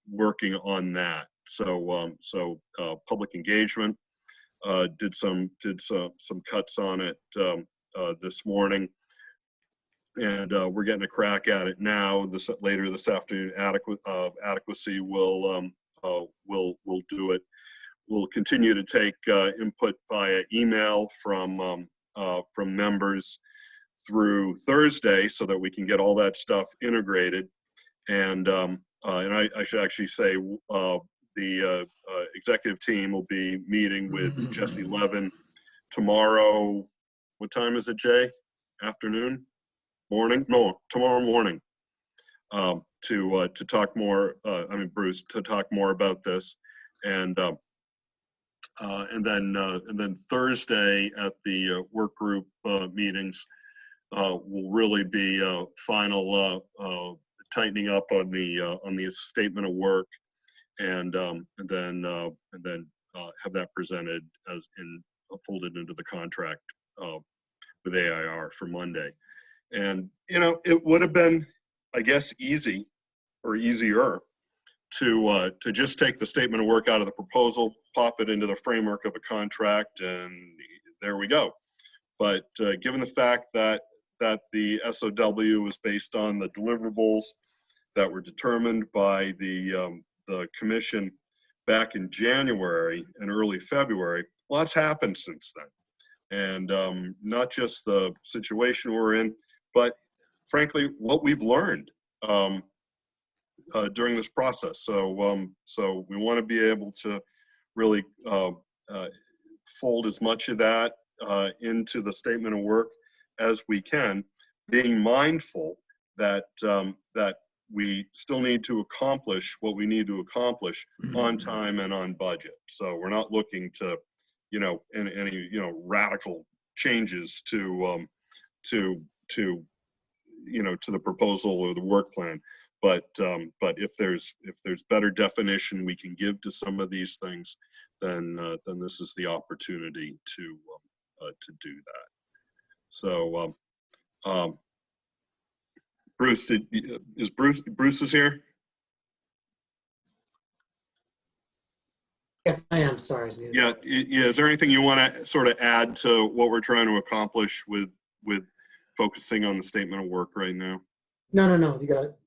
working on that. So public engagement did some cuts on it this morning, and we're getting a crack at it now. Later this afternoon, Adequacy will do it. We'll continue to take input via email from members through Thursday, so that we can get all that stuff integrated. And I should actually say the executive team will be meeting with Jesse Levin tomorrow. What time is it, Jay? Afternoon? Morning? No, tomorrow morning. To talk more. Bruce, to talk more about this, and then Thursday at the work group meetings will really be final tightening up on the statement of work, and then have that presented as folded into the contract with AIR for Monday. And it would have been, I guess, easy or easier to just take the statement of work out of the proposal, pop it into the framework of a contract, and there we go. But given the fact that the SOW was based on the deliverables that were determined by the commission back in January and early February, lots happened since then. And not just the situation we're in, but frankly, what we've learned during this process. So we want to be able to really fold as much of that into the statement of work as we can, being mindful that we still need to accomplish what we need to accomplish on time and on budget. So we're not looking to, any radical changes to the proposal or the work plan. But if there's better definition we can give to some of these things, then this is the opportunity to do that. So Bruce, Bruce is here? Yes, I am. Sorry. Yeah. Is there anything you want to sort of add to what we're trying to accomplish with focusing on the statement of work right now? No. You got it.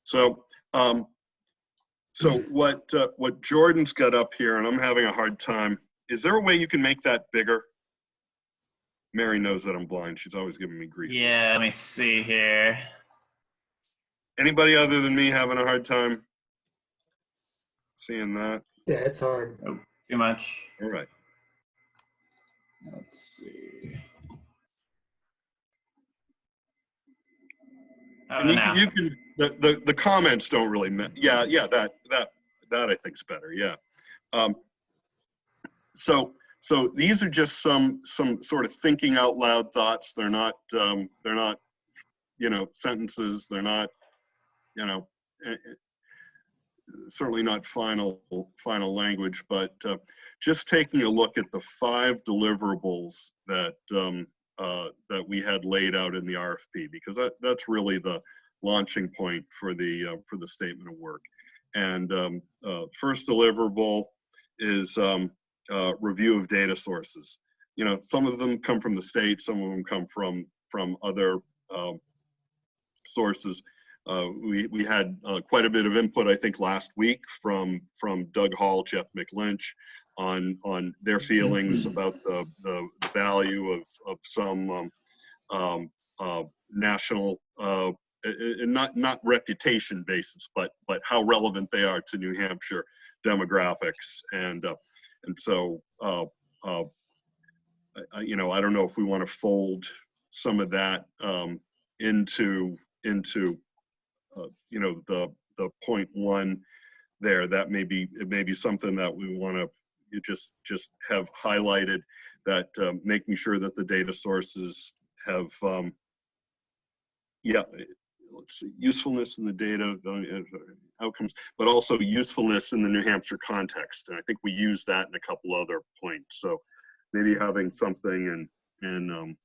So what Jordan's got up here, and I'm having a hard time. Is there a way you can make that bigger? Mary knows that I'm blind. She's always giving me grief. Yeah, let me see here. Anybody other than me having a hard time seeing that? Yeah, it's hard. Oh, too much. All right. Let's see. And you can the comments don't really yeah that I think is better. Yeah. So these are just some sort of thinking out loud thoughts. They're not sentences. They're not certainly not final language, but just taking a look at the 5 deliverables that we had laid out in the RFP, because that's really the launching point for the statement of work. And first deliverable is review of data sources. Some of them come from the state, some of them come from other sources. We had quite a bit of input, I think, last week from Doug Hall, Jeff McLynch, on their feelings about the value of some national, not reputation basis, but how relevant they are to New Hampshire demographics, and so I don't know if we want to fold some of that into the point 1 there. That may be something that we want to just have highlighted, that making sure that the data sources have let's see, usefulness in the data outcomes, but also usefulness in the New Hampshire context. And I think we use that in a couple other points. So maybe having something in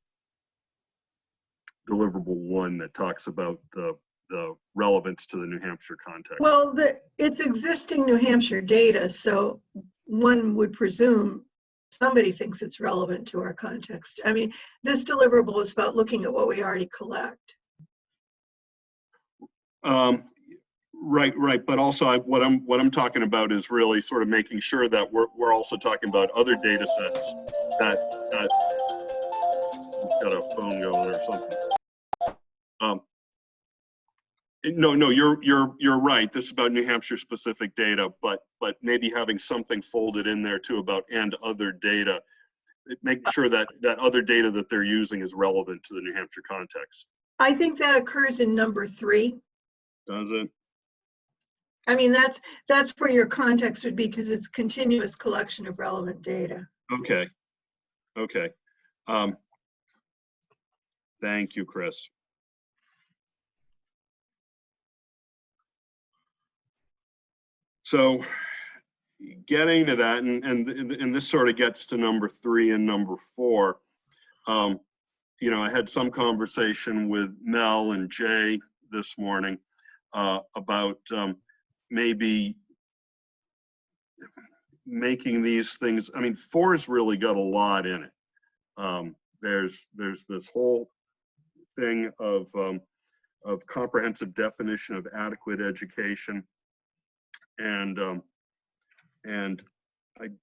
deliverable 1 that talks about the the relevance to the New Hampshire context. Well, it's existing New Hampshire data, so one would presume somebody thinks it's relevant to our context. I mean, this deliverable is about looking at what we already collect. Right. But also, what I'm talking about is really sort of making sure that we're also talking about other data sets that got a phone going or something. No, you're right. This is about New Hampshire specific data, but maybe having something folded in there too about and other data, making sure that other data that they're using is relevant to the New Hampshire context. I think that occurs in number 3. Does it? I mean, that's where your context would be, because it's continuous collection of relevant data. Okay. Thank you, Chris. So getting to that, and this sort of gets to number 3 and number 4. You know, I had some conversation with Mel and Jay this morning about maybe making these things. I mean, 4's really got a lot in it. There's this whole thing of comprehensive definition of adequate education, and I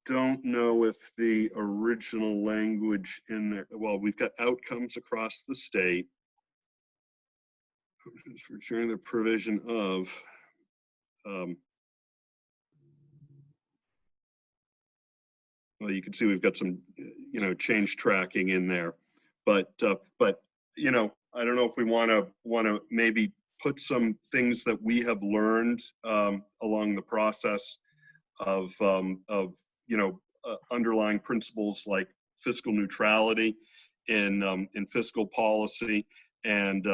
don't know if the original language in there, well, we've got outcomes across the state. We're sharing the provision of, well, you can see we've got some, you know, change tracking in there, but you know, I don't know if we want to maybe put some things that we have learned along the process of you know, underlying principles like fiscal neutrality in fiscal policy, and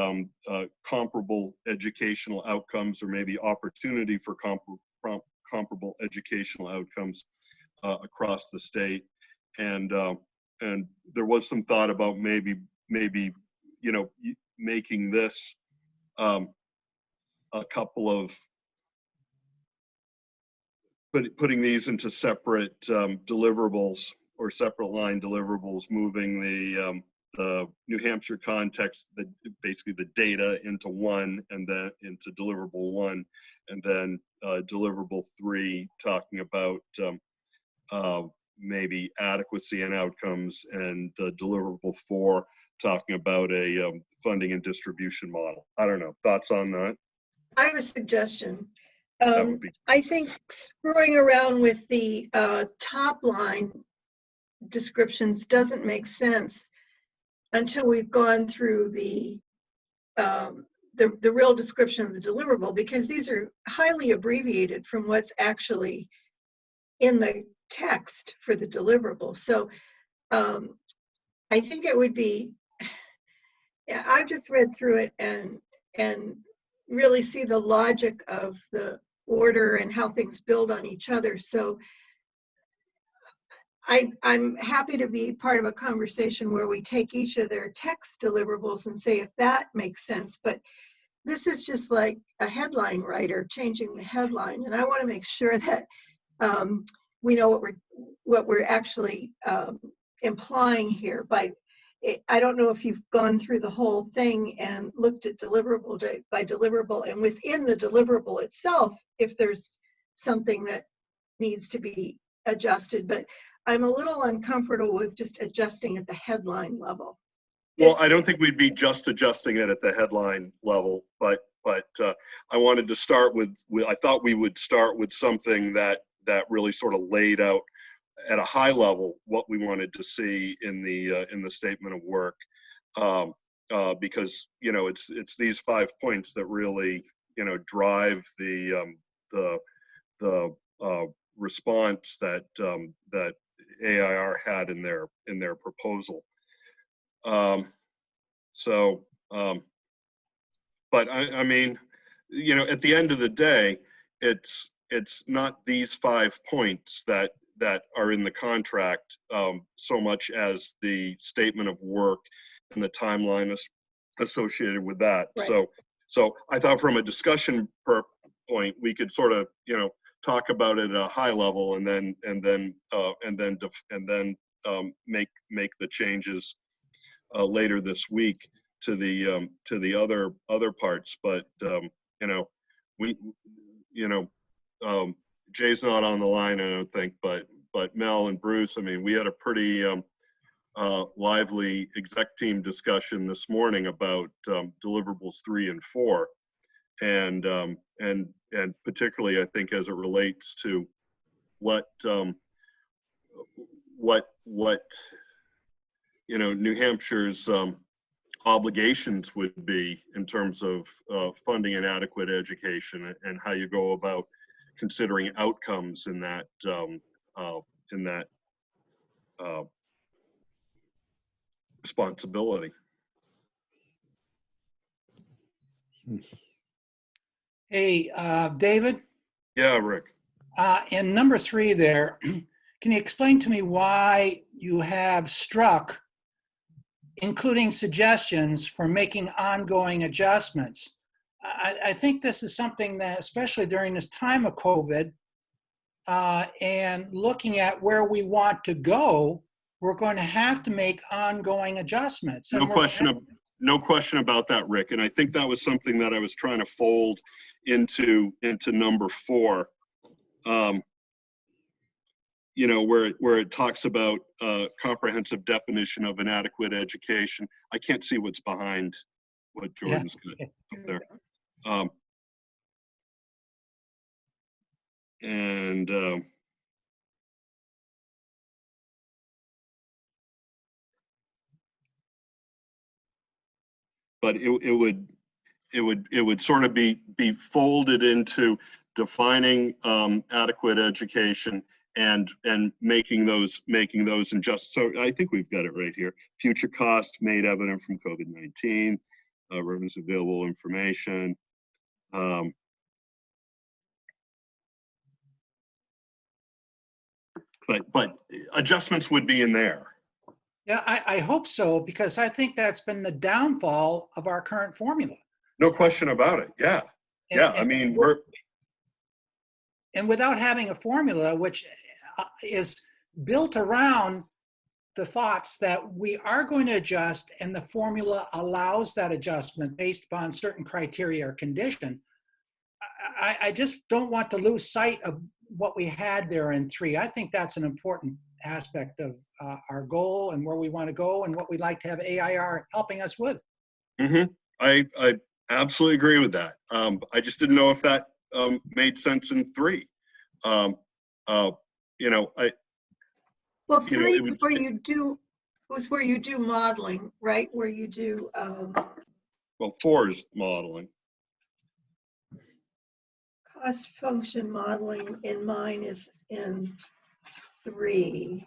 comparable educational outcomes, or maybe opportunity for comparable educational outcomes across the state. And there was some thought about maybe you know, making this a couple of putting these into separate deliverables, or separate line deliverables, moving the New Hampshire context, basically the data, into one, and then into deliverable 1, and then deliverable 3 talking about maybe adequacy and outcomes, and deliverable 4 talking about a funding and distribution model. I don't know, thoughts on that? I have a suggestion. That would be, I think screwing around with the top line descriptions doesn't make sense until we've gone through the real description of the deliverable, because these are highly abbreviated from what's actually in the text for the deliverable. So I think it would be, I've just read through it and really see the logic of the order and how things build on each other. So I'm happy to be part of a conversation where we take each of their text deliverables and say if that makes sense. But this is just like a headline writer changing the headline, and I want to make sure that we know what we're actually implying here. I don't know if you've gone through the whole thing and looked at deliverable by deliverable, and within the deliverable itself, if there's something that needs to be adjusted, but I'm a little uncomfortable with just adjusting at the headline level. well, I don't think we'd be just adjusting it at the headline level, but I wanted to start with I thought we would start with something that really sort of laid out at a high level what we wanted to see in the statement of work, because, you know, it's these 5 points that really, you know, drive the response that AIR had in their proposal. But I mean, you know, at the end of the day, it's not these 5 points that are in the contract so much as the statement of work and the timeline associated with that. Right. So I thought from a discussion point, we could sort of, talk about it at a high level and then make the changes later this week to the other parts. But Jay's not on the line, I don't think, but Mel and Bruce, I mean, we had a pretty lively exec team discussion this morning about deliverables 3 and 4, and particularly I think as it relates to what New Hampshire's obligations would be in terms of funding an adequate education, and how you go about considering outcomes in that responsibility. Hey, David, Yeah, Rick. in number 3 there, can you explain to me why you have struck including suggestions for making ongoing adjustments? I think this is something that, especially during this time of COVID, and looking at where we want to go, we're going to have to make ongoing adjustments. No question about that, Rick. And I think that was something that I was trying to fold into number 4. Where it talks about comprehensive definition of an adequate education. I can't see what's behind what Jordan's got up there. But it would sort of be folded into defining adequate education and making those adjustments. So I think we've got it right here. Future costs made evident from COVID-19, revenues available information. But adjustments would be in there. Yeah, I hope so, because I think that's been the downfall of our current formula. No question about it. Yeah. I mean, and without having a formula which is built around the thoughts that we are going to adjust, and the formula allows that adjustment based upon certain criteria or condition, I just don't want to lose sight of what we had there in 3. I think that's an important aspect of our goal and where we want to go and what we'd like to have AIR helping us with. Mm-hmm. I absolutely agree with that. I just didn't know if that made sense in 3. Well, 3 is where you do modeling, right? Where you do. Well, 4 is modeling. Cost function modeling in mine is in 3.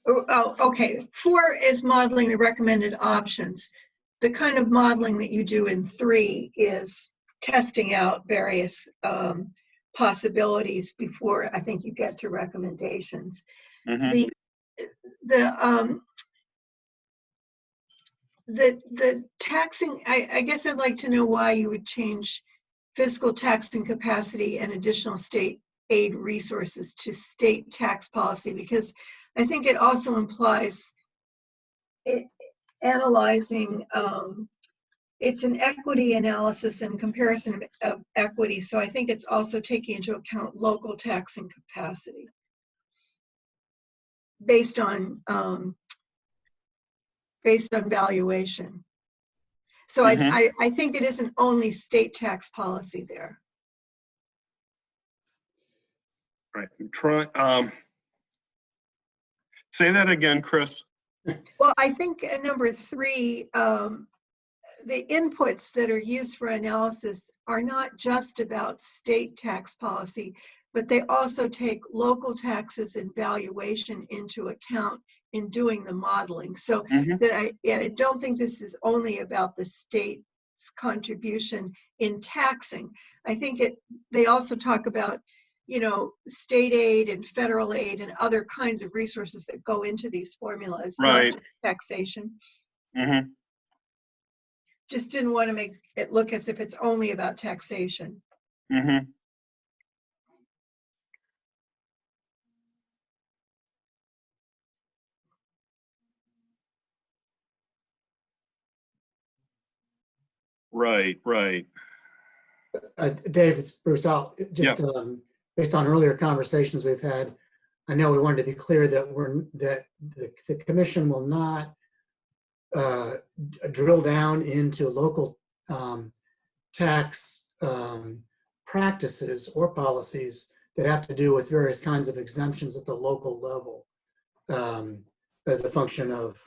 Okay. 4 is modeling the recommended options. The kind of modeling that you do in 3 is testing out various possibilities before I think you get to recommendations. Mm-hmm. The taxing, I guess I'd like to know why you would change fiscal taxing capacity and additional state aid resources to state tax policy, because I think it also implies analyzing, it's an equity analysis and comparison of equity. So I think it's also taking into account local taxing capacity based on valuation. So mm-hmm. I think it isn't only state tax policy there. Right. Say that again, Chris. Well, I think at number 3, the inputs that are used for analysis are not just about state tax policy, but they also take local taxes and valuation into account in doing the modeling. So mm-hmm. that I don't think this is only about the state's contribution in taxing. I think they also talk about, state aid and federal aid and other kinds of resources that go into these formulas, right? Not just taxation. Mm-hmm. just didn't want to make it look as if it's only about taxation. Mm-hmm. Right, right. Dave, it's Bruce. I'll just based on earlier conversations we've had, I know we wanted to be clear that the commission will not drill down into local tax practices or policies that have to do with various kinds of exemptions at the local level as a function of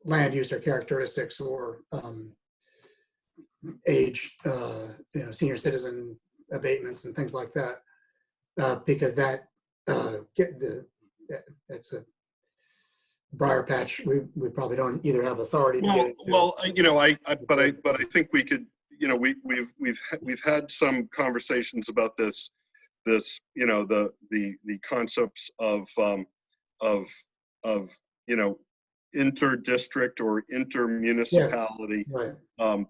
land use or characteristics or age, senior citizen abatements and things like that, because that's a briar patch. We probably don't either have authority to get into. Well, but I think we could, we've had some conversations about this, the concepts of inter-district or inter-municipality. Yes, right.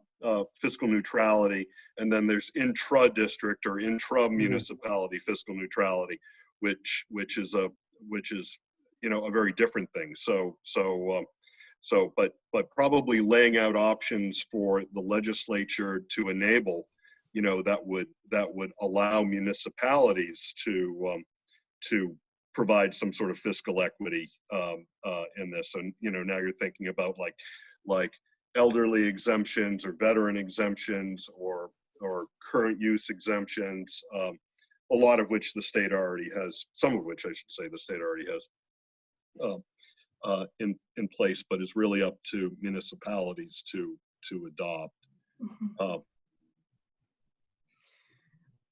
Fiscal neutrality, and then there's intra-district or intra-municipality fiscal neutrality, which is a very different thing. But probably laying out options for the legislature to enable, that would allow municipalities to provide some sort of fiscal equity in this. And now you're thinking about like elderly exemptions or veteran exemptions or current use exemptions, a lot of which the state already has, some of which I should say the state already has in place, but is really up to municipalities to adopt.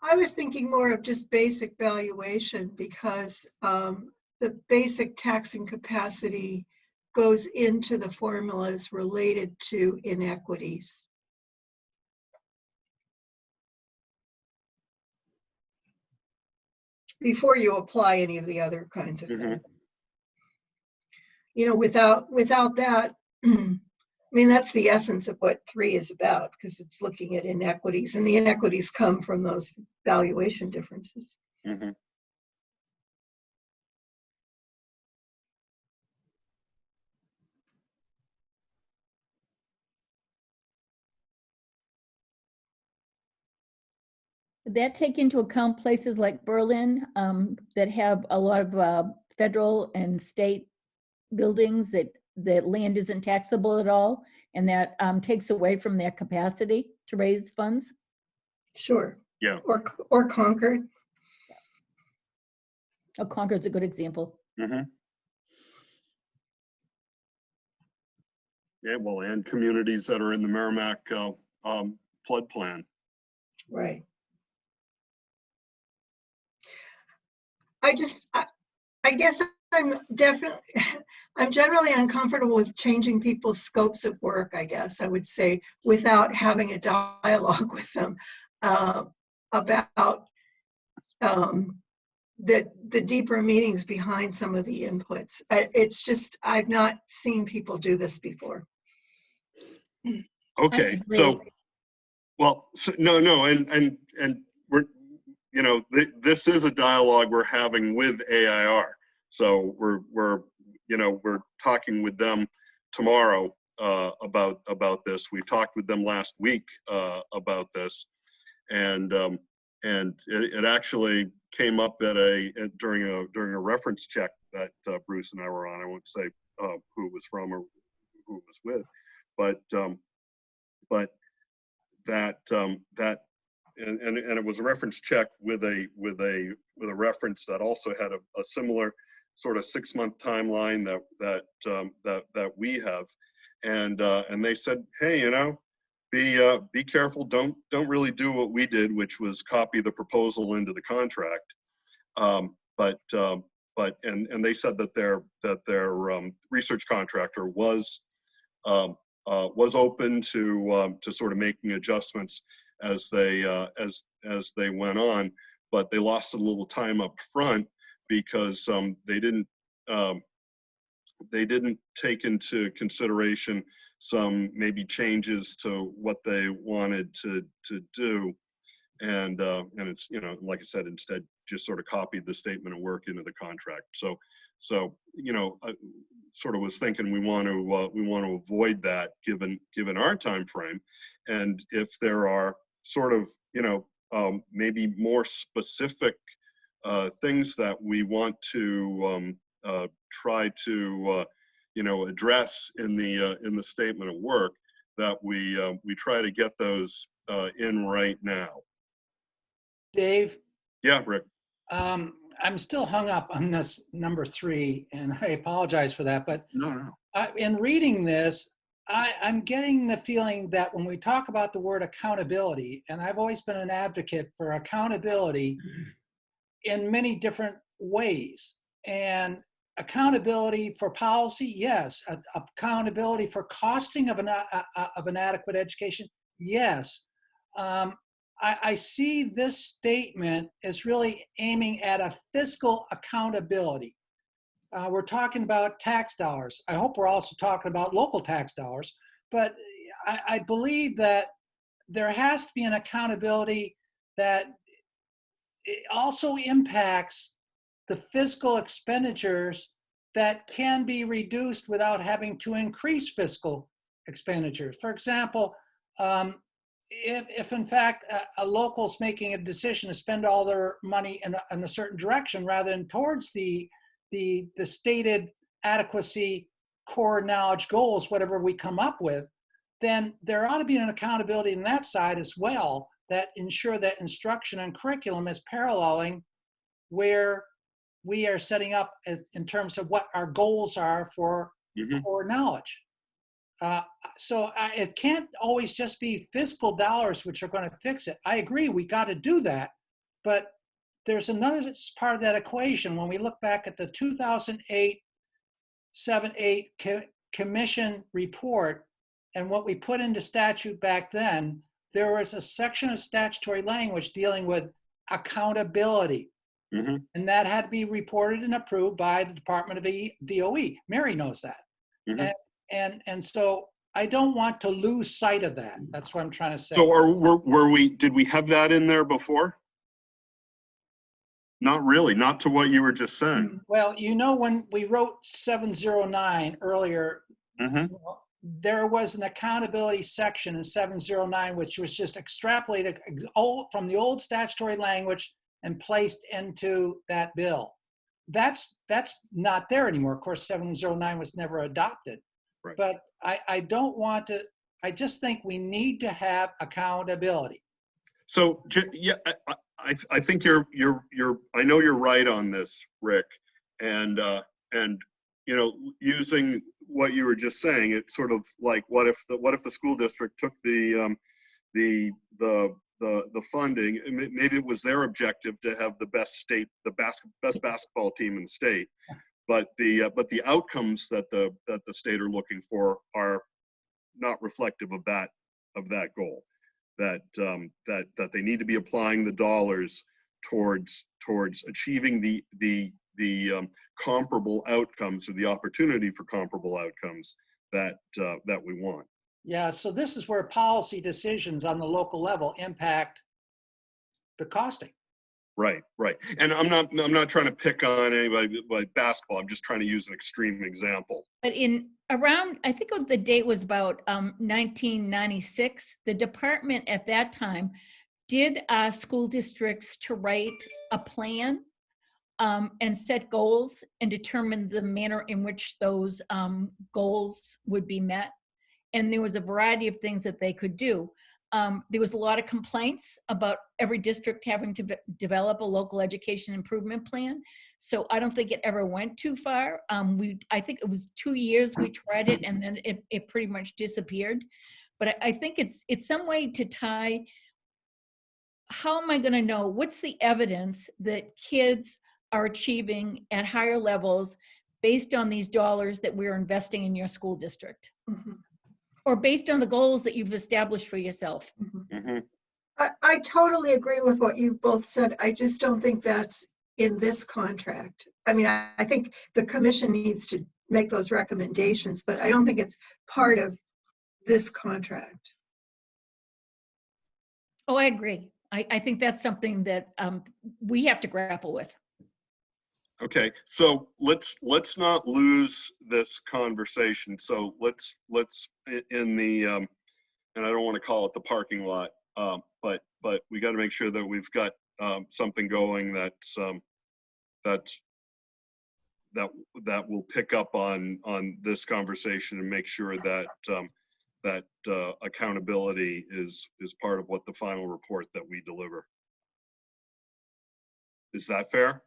I was thinking more of just basic valuation, because the basic taxing capacity goes into the formulas related to inequities. Before you apply any of the other kinds of things. Without that, I mean, that's the essence of what 3 is about, because it's looking at inequities, and the inequities come from those valuation differences. Mm-hmm. Would that take into account places like Berlin that have a lot of federal and state buildings that land isn't taxable at all, and that takes away from their capacity to raise funds? Sure. Yeah. Or Concord. Oh, Concord's a good example. Mm-hmm. Yeah, well, and communities that are in the Merrimack flood plan. Right. I guess I'm generally uncomfortable with changing people's scopes of work, I guess I would say, without having a dialogue with them about the deeper meanings behind some of the inputs. It's just, I've not seen people do this before. Okay, so, well, so, no, and we're, this is a dialogue we're having with AIR. So we're talking with them tomorrow about this. We talked with them last week about this, and it actually came up during a reference check that Bruce and I were on. I won't say who it was from or who it was with, but that and it was a reference check with a reference that also had a similar sort of 6-month timeline that we have, and they said, hey, be careful, don't really do what we did, which was copy the proposal into the contract, but they said that their research contractor was open to sort of making adjustments as they went on, but they lost a little time up front because they didn't they didn't take into consideration some maybe changes to what they wanted to do. And it's, you know, like I said, instead just sort of copied the statement of work into the contract. So you know, I sort of was thinking we want to avoid that given our time frame. And if there are sort of, you know, maybe more specific things that we want to try to you know, address in the statement of work, that we try to get those in right now. Dave, Yeah, Rick. I'm still hung up on this number 3, and I apologize for that. But No. in reading this, I'm getting the feeling that when we talk about the word accountability, and I've always been an advocate for accountability in many different ways. And accountability for policy, yes. Accountability for costing of an adequate education, yes. I see this statement as really aiming at a fiscal accountability. We're talking about tax dollars. I hope we're also talking about local tax dollars, but I believe that there has to be an accountability that it also impacts the fiscal expenditures that can be reduced without having to increase fiscal expenditures. For example, if in fact a local's making a decision to spend all their money in a certain direction rather than towards the stated adequacy core knowledge goals, whatever we come up with, then there ought to be an accountability on that side as well that ensure that instruction and curriculum is paralleling where we are setting up in terms of what our goals are for core knowledge. So it can't always just be fiscal dollars which are going to fix it. I agree, we got to do that, but there's another part of that equation. When we look back at the 2007-8 Commission report and what we put into statute back then, there was a section of statutory language dealing with accountability. And that had to be reported and approved by the Department of DOE. Mary knows that. And so I don't want to lose sight of that. That's what I'm trying to say. So did we have that in there before? Not really, not to what you were just saying. Well, you know, when we wrote 709 earlier, there was an accountability section in 709, which was just extrapolated from the old statutory language and placed into that bill. That's not there anymore. Of course, 709 was never adopted. Right. But I don't want to, I just think we need to have accountability. So yeah, I think you're I know you're right on this, Rick, and you know, using what you were just saying, it's sort of like what if the school district took the funding, maybe it was their objective to have the best basketball team in the state, but the outcomes that the state are looking for are not reflective of that goal. That they need to be applying the dollars towards achieving the comparable outcomes, or the opportunity for comparable outcomes that we want. Yeah, so this is where policy decisions on the local level impact the costing. Right. And I'm not trying to pick on anybody like basketball. I'm just trying to use an extreme example. But I think the date was about 1996, the department at that time did ask school districts to write a plan and set goals and determine the manner in which those goals would be met. And there was a variety of things that they could do. There was a lot of complaints about every district having to develop a local education improvement plan. So I don't think it ever went too far. I think it was 2 years we tried it, and then it pretty much disappeared. But I think it's some way to tie, how am I going to know what's the evidence that kids are achieving at higher levels based on these dollars that we're investing in your school district? Or based on the goals that you've established for yourself. I totally agree with what you've both said. I just don't think that's in this contract. I mean, I think the commission needs to make those recommendations, but I don't think it's part of this contract. Oh, I agree. I think that's something that we have to grapple with. Okay, so let's not lose this conversation. So let's in the and I don't want to call it the parking lot, but we got to make sure that we've got something going that will pick up on this conversation and make sure that that accountability is part of what the final report that we deliver. Is that fair?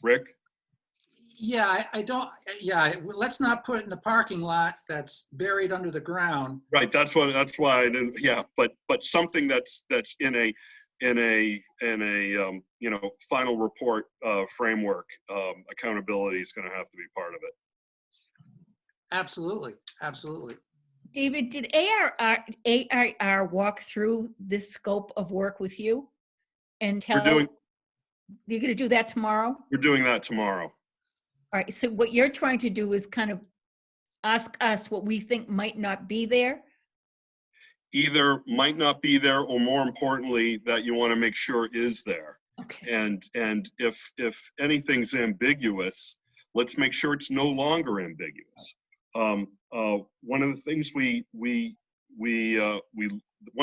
Rick? Yeah, I don't, yeah, let's not put it in the parking lot that's buried under the ground. Right, that's why I didn't, yeah, but something that's in a you know, final report framework, accountability is going to have to be part of it. Absolutely, absolutely. David, did ARR walk through this scope of work with you and tell? You're going to do that tomorrow? We're doing that tomorrow. All right, so what you're trying to do is kind of ask us what we think might not be there? Either might not be there, or more importantly, that you want to make sure is there. Okay. And if anything's ambiguous, let's make sure it's no longer ambiguous. One of the things one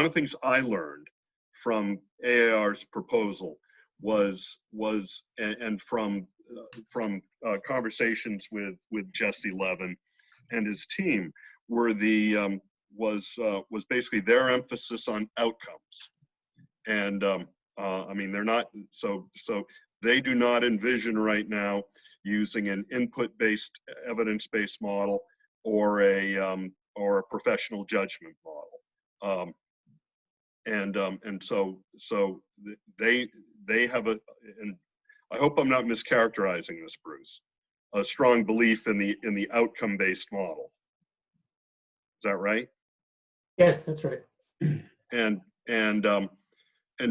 of the things I learned from AAR's proposal was and from conversations with Jesse Levin and his team were was basically their emphasis on outcomes. And I mean, they're not, so they do not envision right now using an input-based, evidence-based model or a professional judgment model. And so they have and I hope I'm not mischaracterizing this, Bruce, a strong belief in the outcome-based model. Is that right? Yes, that's right. And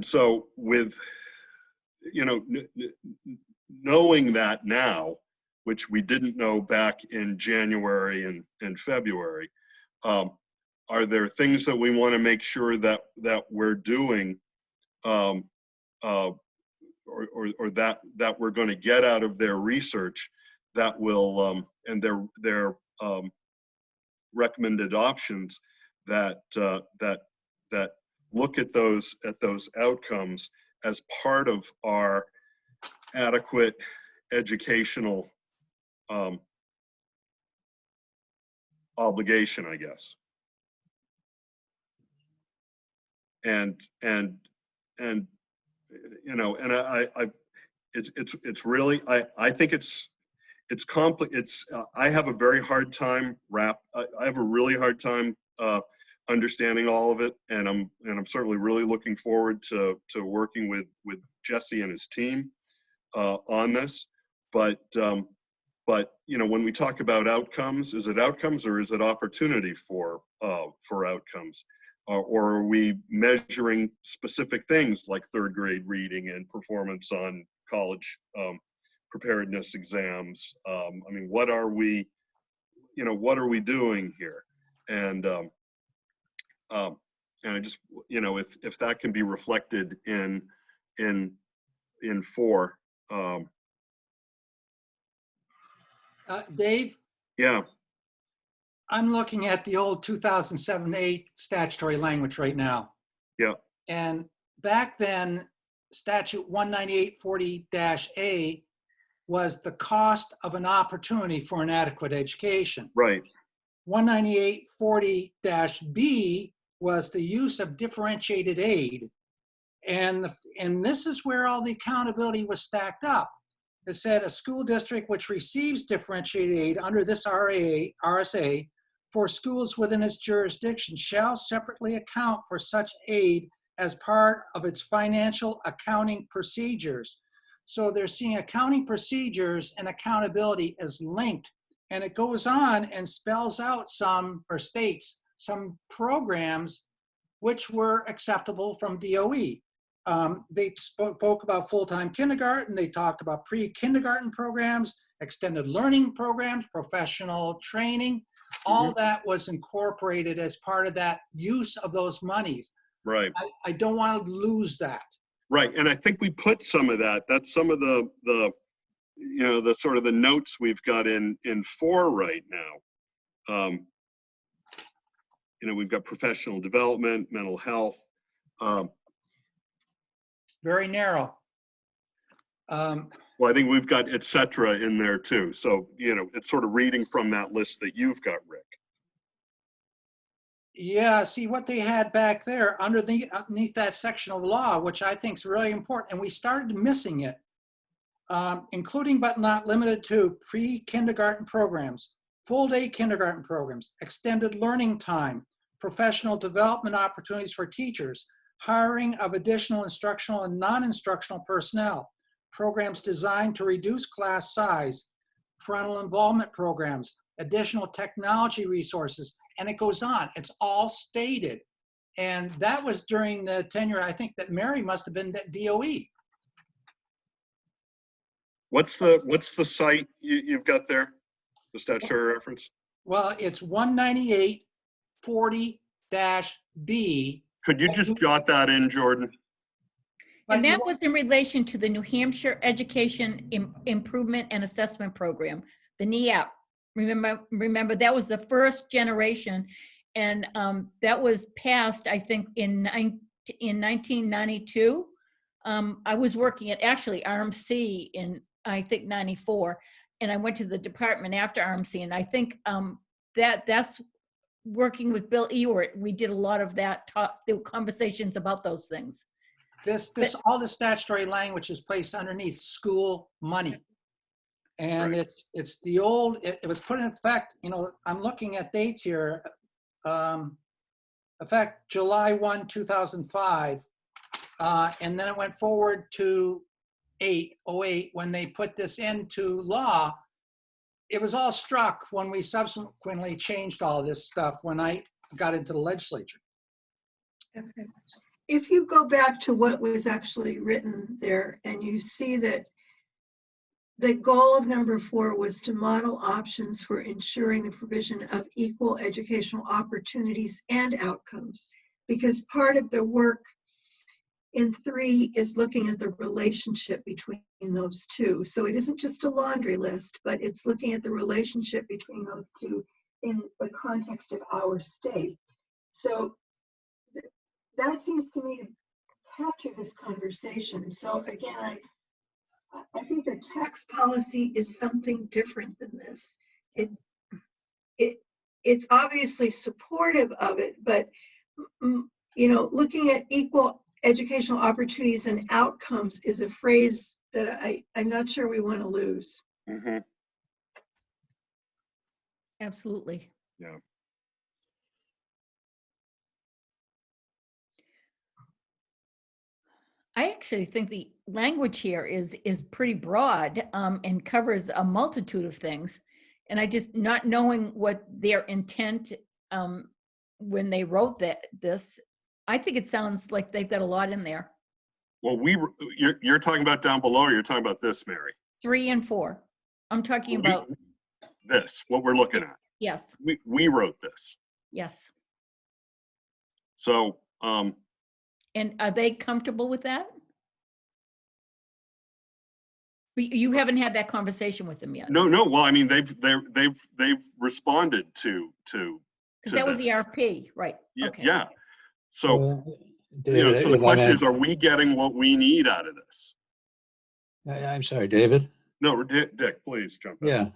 so with, you know, knowing that now, which we didn't know back in January and February, are there things that we want to make sure that we're doing, or that we're going to get out of their research that will and their recommended options that look at those outcomes as part of our adequate educational obligation, I guess. And you know, and it's really, I think it's complex. I have a very hard time I have a really hard time understanding all of it, and I'm certainly really looking forward to working with Jesse and his team on this. But you know, when we talk about outcomes, is it outcomes or is it opportunity for outcomes? Or are we measuring specific things like third grade reading and performance on college preparedness exams? I mean, what are we doing here? And I just, you know, if that can be reflected in 4. Dave? Yeah. I'm looking at the old 2007-8 statutory language right now. Yeah. And back then, statute 19840-A was the cost of an opportunity for an adequate education. Right. 19840-B was the use of differentiated aid. And this is where all the accountability was stacked up. It said a school district which receives differentiated aid under this RSA for schools within its jurisdiction shall separately account for such aid as part of its financial accounting procedures. So they're seeing accounting procedures and accountability as linked. And it goes on and spells out states some programs which were acceptable from DOE. They spoke about full-time kindergarten. They talked about pre-kindergarten programs, extended learning programs, professional training. All that was incorporated as part of that use of those monies. Right. I don't want to lose that. Right. And I think we put some of that. That's some of the you know, the sort of the notes we've got in 4 right now. You know, we've got professional development, mental health. Very narrow. Well, I think we've got et cetera in there too. So, you know, it's sort of reading from that list that you've got, Rick. Yeah, see what they had back there underneath that section of law, which I think is really important, and we started missing it, including but not limited to pre-kindergarten programs, full-day kindergarten programs, extended learning time, professional development opportunities for teachers, hiring of additional instructional and non-instructional personnel, programs designed to reduce class size, parental involvement programs, additional technology resources, and it goes on. It's all stated. And that was during the tenure, I think, that Mary must have been at DOE. What's the site you've got there? The statutory reference? Well, it's 19840-B. Could you just jot that in, Jordan? And that was in relation to the New Hampshire Education Improvement and Assessment Program, the NEAP. Remember that was the first generation, and that was passed, I think, in 1992. I was working at actually RMC in, I think, 94, and I went to the department after RMC, and I think that's working with Bill Ewert. We did a lot of that, the conversations about those things. All the statutory language is placed underneath school money. And Right. it's the old, it was put in effect, you know, I'm looking at dates here. Effect July 1, 2005. And then it went forward to 08 when they put this into law. It was all struck when we subsequently changed all this stuff when I got into the legislature. Okay. If you go back to what was actually written there and you see that the goal of number 4 was to model options for ensuring the provision of equal educational opportunities and outcomes, because part of the work in 3 is looking at the relationship between those two. So it isn't just a laundry list, but it's looking at the relationship between those two in the context of our state. So that seems to me to capture this conversation. So again, I think the tax policy is something different than this. It's obviously supportive of it, but you know, looking at equal educational opportunities and outcomes is a phrase that I'm not sure we want to lose. Mm-hmm. Absolutely. Yeah. I actually think the language here is pretty broad and covers a multitude of things. And I just, not knowing what their intent when they wrote this, I think it sounds like they've got a lot in there. Well, you're talking about down below, or you're talking about this, Mary? 3 and 4. I'm talking about this, what we're looking at. Yes. We wrote this. Yes. So, and are they comfortable with that? You haven't had that conversation with them yet. no. Well, I mean, they've responded to That was this. the RP, right? Yeah. Okay. Yeah. So, David, so the if I question may- is, are we getting what we need out of this? I'm sorry, David. No, Dick, please jump in. Yeah,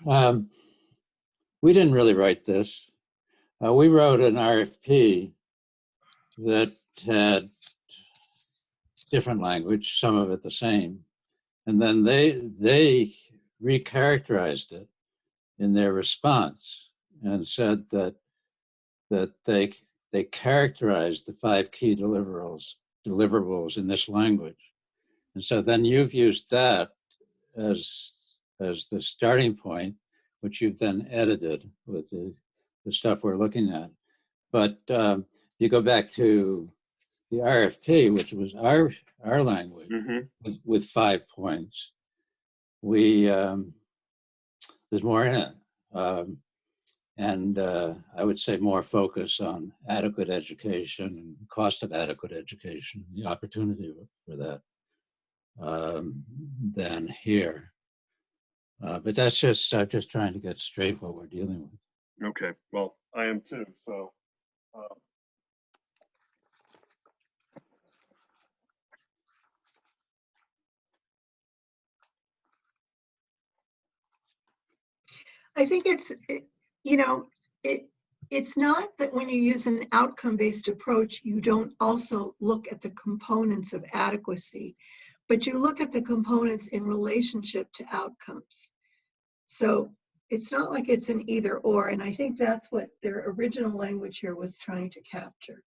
we didn't really write this. We wrote an RFP that had different language, some of it the same, and then they recharacterized it in their response and said that they characterized the 5 key deliverables in this language, and so then you've used that as the starting point, which you've then edited with the stuff we're looking at. But you go back to RFP, which was our language, with 5 points, we there's more in it. And I would say more focus on adequate education and cost of adequate education, the opportunity for that, than here. But that's just, I'm just trying to get straight what we're dealing with. Okay, well, I am too, so. I think it's, you know, it's not that when you use an outcome-based approach, you don't also look at the components of adequacy, but you look at the components in relationship to outcomes. So it's not like it's an either or, and I think that's what their original language here was trying to capture.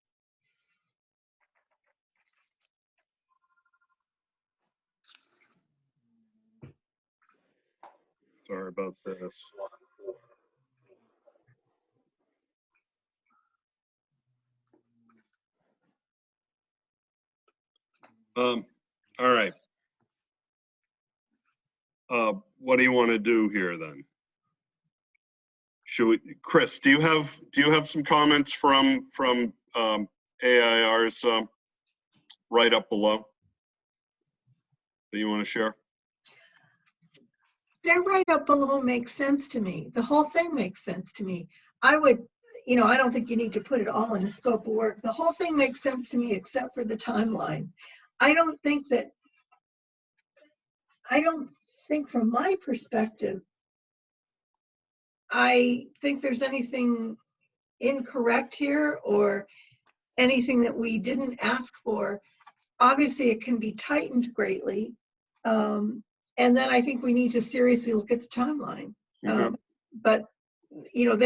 Sorry about this. All right. What do you want to do here then? Should we, Chris? Do you have some comments from AIR's right up below that you want to share? Their right up below makes sense to me. The whole thing makes sense to me. I would, you know, I don't think you need to put it all in the scope of work. The whole thing makes sense to me except for the timeline. I don't think from my perspective, I think there's anything incorrect here or anything that we didn't ask for. Obviously, it can be tightened greatly. And then I think we need to seriously look at the timeline. But, you know,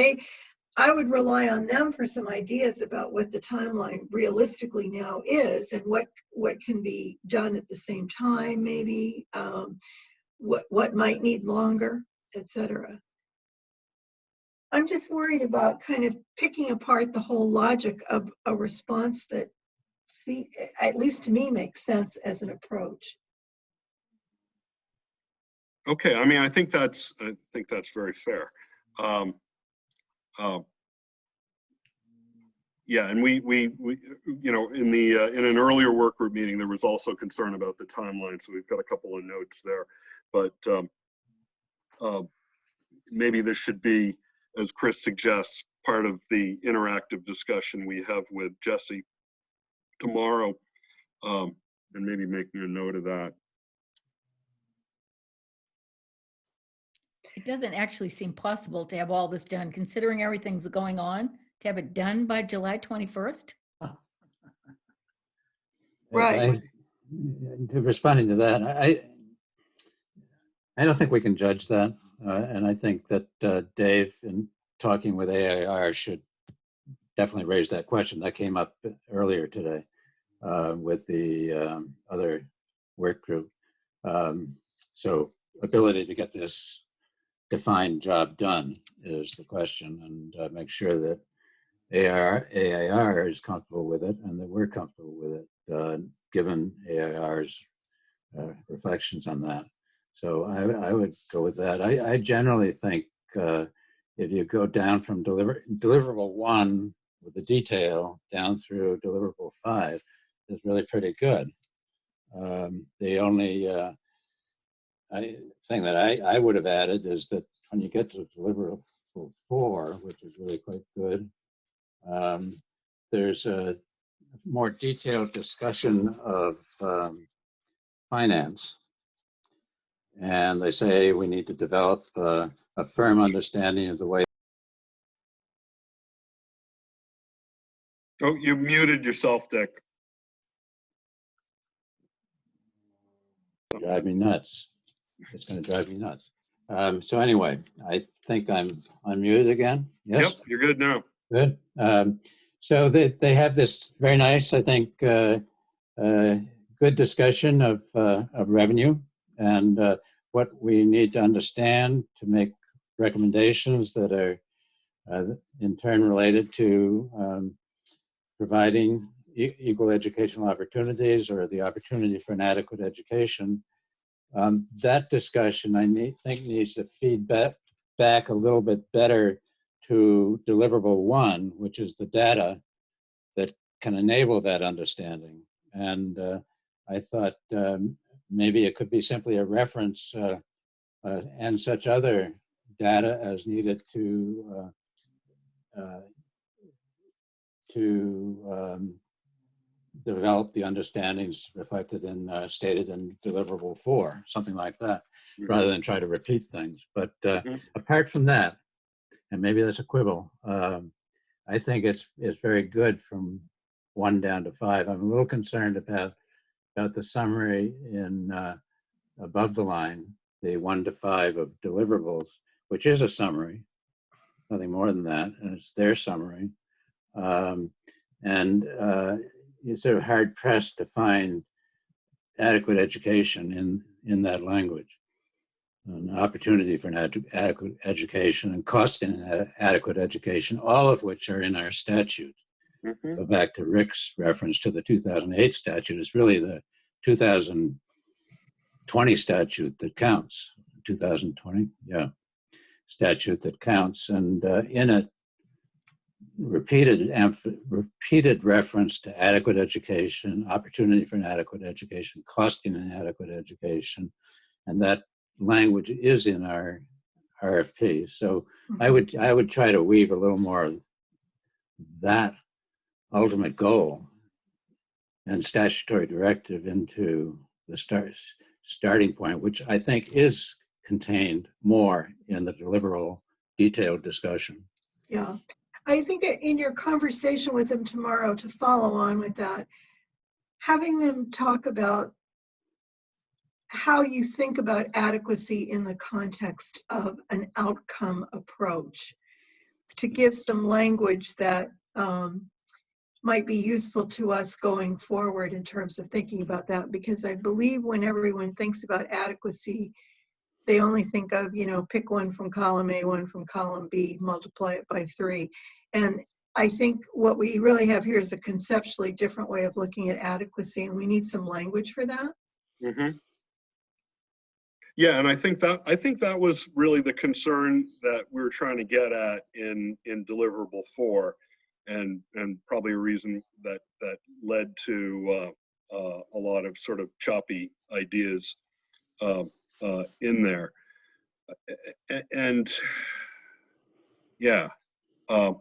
I would rely on them for some ideas about what the timeline realistically now is and what can be done at the same time, maybe, what might need longer, etc. I'm just worried about kind of picking apart the whole logic of a response that, at least to me, makes sense as an approach. Okay, I mean, I think that's very fair. Yeah, and we you know, in an earlier work group meeting, there was also concern about the timeline, so we've got a couple of notes there. But maybe this should be, as Chris suggests, part of the interactive discussion we have with Jesse tomorrow, and maybe making a note of that. It doesn't actually seem possible to have all this done, considering everything's going on, to have it done by July 21st. Right. Responding to that, I don't think we can judge that. And I think that Dave, in talking with AIR, should definitely raise that question. That came up earlier today with the other work group. So ability to get this defined job done is the question, and make sure that AIR is comfortable with it and that we're comfortable with it, given AIR's reflections on that. So I would go with that. I generally think if you go down from deliverable 1 with the detail down through deliverable 5 is really pretty good. The only thing that I would have added is that when you get to deliverable 4, which is really quite good, there's a more detailed discussion of finance. And they say we need to develop a firm understanding of the way. Oh, you muted yourself, Dick. Drive me nuts. It's going to drive me nuts. So anyway, I think I'm unmuted again. Yes? Yep, you're good now. Good. So they have this very nice, I think, good discussion of revenue and what we need to understand to make recommendations that are in turn related to providing equal educational opportunities or the opportunity for an adequate education. That discussion, think needs to feed back a little bit better to deliverable 1, which is the data that can enable that understanding. And I thought maybe it could be simply a reference and such other data as needed to develop the understandings reflected in stated in deliverable 4, something like that, rather than try to repeat things. But apart from that, and maybe that's a quibble, I think it's very good from 1 down to 5. I'm a little concerned about the summary in above the line, the 1 to 5 of deliverables, which is a summary, nothing more than that, and it's their summary. You're sort of hard pressed to find adequate education in that language. An opportunity for an adequate education and cost in adequate education, all of which are in our statute. Go back to Rick's reference to the 2008 statute. It's really the 2020 statute that counts. 2020, yeah, statute that counts, and in it, repeated reference to adequate education, opportunity for an adequate education, costing an adequate education, and that language is in our RFP. So I would try to weave a little more of that ultimate goal and statutory directive into the starting point, which I think is contained more in the deliverable detailed discussion. Yeah. I think that in your conversation with them tomorrow, to follow on with that, having them talk about how you think about adequacy in the context of an outcome approach, to give some language that might be useful to us going forward in terms of thinking about that, because I believe when everyone thinks about adequacy, they only think of, pick one from column A, one from column B, multiply it by 3. And I think what we really have here is a conceptually different way of looking at adequacy, and we need some language for that. Yeah, and I think that was really the concern that we were trying to get at in deliverable 4, and probably a reason that led to a lot of sort of choppy ideas in there. And yeah, and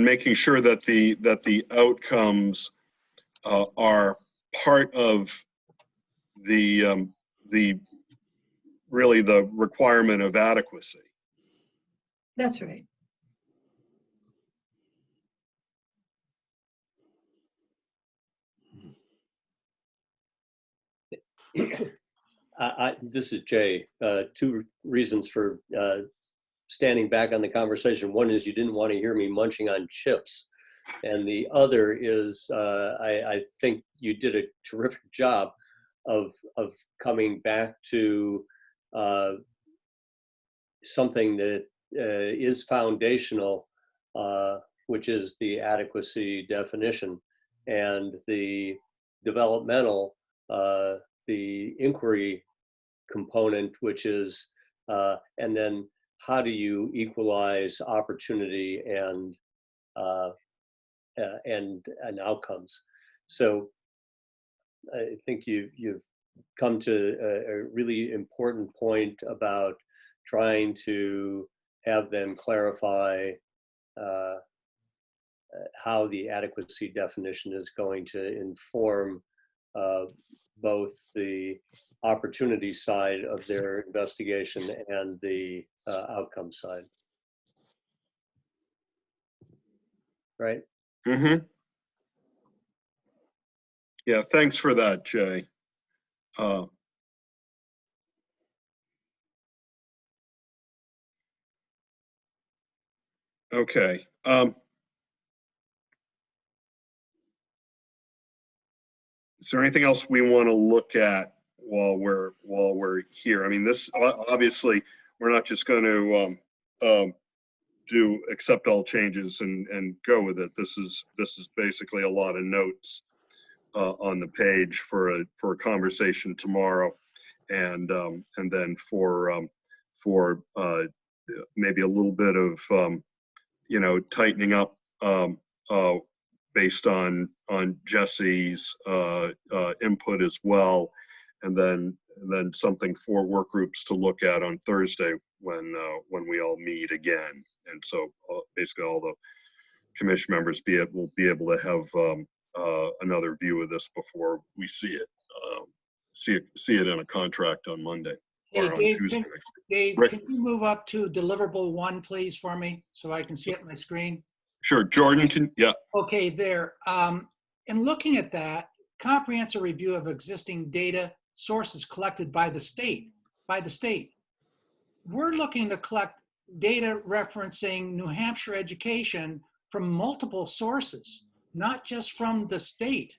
making sure that the outcomes are part of the really the requirement of adequacy. That's right. This is Jay. 2 reasons for standing back on the conversation. One is you didn't want to hear me munching on chips. And the other is I think you did a terrific job of coming back to something that is foundational, which is the adequacy definition, and the developmental, the inquiry component, which is, and then how do you equalize opportunity and outcomes. So I think you've come to a really important point about trying to have them clarify how the adequacy definition is going to inform both the opportunity side of their investigation and the outcome side. Right? Yeah, thanks for that, Jay. Okay. Is there anything else we want to look at while we're here? I mean, this obviously we're not just going to accept all changes and go with it. This is basically a lot of notes on the page for a conversation tomorrow, and then for maybe a little bit of tightening up based on Jesse's input as well, and then something for work groups to look at on Thursday when we all meet again. And so basically all the commission members will be able to have another view of this before we see it in a contract on Monday. Hey, Or on Dave, Tuesday can, next week. Dave, Rick? can you move up to deliverable 1, please, for me, so I can see it on my screen? Sure, Jordan can, yeah. Okay, there. In looking at that, comprehensive review of existing data sources collected by the state. We're looking to collect data referencing New Hampshire education from multiple sources, not just from the state.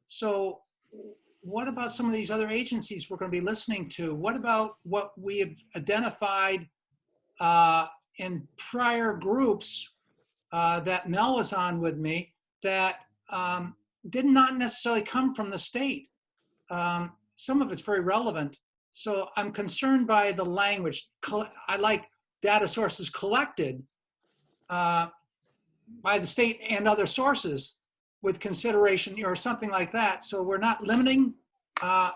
So what about some of these other agencies we're going to be listening to? What about what we have identified in prior groups that Mel was on with me that did not necessarily come from the state? Some of it's very relevant. So I'm concerned by the language. I like data sources collected by the state and other sources with consideration or something like that. So we're not limiting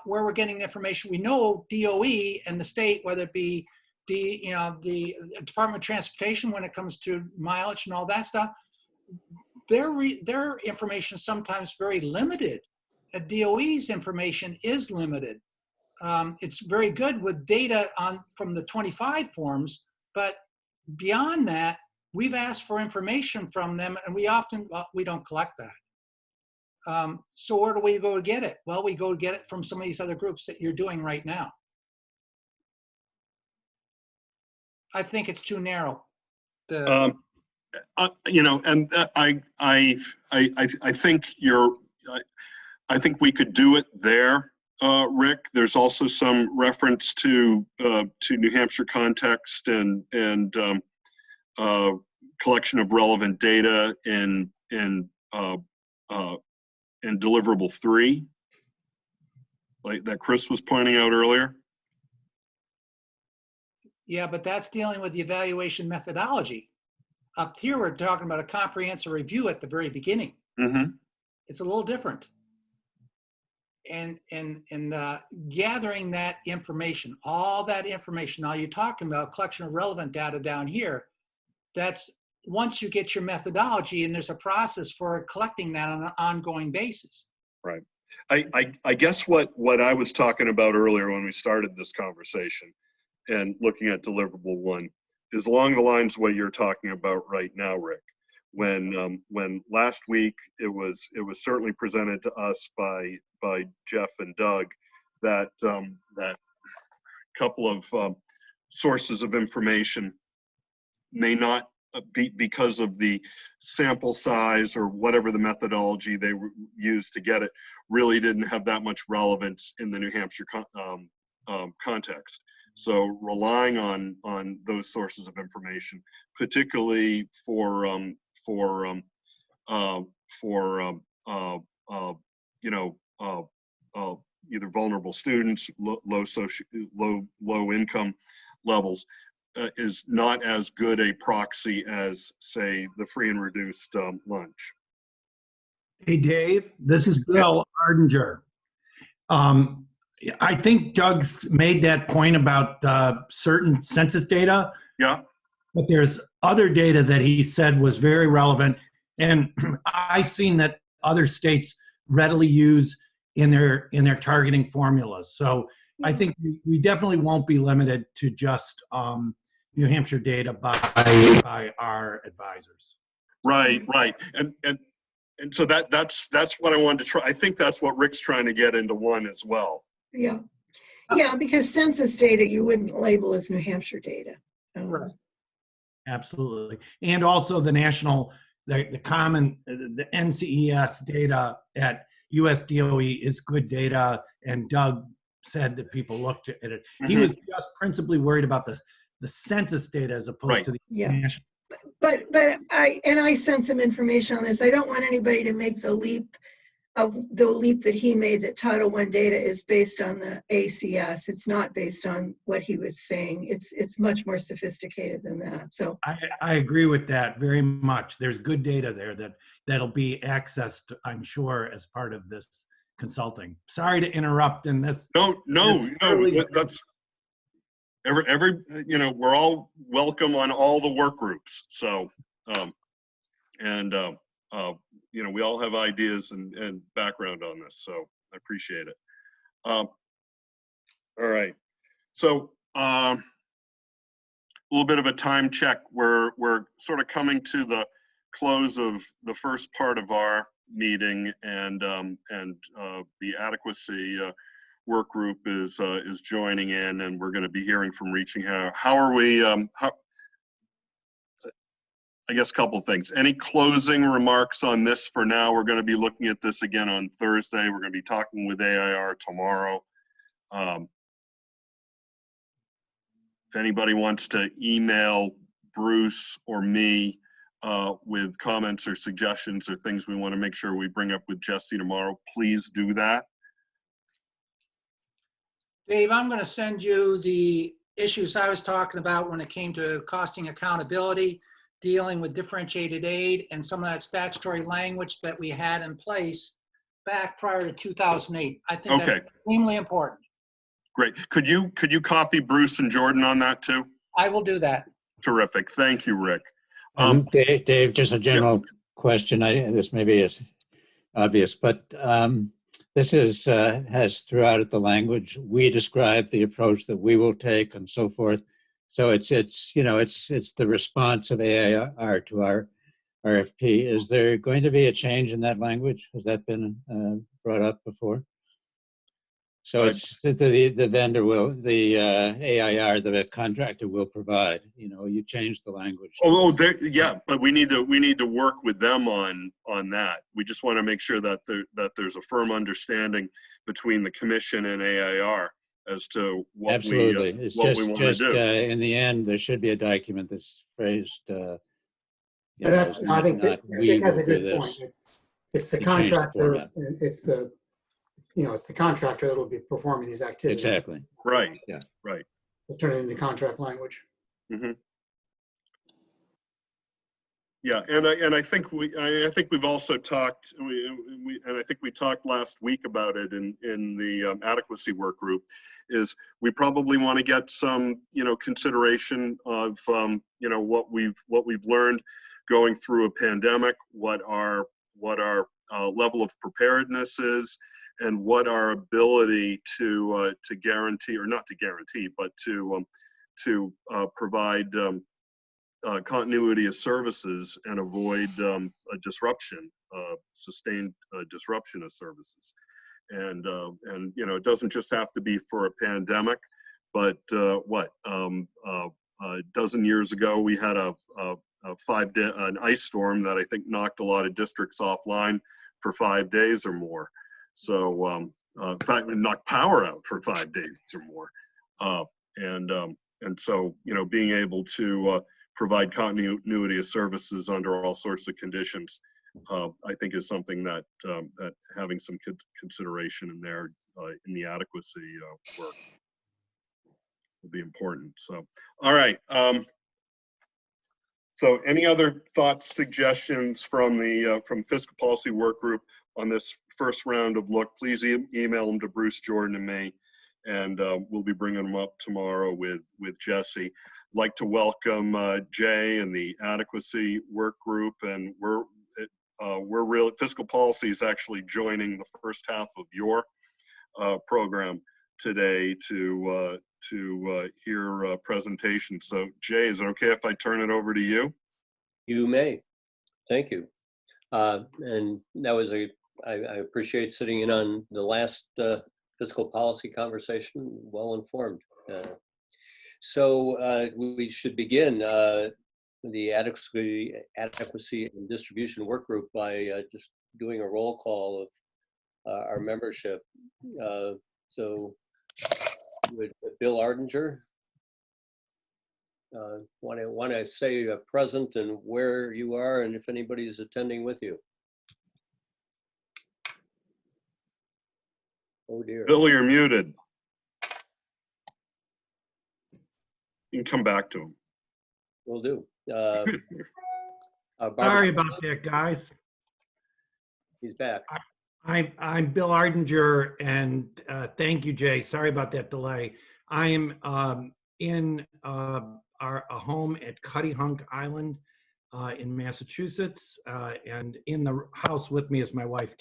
where we're getting the information. We know DOE and the state, whether it be the Department of Transportation when it comes to mileage and all that stuff, their information is sometimes very limited. DOE's information is limited. It's very good with data from the 25 forms, but beyond that, we've asked for information from them, and we don't collect that. So where do we go to get it? Well, we go to get it from some of these other groups that you're doing right now. I think it's too narrow. And I think we could do it there, Rick. There's also some reference to New Hampshire context and collection of relevant data in deliverable 3, like that Chris was pointing out earlier. Yeah, but that's dealing with the evaluation methodology. Up here, we're talking about a comprehensive review at the very beginning. Mm-hmm. It's a little different. And gathering that information, all that information, now you're talking about collection of relevant data down here, that's once you get your methodology, and there's a process for collecting that on an ongoing basis. Right. I guess what I was talking about earlier when we started this conversation and looking at deliverable 1 is along the lines of what you're talking about right now, Rick. When last week it was certainly presented to us by Jeff and Doug that couple of sources of information may not be, because of the sample size or whatever the methodology they used to get it, really didn't have that much relevance in the New Hampshire context. So relying on those sources of information, particularly for either vulnerable students, low income levels, is not as good a proxy as, say, the free and reduced lunch. Hey, Dave, this is Bill Ardinger. I think Doug made that point about certain census data. Yeah. But there's other data that he said was very relevant. And I've seen that other states readily use in their targeting formulas. So I think we definitely won't be limited to just New Hampshire data by our advisors. Right. And so that's what I wanted to try. I think that's what Rick's trying to get into 1 as well. Yeah. Yeah, because census data you wouldn't label as New Hampshire data. Right. Absolutely. And also the national, the NCES data at USDOE is good data. And Doug said that people looked at it. Mm-hmm. He was just principally worried about the census data as opposed to the national But I sent some information on this. I don't want anybody to make the leap that he made, that Title I data is based on the ACS. It's not based on what he was saying. It's much more sophisticated than that. So I agree with that very much. There's good data there that'll be accessed, I'm sure, as part of this consulting. Sorry to interrupt in this. No, that's we're all welcome on all the work groups. So, we all have ideas and background on this, so I appreciate it. All right, so a little bit of a time check. We're sort of coming to the close of the first part of our meeting, and the adequacy work group is joining in, and we're going to be hearing from Reaching Out. How are we? I guess a couple things. Any closing remarks on this for now? We're going to be looking at this again on Thursday. We're going to be talking with AIR tomorrow. If anybody wants to email Bruce or me with comments or suggestions or things we want to make sure we bring up with Jesse tomorrow, please do that. Dave, I'm going to send you the issues I was talking about when it came to costing accountability, dealing with differentiated aid, and some of that statutory language that we had in place back prior to 2008. I think that's extremely important. Great. Could you copy Bruce and Jordan on that too? I will do that. Terrific. Thank you, Rick. Dave, just a general question. This maybe is obvious, but this has throughout it the language. We describe the approach that we will take and so forth. So it's the response of AIR to our RFP. Is there going to be a change in that language? Has that been brought up before? So it's the vendor will, the AIR, the contractor will provide. You change the language. Yeah, but we need to work with them on that. We just want to make sure that there's a firm understanding between the commission and AIR as to what Absolutely. we want to do. In the end, there should be a document that's phrased. That's, I think Dick has a good point. It's the contractor, and it's the contractor that will be performing these activities. Exactly. Right. Yeah. Right. They'll turn it into contract language. Mm-hmm. Yeah, and I think we've also talked, and I think we talked last week about it in the adequacy work group, is we probably want to get some consideration of what we've learned going through a pandemic, what our level of preparedness is, and what our ability to guarantee, or not to guarantee, but to provide continuity of services and avoid a disruption, sustained disruption of services. And it doesn't just have to be for a pandemic, but a dozen years ago we had an ice storm that I think knocked a lot of districts offline for 5 days or more. So in fact, we knocked power out for 5 days or more. And so being able to provide continuity of services under all sorts of conditions, I think is something that having some consideration in there in the adequacy work will be important. So, all right. So, any other thoughts, suggestions from the Fiscal Policy Work Group on this first round of look? Please email them to Bruce, Jordan, and me, and we'll be bringing them up tomorrow with Jesse. Like to welcome Jay and the Adequacy Work Group, and we're really, Fiscal Policy is actually joining the first half of your program today to hear a presentation. So Jay, is it okay if I turn it over to you? You may. Thank you. And that was I appreciate sitting in on the last fiscal policy conversation, well informed. So we should begin the adequacy and distribution work group by just doing a roll call of our membership. So with Bill Ardinger. Want to say present and where you are and if anybody is attending with you. Oh dear. Billy, you're muted. You can come back to him. Will do. Barbara, Sorry about that, guys. he's back. I'm Bill Ardinger, and thank you, Jay. Sorry about that delay. I am in a home at Cuttyhunk Island in Massachusetts, and in the house with me is my wife.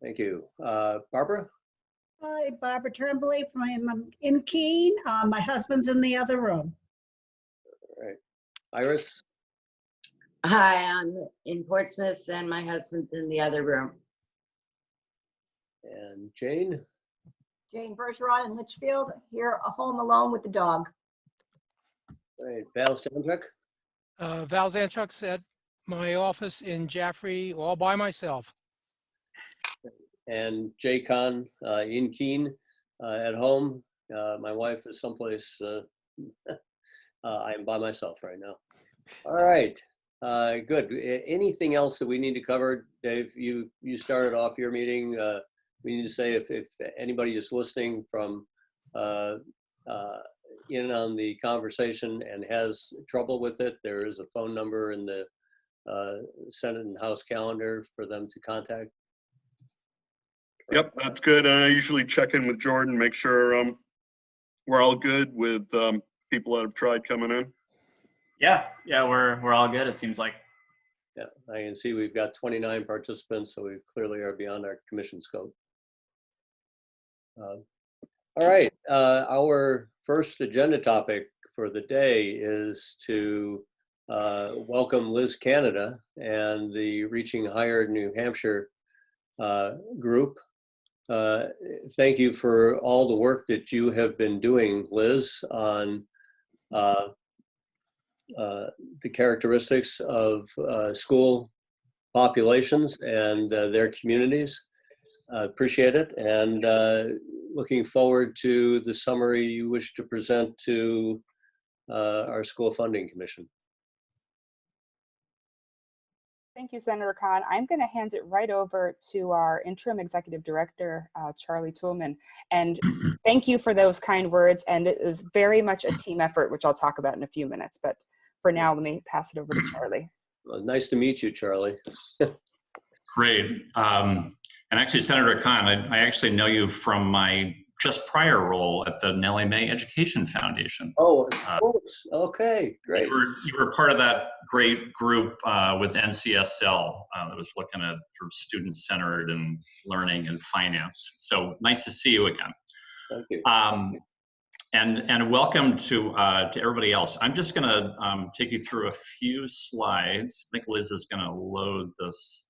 Thank you. Barbara? Hi, Barbara Tremblay from in Keene. My husband's in the other room. All right. Iris? Hi, I'm in Portsmouth and my husband's in the other room. And Jane? Jane Bergeron in Litchfield, here home alone with the dog. All right. Val Stanchuk? Val Zanchuk's at my office in Jaffrey, all by myself. And Jay Kahn in Keene at home. My wife is someplace. I am by myself right now. All right. Good. Anything else that we need to cover? Dave, you started off your meeting. We need to say if anybody is listening from in on the conversation and has trouble with it, there is a phone number in the Senate and House calendar for them to contact. Yep, that's good. I usually check in with Jordan, make sure we're all good with people that have tried coming in. Yeah, we're all good, it seems like. Yeah, I can see we've got 29 participants, so we clearly are beyond our commission scope. All right, our first agenda topic for the day is to welcome Liz Canada and the Reaching Higher New Hampshire group. Thank you for all the work that you have been doing, Liz, on the characteristics of school populations and their communities. Appreciate it, and looking forward to the summary you wish to present to our School Funding Commission. Thank you, Senator Khan. I'm going to hand it right over to our interim executive director, Charlie Toolman. And thank you for those kind words. And it is very much a team effort, which I'll talk about in a few minutes. But for now, let me pass it over to Charlie. Well, nice to meet you, Charlie. Great. And actually, Senator Khan, I actually know you from my just prior role at the Nellie Mae Education Foundation. Oh, of course. Okay, great. You were part of that great group with NCSL that was looking at sort of student-centered and learning and finance. So nice to see you again. Thank you. And welcome to everybody else. I'm just going to take you through a few slides. I think Liz is going to load this.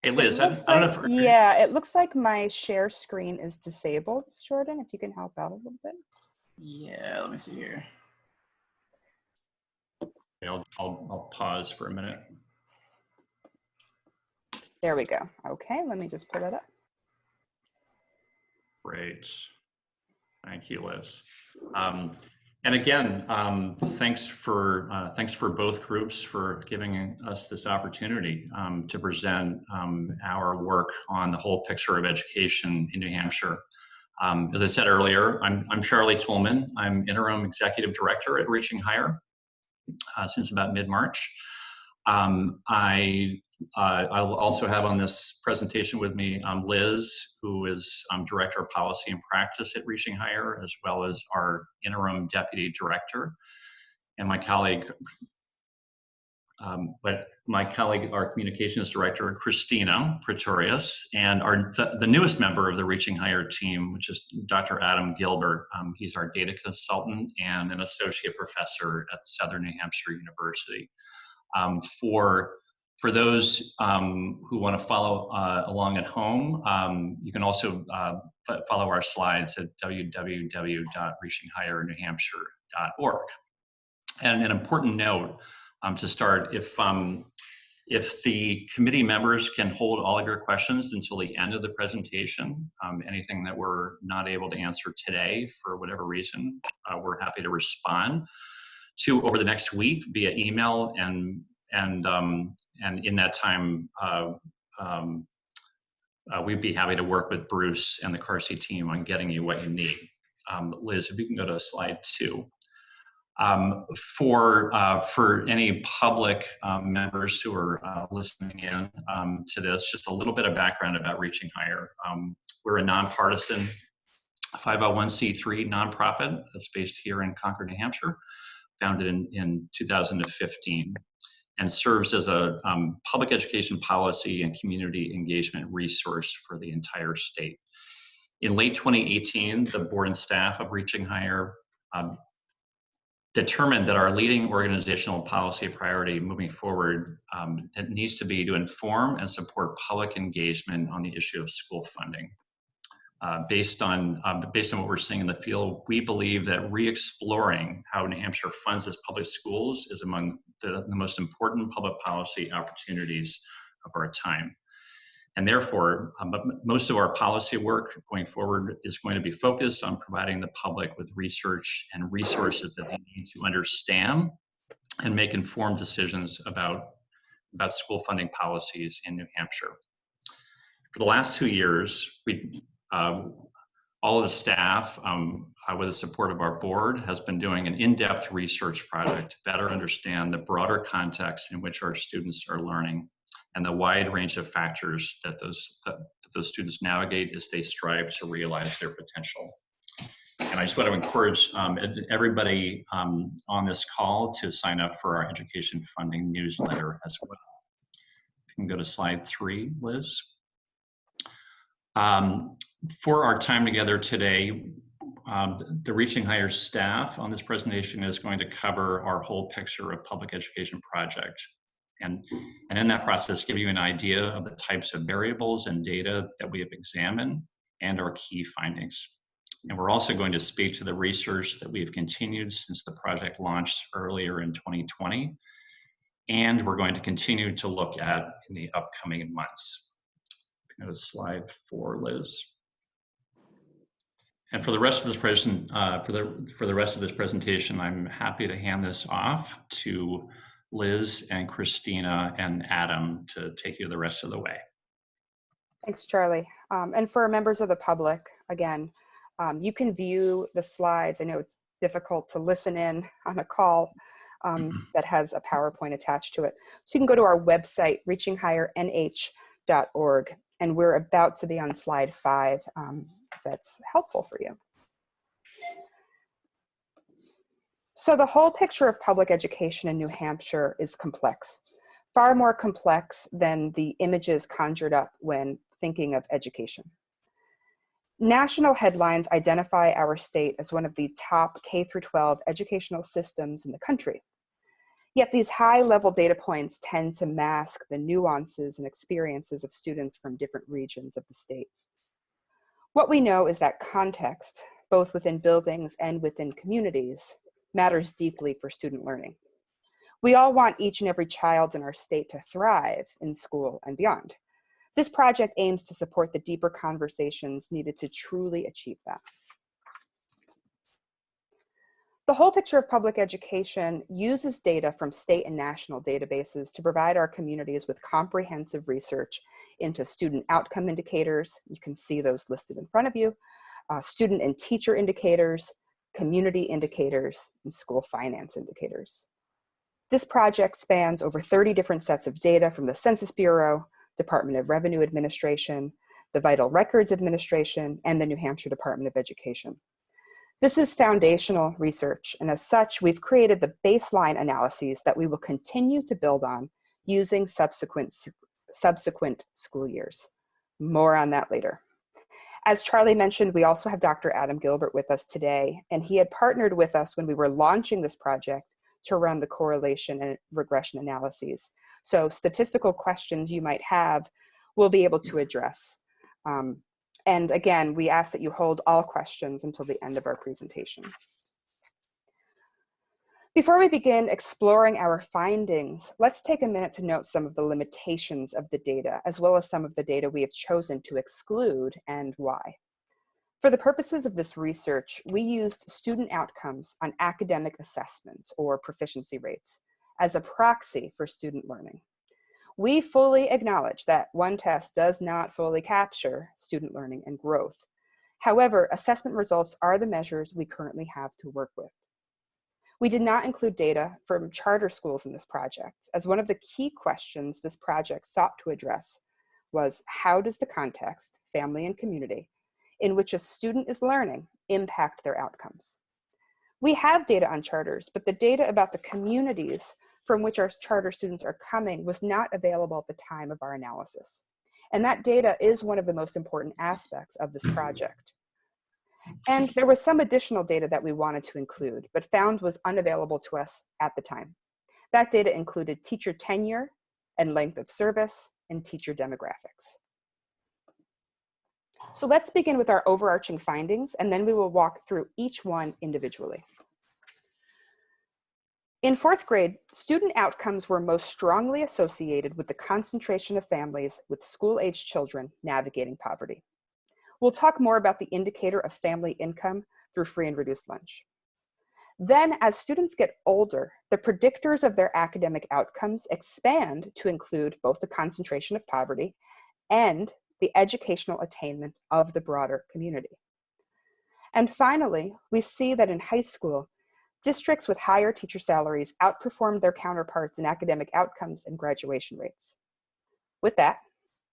Hey Liz, I don't know if yeah, it looks like my share screen is disabled. Jordan, if you can help out a little bit. Yeah, let me see here. I'll pause for a minute. There we go. Okay, let me just pull that up. Great. Thank you, Liz. And again, thanks for both groups for giving us this opportunity to present our work on the whole picture of education in New Hampshire. As I said earlier, I'm Charlie Toolman. I'm interim executive director at Reaching Higher since about mid-March. I'll also have on this presentation with me Liz, who is Director of Policy and Practice at Reaching Higher, as well as our interim Deputy Director, and my colleague, our Communications Director, Christina Pretorius, and the newest member of the Reaching Higher team, which is Dr. Adam Gilbert. He's our data consultant and an associate professor at Southern New Hampshire University. For those who want to follow along at home, you can also follow our slides at www.reachinghigher.newhampshire.org. And an important note to start, if If the committee members can hold all of your questions until the end of the presentation, anything that we're not able to answer today for whatever reason, we're happy to respond to over the next week via email, and in that time, we'd be happy to work with Bruce and the CARSI team on getting you what you need. Liz, if you can go to slide 2. For any public members who are listening in to this, just a little bit of background about Reaching Higher. We're a nonpartisan 501c3 nonprofit that's based here in Concord, New Hampshire, founded in 2015, and serves as a public education policy and community engagement resource for the entire state. In late 2018, the board and staff of Reaching Higher determined that our leading organizational policy priority moving forward, it needs to be to inform and support public engagement on the issue of school funding. Based on what we're seeing in the field, we believe that re-exploring how New Hampshire funds its public schools is among the most important public policy opportunities of our time. And therefore, most of our policy work going forward is going to be focused on providing the public with research and resources that they need to understand and make informed decisions about school funding policies in New Hampshire. For the last 2 years, all of the staff, with the support of our board, has been doing an in-depth research project to better understand the broader context in which our students are learning and the wide range of factors that those students navigate as they strive to realize their potential. And I just want to encourage everybody on this call to sign up for our education funding newsletter as well. If you can go to slide 3, Liz. For our time together today, the Reaching Higher staff on this presentation is going to cover our whole picture of public education project. And in that process, give you an idea of the types of variables and data that we have examined and our key findings. And we're also going to speak to the research that we have continued since the project launched earlier in 2020. And we're going to continue to look at in the upcoming months. Go to slide 4, Liz. And for the rest of this presentation, I'm happy to hand this off to Liz and Christina and Adam to take you the rest of the way. Thanks, Charlie. And for members of the public, again, you can view the slides. I know it's difficult to listen in on a call that has a PowerPoint attached to it. So you can go to our website, reachinghighernh.org, and we're about to be on slide 5. That's helpful for you. So the whole picture of public education in New Hampshire is complex, far more complex than the images conjured up when thinking of education. National headlines identify our state as one of the top K-12 educational systems in the country. Yet these high-level data points tend to mask the nuances and experiences of students from different regions of the state. What we know is that context, both within buildings and within communities, matters deeply for student learning. We all want each and every child in our state to thrive in school and beyond. This project aims to support the deeper conversations needed to truly achieve that. The whole picture of public education uses data from state and national databases to provide our communities with comprehensive research into student outcome indicators. You can see those listed in front of you, student and teacher indicators, community indicators, and school finance indicators. This project spans over 30 different sets of data from the Census Bureau, Department of Revenue Administration, the Vital Records Administration, and the New Hampshire Department of Education. This is foundational research, and as such, we've created the baseline analyses that we will continue to build on using subsequent school years. More on that later. As Charlie mentioned, we also have Dr. Adam Gilbert with us today, and he had partnered with us when we were launching this project to run the correlation and regression analyses. So statistical questions you might have, we'll be able to address. And again, we ask that you hold all questions until the end of our presentation. Before we begin exploring our findings, let's take a minute to note some of the limitations of the data, as well as some of the data we have chosen to exclude and why. For the purposes of this research, we used student outcomes on academic assessments or proficiency rates as a proxy for student learning. We fully acknowledge that one test does not fully capture student learning and growth. However, assessment results are the measures we currently have to work with. We did not include data from charter schools in this project, as one of the key questions this project sought to address was, how does the context, family and community, in which a student is learning impact their outcomes? We have data on charters, but the data about the communities from which our charter students are coming was not available at the time of our analysis. And that data is one of the most important aspects of this project. And there was some additional data that we wanted to include, but found was unavailable to us at the time. That data included teacher tenure and length of service and teacher demographics. So let's begin with our overarching findings, and then we will walk through each one individually. In fourth grade, student outcomes were most strongly associated with the concentration of families with school-aged children navigating poverty. We'll talk more about the indicator of family income through free and reduced lunch. Then, as students get older, the predictors of their academic outcomes expand to include both the concentration of poverty and the educational attainment of the broader community. And finally, we see that in high school, districts with higher teacher salaries outperformed their counterparts in academic outcomes and graduation rates. With that,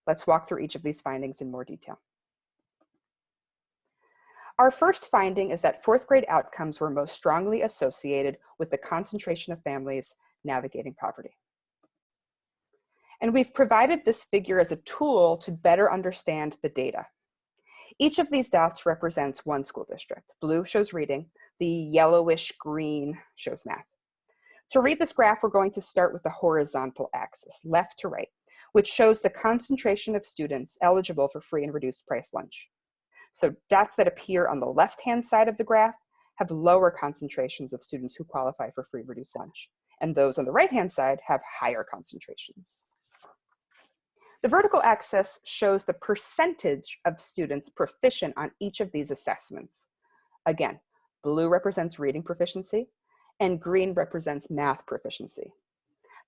let's walk through each of these findings in more detail. Our first finding is that fourth grade outcomes were most strongly associated with the concentration of families navigating poverty. And we've provided this figure as a tool to better understand the data. Each of these dots represents one school district. Blue shows reading, the yellowish green shows math. To read this graph, we're going to start with the horizontal axis, left to right, which shows the concentration of students eligible for free and reduced price lunch. So dots that appear on the left-hand side of the graph have lower concentrations of students who qualify for free reduced lunch, and those on the right-hand side have higher concentrations. The vertical axis shows the percentage of students proficient on each of these assessments. Again, blue represents reading proficiency, and green represents math proficiency.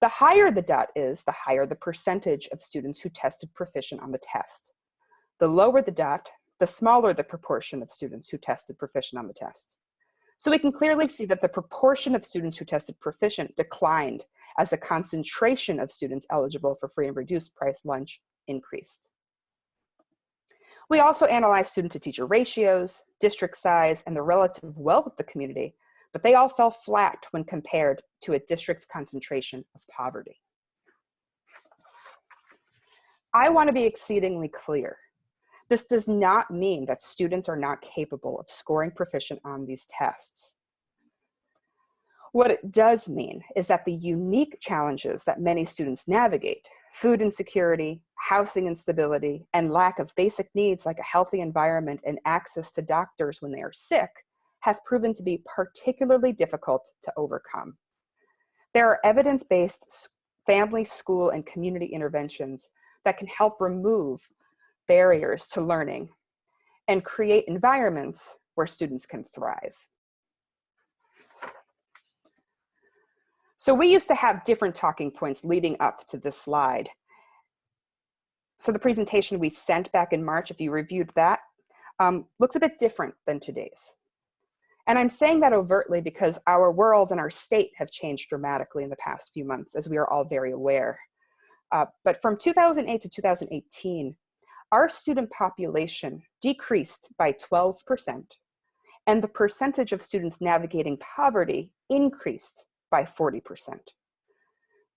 The higher the dot is, the higher the percentage of students who tested proficient on the test. The lower the dot, the smaller the proportion of students who tested proficient on the test. So we can clearly see that the proportion of students who tested proficient declined as the concentration of students eligible for free and reduced price lunch increased. We also analyzed student to teacher ratios, district size, and the relative wealth of the community, but they all fell flat when compared to a district's concentration of poverty. I want to be exceedingly clear. This does not mean that students are not capable of scoring proficient on these tests. What it does mean is that the unique challenges that many students navigate, food insecurity, housing instability, and lack of basic needs like a healthy environment and access to doctors when they are sick, have proven to be particularly difficult to overcome. There are evidence-based family, school, and community interventions that can help remove barriers to learning and create environments where students can thrive. So we used to have different talking points leading up to this slide. So the presentation we sent back in March, if you reviewed that, looks a bit different than today's. And I'm saying that overtly because our world and our state have changed dramatically in the past few months, as we are all very aware. But from 2008 to 2018, our student population decreased by 12%, and the percentage of students navigating poverty increased by 40%.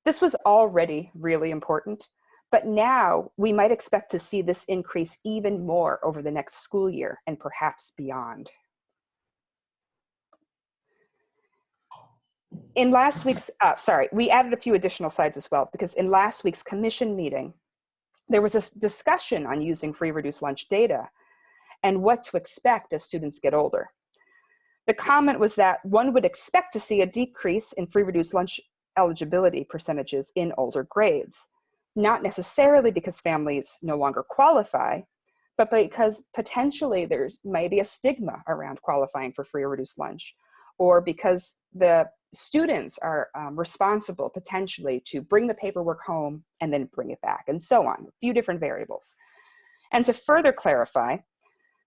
This was already really important, but now we might expect to see this increase even more over the next school year and perhaps beyond. In last week's, we added a few additional slides as well, because in last week's commission meeting, there was a discussion on using free reduced lunch data and what to expect as students get older. The comment was that one would expect to see a decrease in free reduced lunch eligibility percentages in older grades, not necessarily because families no longer qualify, but because potentially there's maybe a stigma around qualifying for free or reduced lunch, or because the students are responsible potentially to bring the paperwork home and then bring it back, and so on, a few different variables. And to further clarify,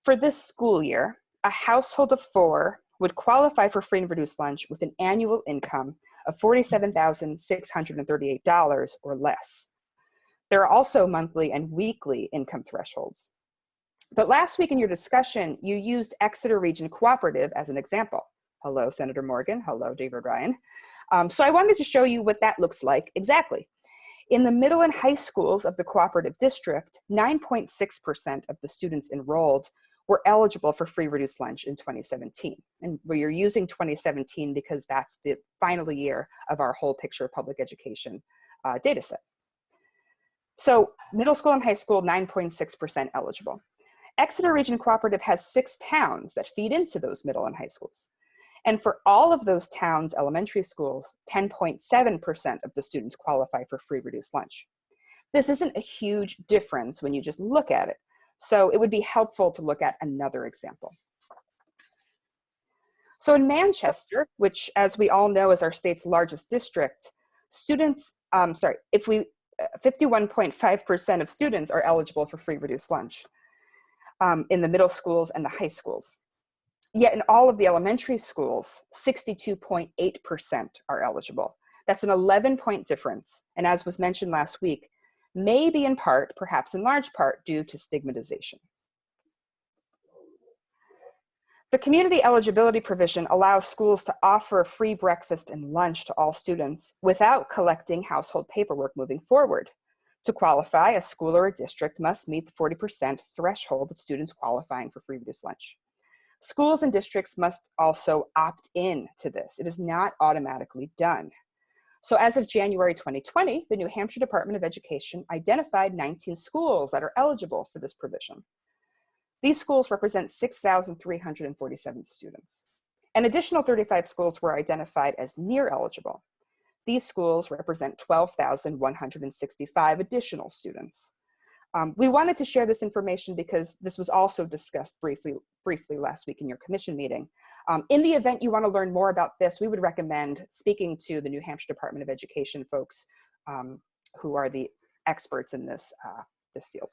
for this school year, a household of 4 would qualify for free and reduced lunch with an annual income of $47,638 or less. There are also monthly and weekly income thresholds. But last week in your discussion, you used Exeter Region Cooperative as an example. Hello, Senator Morgan. Hello, David Ryan. So I wanted to show you what that looks like exactly. In the middle and high schools of the cooperative district, 9.6% of the students enrolled were eligible for free reduced lunch in 2017. And we are using 2017 because that's the final year of our whole picture of public education data set. So middle school and high school, 9.6% eligible. Exeter Region Cooperative has 6 towns that feed into those middle and high schools. And for all of those towns' elementary schools, 10.7% of the students qualify for free reduced lunch. This isn't a huge difference when you just look at it. So it would be helpful to look at another example. So in Manchester, which as we all know is our state's largest district, students, 51.5% of students are eligible for free reduced lunch in the middle schools and the high schools. Yet in all of the elementary schools, 62.8% are eligible. That's an 11-point difference. And as was mentioned last week, maybe in part, perhaps in large part, due to stigmatization. The community eligibility provision allows schools to offer free breakfast and lunch to all students without collecting household paperwork moving forward. To qualify, a school or a district must meet the 40% threshold of students qualifying for free reduced lunch. Schools and districts must also opt in to this. It is not automatically done. So as of January 2020, the New Hampshire Department of Education identified 19 schools that are eligible for this provision. These schools represent 6,347 students. An additional 35 schools were identified as near eligible. These schools represent 12,165 additional students. We wanted to share this information because this was also discussed briefly last week in your commission meeting. In the event you want to learn more about this, we would recommend speaking to the New Hampshire Department of Education folks who are the experts in this field.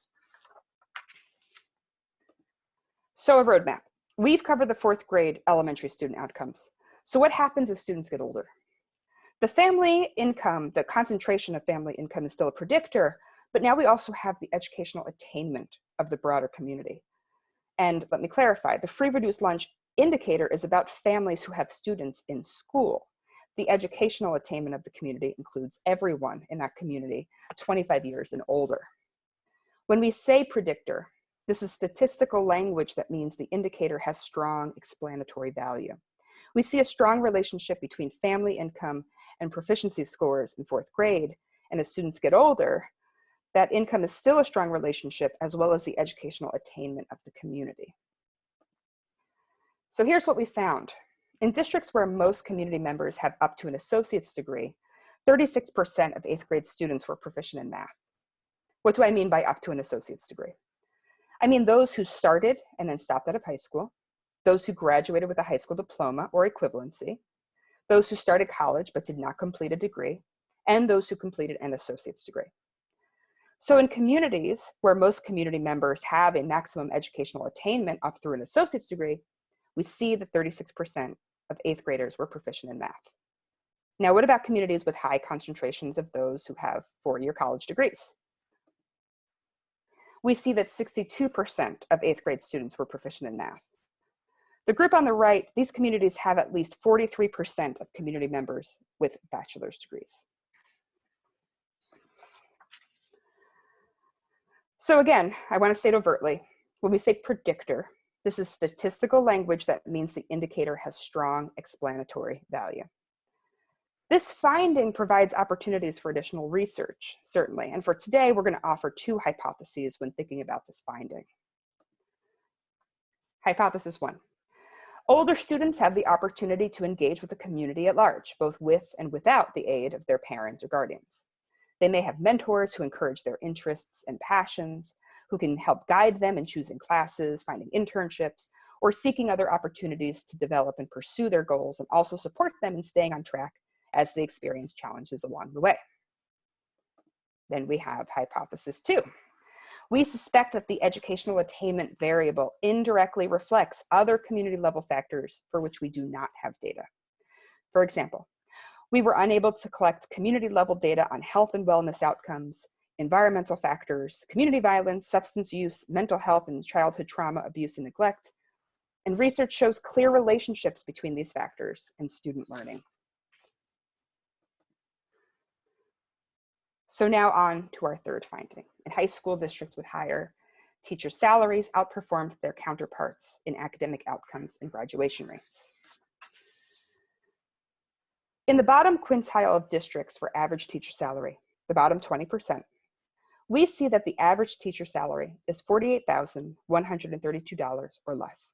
So a roadmap. We've covered the 4th grade elementary student outcomes. So what happens as students get older? The family income, the concentration of family income is still a predictor, but now we also have the educational attainment of the broader community. And let me clarify, the free reduced lunch indicator is about families who have students in school. The educational attainment of the community includes everyone in that community, 25 years and older. When we say predictor, this is statistical language that means the indicator has strong explanatory value. We see a strong relationship between family income and proficiency scores in 4th grade, and as students get older, that income is still a strong relationship as well as the educational attainment of the community. So here's what we found. In districts where most community members have up to an associate's degree, 36% of 8th grade students were proficient in math. What do I mean by up to an associate's degree? I mean those who started and then stopped out of high school, those who graduated with a high school diploma or equivalency, those who started college but did not complete a degree, and those who completed an associate's degree. So in communities where most community members have a maximum educational attainment up through an associate's degree, we see that 36% of 8th graders were proficient in math. Now, what about communities with high concentrations of those who have 4-year college degrees? We see that 62% of 8th grade students were proficient in math. The group on the right, these communities have at least 43% of community members with bachelor's degrees. So again, I want to say it overtly. When we say predictor, this is statistical language that means the indicator has strong explanatory value. This finding provides opportunities for additional research, certainly. And for today, we're going to offer 2 hypotheses when thinking about this finding. Hypothesis 1. Older students have the opportunity to engage with the community at large, both with and without the aid of their parents or guardians. They may have mentors who encourage their interests and passions, who can help guide them in choosing classes, finding internships, or seeking other opportunities to develop and pursue their goals, and also support them in staying on track as they experience challenges along the way. Then we have hypothesis 2. We suspect that the educational attainment variable indirectly reflects other community level factors for which we do not have data. For example, we were unable to collect community level data on health and wellness outcomes, environmental factors, community violence, substance use, mental health, and childhood trauma, abuse, and neglect. And research shows clear relationships between these factors and student learning. So now on to our third finding. In high school districts with higher teacher salaries outperformed their counterparts in academic outcomes and graduation rates. In the bottom quintile of districts for average teacher salary, the bottom 20%, we see that the average teacher salary is $48,132 or less.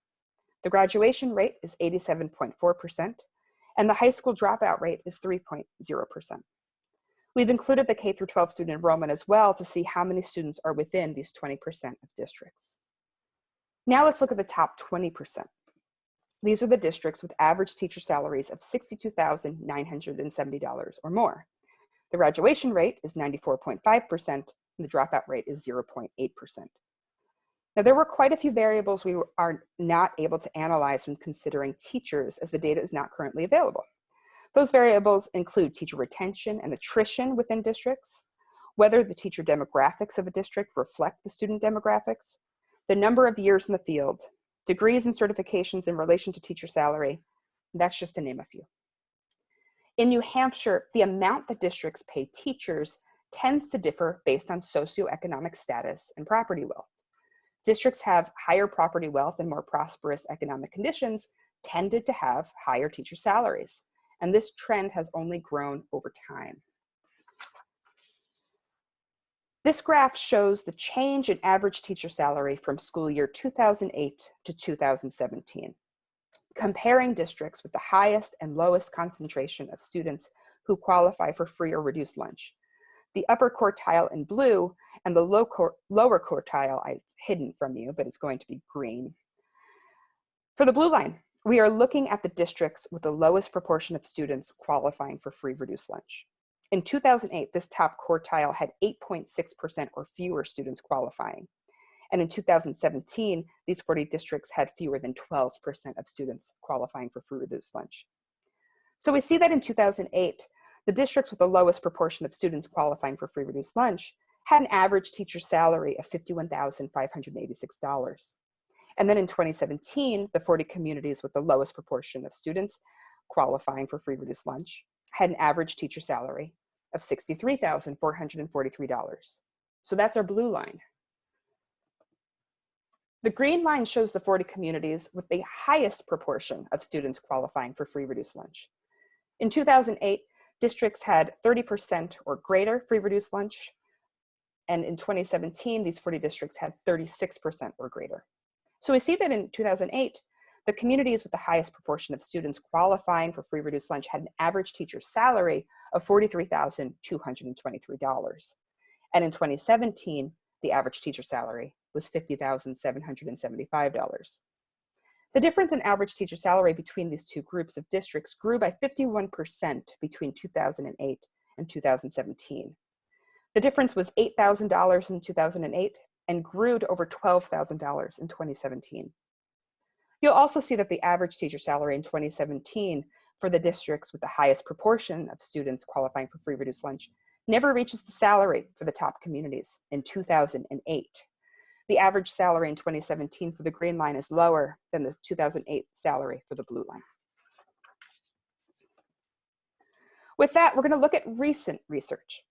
The graduation rate is 87.4%, and the high school dropout rate is 3.0%. We've included the K-12 student enrollment as well to see how many students are within these 20% of districts. Now let's look at the top 20%. These are the districts with average teacher salaries of $62,970 or more. The graduation rate is 94.5%, and the dropout rate is 0.8%. Now, there were quite a few variables we are not able to analyze when considering teachers, as the data is not currently available. Those variables include teacher retention and attrition within districts, whether the teacher demographics of a district reflect the student demographics, the number of years in the field, degrees and certifications in relation to teacher salary, and that's just to name a few. In New Hampshire, the amount that districts pay teachers tends to differ based on socioeconomic status and property wealth. Districts have higher property wealth and more prosperous economic conditions tended to have higher teacher salaries, and this trend has only grown over time. This graph shows the change in average teacher salary from school year 2008 to 2017, comparing districts with the highest and lowest concentration of students who qualify for free or reduced lunch. The upper quartile in blue and the lower quartile I've hidden from you, but it's going to be green. For the blue line, we are looking at the districts with the lowest proportion of students qualifying for free reduced lunch. In 2008, this top quartile had 8.6% or fewer students qualifying. And in 2017, these 40 districts had fewer than 12% of students qualifying for free reduced lunch. So we see that in 2008, the districts with the lowest proportion of students qualifying for free reduced lunch had an average teacher salary of $51,586. And then in 2017, the 40 communities with the lowest proportion of students qualifying for free reduced lunch had an average teacher salary of $63,443. So that's our blue line. The green line shows the 40 communities with the highest proportion of students qualifying for free reduced lunch. In 2008, districts had 30% or greater free reduced lunch. And in 2017, these 40 districts had 36% or greater. So we see that in 2008, the communities with the highest proportion of students qualifying for free reduced lunch had an average teacher salary of $43,223. And in 2017, the average teacher salary was $50,775. The difference in average teacher salary between these two groups of districts grew by 51% between 2008 and 2017. The difference was $8,000 in 2008 and grew to over $12,000 in 2017. You'll also see that the average teacher salary in 2017 for the districts with the highest proportion of students qualifying for free reduced lunch never reaches the salary for the top communities in 2008. The average salary in 2017 for the green line is lower than the 2008 salary for the blue line. With that, we're going to look at recent research.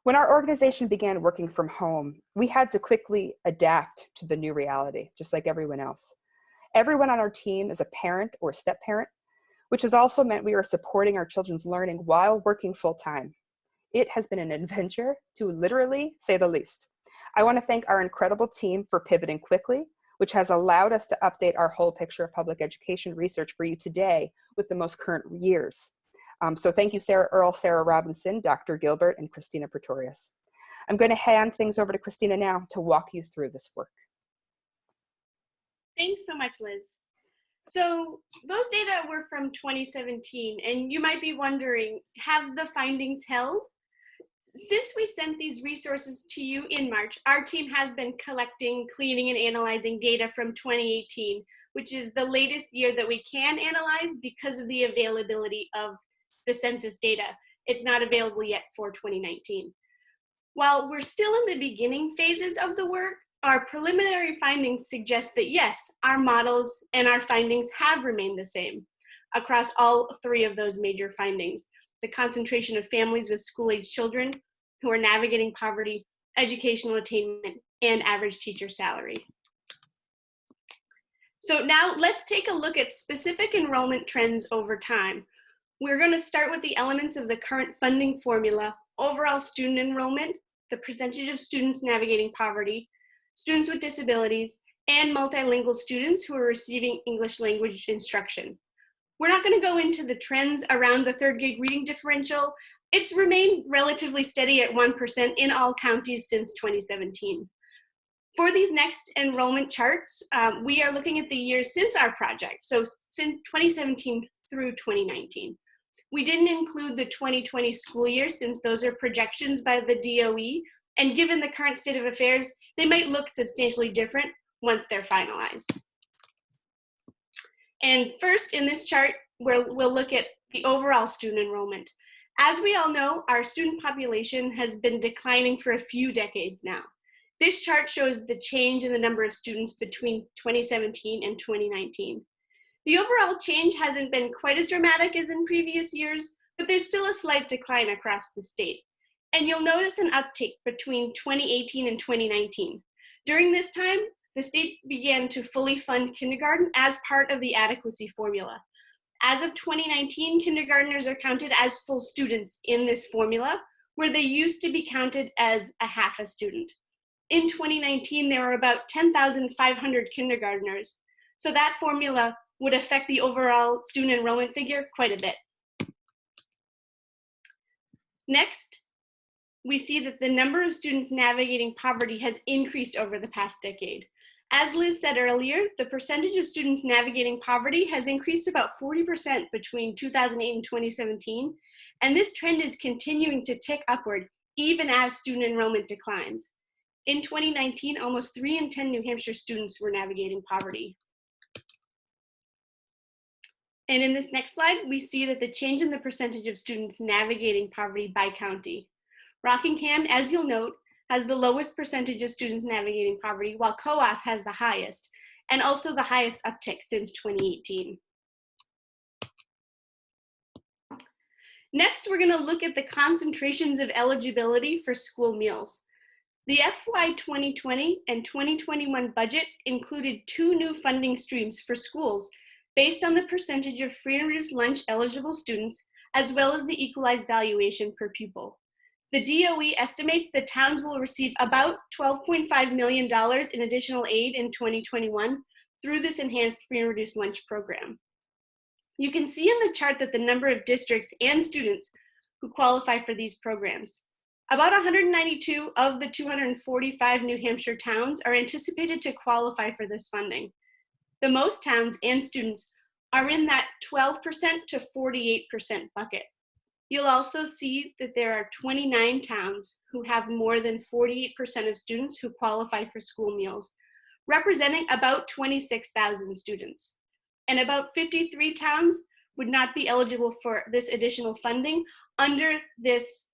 When our organization began working from home, we had to quickly adapt to the new reality, just like everyone else. Everyone on our team is a parent or step-parent, which has also meant we are supporting our children's learning while working full-time. It has been an adventure, to literally say the least. I want to thank our incredible team for pivoting quickly which has allowed us to update our whole picture of public education research for you today with the most current years. So thank you, Sarah Earle, Sarah Robinson, Dr. Gilbert, and Christina Pretorius. I'm going to hand things over to Christina now to walk you through this work. Thanks so much, Liz. So those data were from 2017, and you might be wondering, have the findings held? Since we sent these resources to you in March, our team has been collecting, cleaning, and analyzing data from 2018, which is the latest year that we can analyze because of the availability of the census data. It's not available yet for 2019. While we're still in the beginning phases of the work, our preliminary findings suggest that yes, our models and our findings have remained the same across all three of those major findings: the concentration of families with school-age children who are navigating poverty, educational attainment, and average teacher salary. So now let's take a look at specific enrollment trends over time. We're going to start with the elements of the current funding formula: overall student enrollment, the percentage of students navigating poverty, students with disabilities, and multilingual students who are receiving English language instruction. We're not going to go into the trends around the third grade reading differential. It's remained relatively steady at 1% in all counties since 2017. For these next enrollment charts, we are looking at the years since our project, so since 2017 through 2019. We didn't include the 2020 school year since those are projections by the DOE, and given the current state of affairs, they might look substantially different once they're finalized. And first in this chart, we'll look at the overall student enrollment. As we all know, our student population has been declining for a few decades now. This chart shows the change in the number of students between 2017 and 2019. The overall change hasn't been quite as dramatic as in previous years, but there's still a slight decline across the state. And you'll notice an uptick between 2018 and 2019. During this time, the state began to fully fund kindergarten as part of the adequacy formula. As of 2019, kindergartners are counted as full students in this formula, where they used to be counted as a half a student. In 2019, there were about 10,500 kindergartners. So that formula would affect the overall student enrollment figure quite a bit. Next, we see that the number of students navigating poverty has increased over the past decade. As Liz said earlier, the percentage of students navigating poverty has increased about 40% between 2008 and 2017, and this trend is continuing to tick upward even as student enrollment declines. In 2019, almost 3 in 10 New Hampshire students were navigating poverty. And in this next slide, we see that the change in the percentage of students navigating poverty by county. Rockingham, as you'll note, has the lowest percentage of students navigating poverty, while Coas has the highest, and also the highest uptick since 2018. Next, we're going to look at the concentrations of eligibility for school meals. The FY 2020 and 2021 budget included 2 new funding streams for schools based on the percentage of free and reduced lunch eligible students, as well as the equalized valuation per pupil. The DOE estimates that towns will receive about $12.5 million in additional aid in 2021 through this enhanced free and reduced lunch program. You can see in the chart that the number of districts and students who qualify for these programs. About 192 of the 245 New Hampshire towns are anticipated to qualify for this funding. The most towns and students are in that 12% to 48% bucket. You'll also see that there are 29 towns who have more than 48% of students who qualify for school meals, representing about 26,000 students. And about 53 towns would not be eligible for this additional funding under this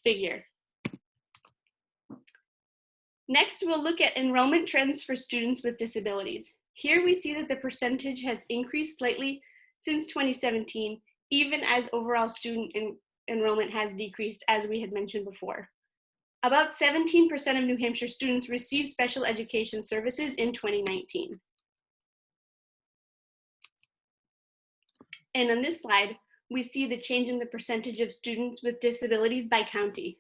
figure. Next, we'll look at enrollment trends for students with disabilities. Here we see that the percentage has increased slightly since 2017, even as overall student enrollment has decreased, as we had mentioned before. About 17% of New Hampshire students receive special education services in 2019. And on this slide, we see the change in the percentage of students with disabilities by county.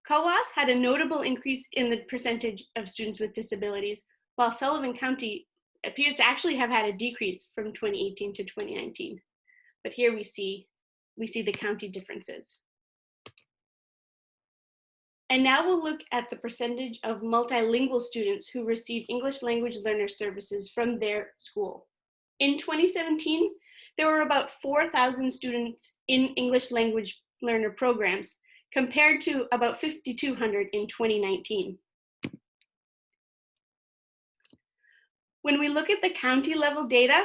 COAS had a notable increase in the percentage of students with disabilities, while Sullivan County appears to actually have had a decrease from 2018 to 2019. But here we see the county differences. And now we'll look at the percentage of multilingual students who receive English language learner services from their school. In 2017, there were about 4,000 students in English language learner programs, compared to about 5,200 in 2019. When we look at the county level data,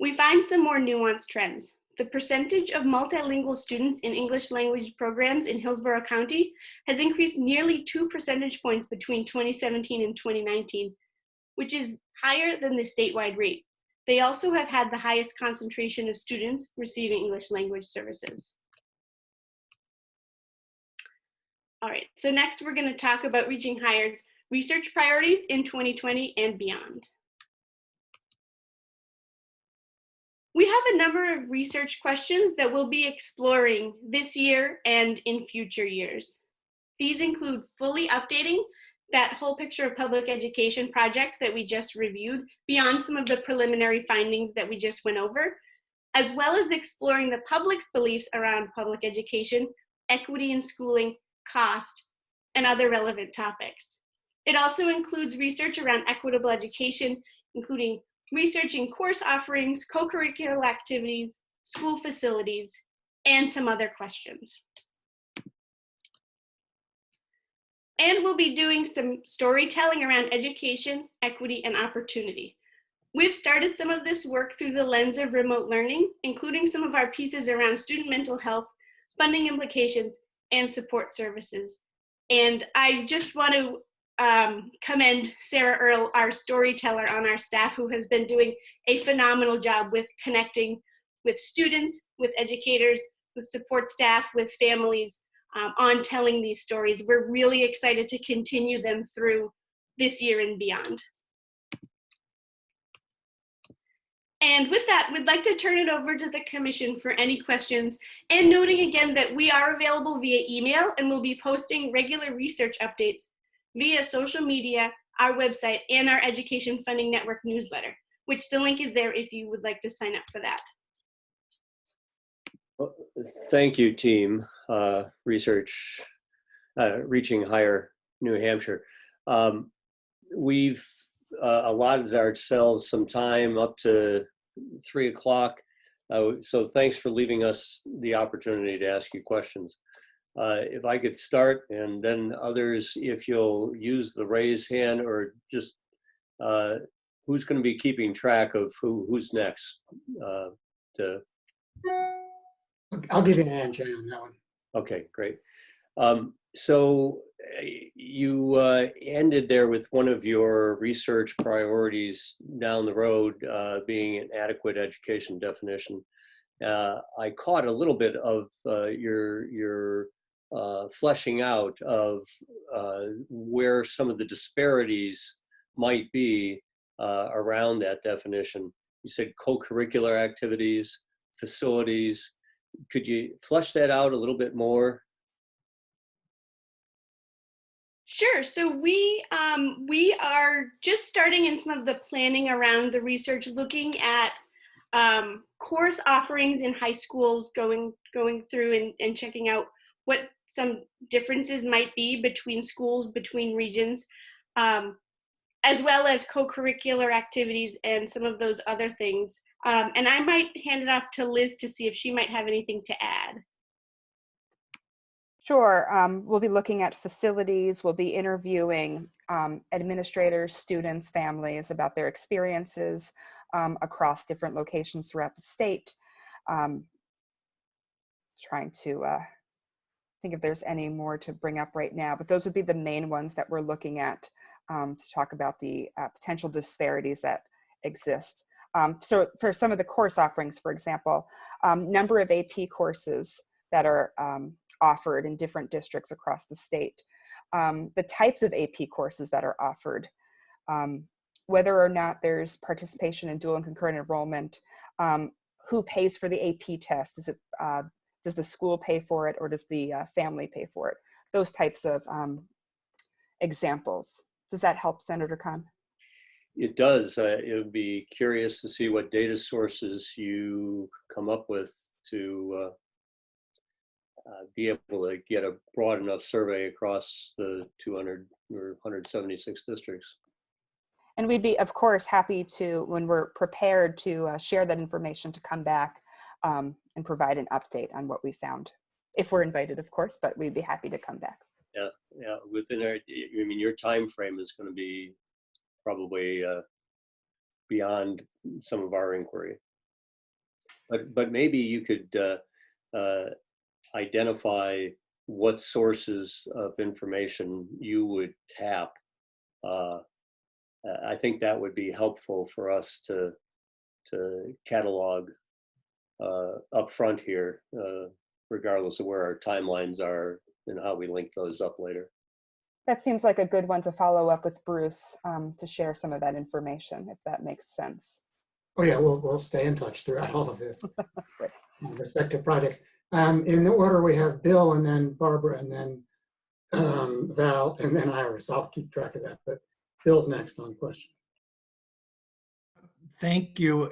we find some more nuanced trends. The percentage of multilingual students in English language programs in Hillsborough County has increased nearly 2 percentage points between 2017 and 2019, which is higher than the statewide rate. They also have had the highest concentration of students receiving English language services. All right, so next we're going to talk about Reaching Higher's research priorities in 2020 and beyond. We have a number of research questions that we'll be exploring this year and in future years. These include fully updating that whole picture of public education project that we just reviewed beyond some of the preliminary findings that we just went over, as well as exploring the public's beliefs around public education, equity in schooling, cost, and other relevant topics. It also includes research around equitable education, including researching course offerings, co-curricular activities, school facilities, and some other questions. And we'll be doing some storytelling around education, equity, and opportunity. We've started some of this work through the lens of remote learning, including some of our pieces around student mental health, funding implications, and support services. And I just want to commend Sarah Earle, our storyteller on our staff, who has been doing a phenomenal job with connecting with students, with educators, with support staff, with families on telling these stories. We're really excited to continue them through this year and beyond. And with that, we'd like to turn it over to the Commission for any questions, and noting again that we are available via email and we'll be posting regular research updates via social media, our website, and our Education Funding Network newsletter, which the link is there if you would like to sign up for that. Well, thank you, team. Reaching Higher New Hampshire. We've allotted ourselves some time up to 3 o'clock. So thanks for leaving us the opportunity to ask you questions. If I could start, and then others, if you'll use the raise hand, or just who's going to be keeping track of who's next? I'll give you an hand, Jay, on that one. Okay, great. So you ended there with one of your research priorities down the road being an adequate education definition. I caught a little bit of your fleshing out of where some of the disparities might be around that definition. You said co-curricular activities, facilities. Could you flesh that out a little bit more? Sure. So we are just starting in some of the planning around the research, looking at course offerings in high schools, going through and checking out what some differences might be between schools, between regions, as well as co-curricular activities and some of those other things. And I might hand it off to Liz to see if she might have anything to add. Sure. We'll be looking at facilities. We'll be interviewing administrators, students, families about their experiences across different locations throughout the state. Trying to think if there's any more to bring up right now, but those would be the main ones that we're looking at to talk about the potential disparities that exist. So for some of the course offerings, for example, number of AP courses that are offered in different districts across the state, the types of AP courses that are offered, whether or not there's participation in dual and concurrent enrollment, who pays for the AP test? Is it, does the school pay for it, or does the family pay for it? those types of examples. Does that help, Senator Khan? It does. It would be curious to see what data sources you come up with to be able to get a broad enough survey across the 200 or 176 districts. And we'd be, of course, happy to, when we're prepared to share that information, to come back and provide an update on what we found. If we're invited, of course, but we'd be happy to come back. Yeah, yeah. Within our, I mean, your time frame is going to be probably beyond some of our inquiry. But maybe you could identify what sources of information you would tap. I think that would be helpful for us to catalog up front here, regardless of where our timelines are and how we link those up later. That seems like a good one to follow up with Bruce to share some of that information, if that makes sense. Oh yeah, we'll stay in touch throughout all of this. Respective projects. In the order we have Bill and then Barbara and then Val and then Iris. I'll keep track of that, but Bill's next on question. Thank you,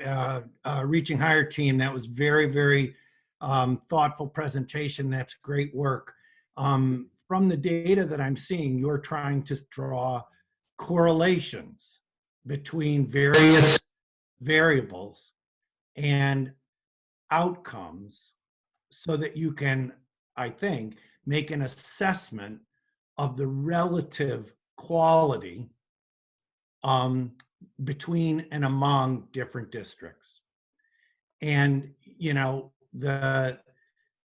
Reaching Higher team. That was very, very thoughtful presentation. That's great work. From the data that I'm seeing, you're trying to draw correlations between various variables and outcomes so that you can, I think, make an assessment of the relative quality between and among different districts. And, you know,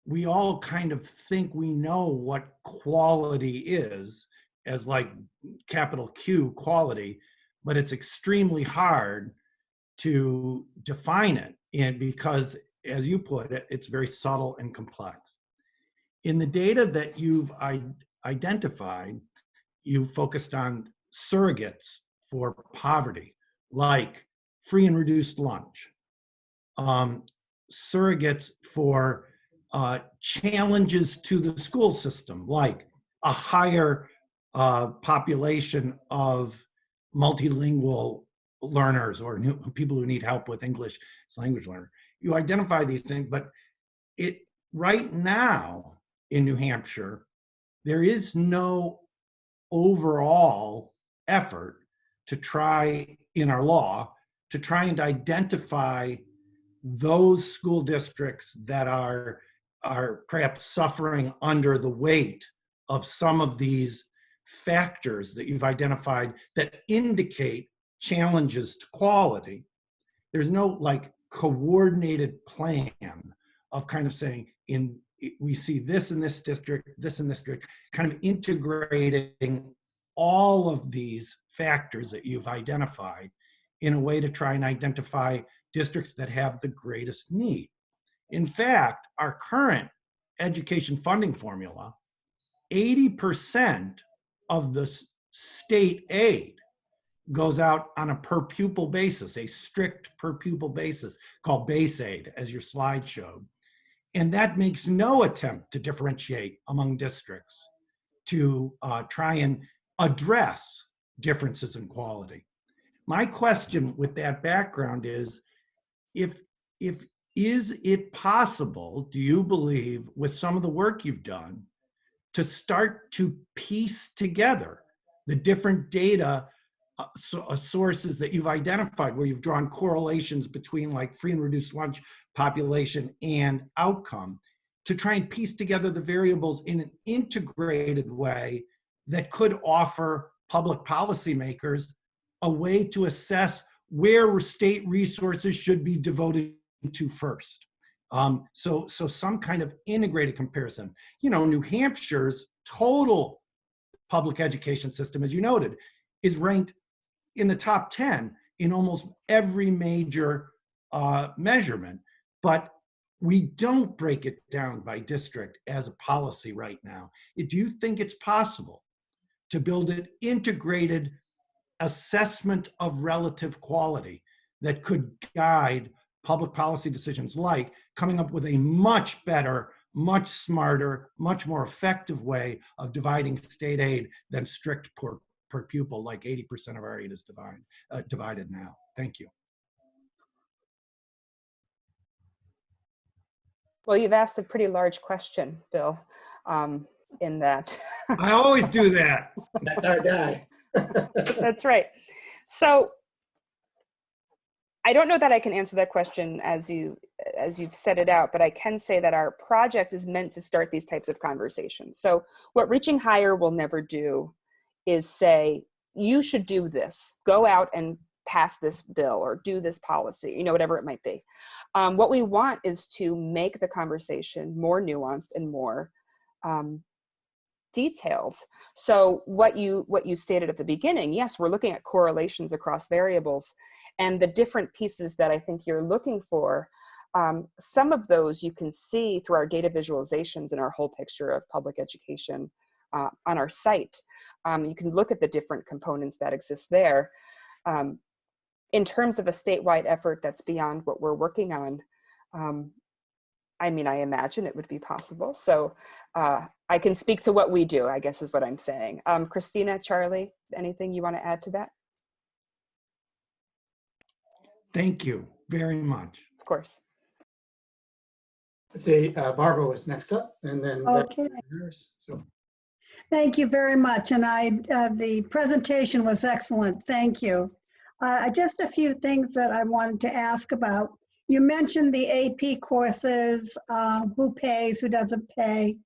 we all kind of think we know what quality is as like capital Q quality, but it's extremely hard to define it, and because, as you put it, it's very subtle and complex. In the data that you've identified, you've focused on surrogates for poverty, like free and reduced lunch, surrogates for challenges to the school system, like a higher population of multilingual learners or people who need help with English as language learner. You identify these things, but right now in New Hampshire, there is no overall effort to try, in our law, to try and identify those school districts that are perhaps suffering under the weight of some of these factors that you've identified that indicate challenges to quality. There's no like coordinated plan of kind of saying, we see this in this district, this in this district, kind of integrating all of these factors that you've identified in a way to try and identify districts that have the greatest need. In fact, our current education funding formula, 80% of the state aid goes out on a per pupil basis, a strict per pupil basis called base aid, as your slide showed. And that makes no attempt to differentiate among districts to try and address differences in quality. My question with that background is, is it possible, do you believe, with some of the work you've done, to start to piece together the different data sources that you've identified, where you've drawn correlations between like free and reduced lunch population and outcome, to try and piece together the variables in an integrated way that could offer public policymakers a way to assess where state resources should be devoted to first. So some kind of integrated comparison. You know, New Hampshire's total public education system, as you noted, is ranked in the top 10 in almost every major measurement, but we don't break it down by district as a policy right now. Do you think it's possible to build an integrated assessment of relative quality that could guide public policy decisions, like coming up with a much better much smarter, much more effective way of dividing state aid than strict per pupil, like 80% of our aid is divided now. Thank you. Well, you've asked a pretty large question, Bill, in that. I always do that. That's our guy. That's right. So I don't know that I can answer that question as you've set it out, but I can say that our project is meant to start these types of conversations. So what Reaching Higher will never do is say, you should do this, go out and pass this bill or do this policy, you know, whatever it might be. What we want is to make the conversation more nuanced and more detailed. So what you stated at the beginning, yes, we're looking at correlations across variables, and the different pieces that I think you're looking for, some of those you can see through our data visualizations in our whole picture of public education on our site. You can look at the different components that exist there. In terms of a statewide effort that's beyond what we're working on, I mean, I imagine it would be possible. So I can speak to what we do, I guess is what I'm saying. Christina, Charlie, anything you want to add to that? Thank you very much. Of course. Let's see, Barbara was next up, and then Okay. So. Thank you very much. And the presentation was excellent. Thank you. Just a few things that I wanted to ask about. You mentioned the AP courses, who pays, who doesn't pay.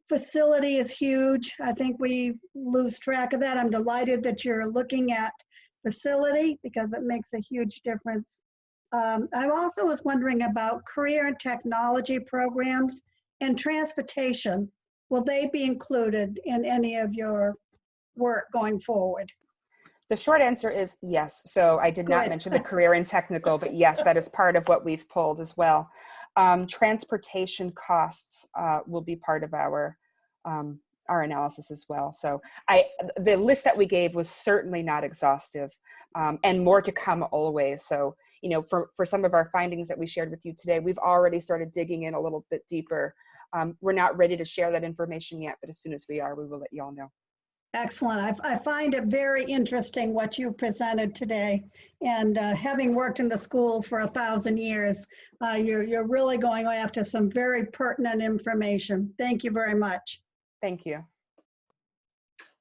Facility is huge. I think we lose track of that. I'm delighted that you're looking at facility because it makes a huge difference. I also was wondering about career and technology programs and transportation. Will they be included in any of your work going forward? The short answer is yes. So I did not mention the career and technical, but yes, that is part of what we've pulled as well. Transportation costs will be part of our analysis as well. So the list that we gave was certainly not exhaustive, and more to come always. So, you know, for some of our findings that we shared with you today, we've already started digging in a little bit deeper. We're not ready to share that information yet, but as soon as we are, we will let you all know. Excellent. I find it very interesting what you presented today. And having worked in the schools for 1,000 years, you're really going after some very pertinent information. Thank you very much. Thank you.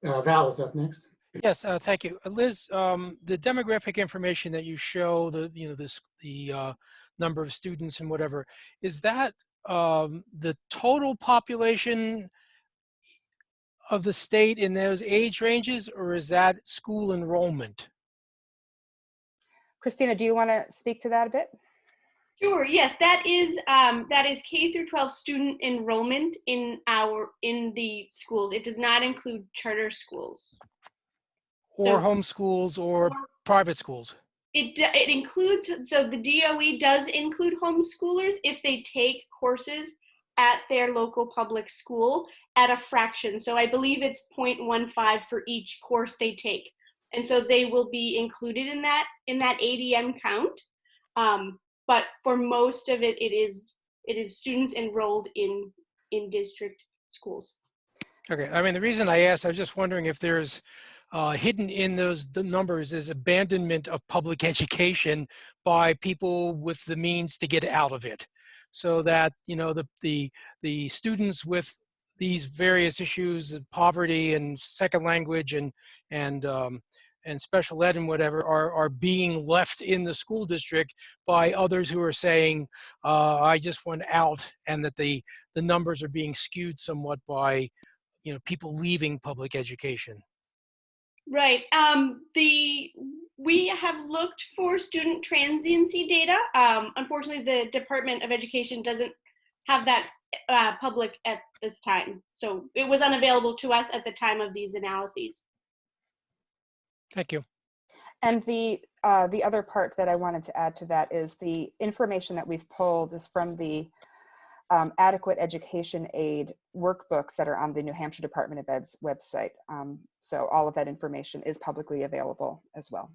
Val is up next. Yes, thank you, Liz. The demographic information that you show, the number of students and whatever, is that the total population of the state in those age ranges, or is that school enrollment? Christina, do you want to speak to that a bit? Sure. Yes, that is K through 12 student enrollment in the schools. It does not include charter schools Or homeschools or private schools. It includes, so the DOE does include homeschoolers if they take courses at their local public school at a fraction. So I believe it's 0.15 for each course they take. And so they will be included in that ADM count. But for most of it, it is students enrolled in district schools. Okay, I mean, the reason I asked, I was just wondering if there's hidden in the numbers is abandonment of public education by people with the means to get out of it. So that, you know, the students with these various issues of poverty and second language and special ed and whatever are being left in the school district by others who are saying, I just want out, and that the numbers are being skewed somewhat by, you know, people leaving public education. Right. We have looked for student transiency data. Unfortunately, the Department of Education doesn't have that public at this time. So it was unavailable to us at the time of these analyses. Thank you. And the other part that I wanted to add to that is the information that we've pulled is from the adequate education aid workbooks that are on the New Hampshire Department of Ed's website. So all of that information is publicly available as well.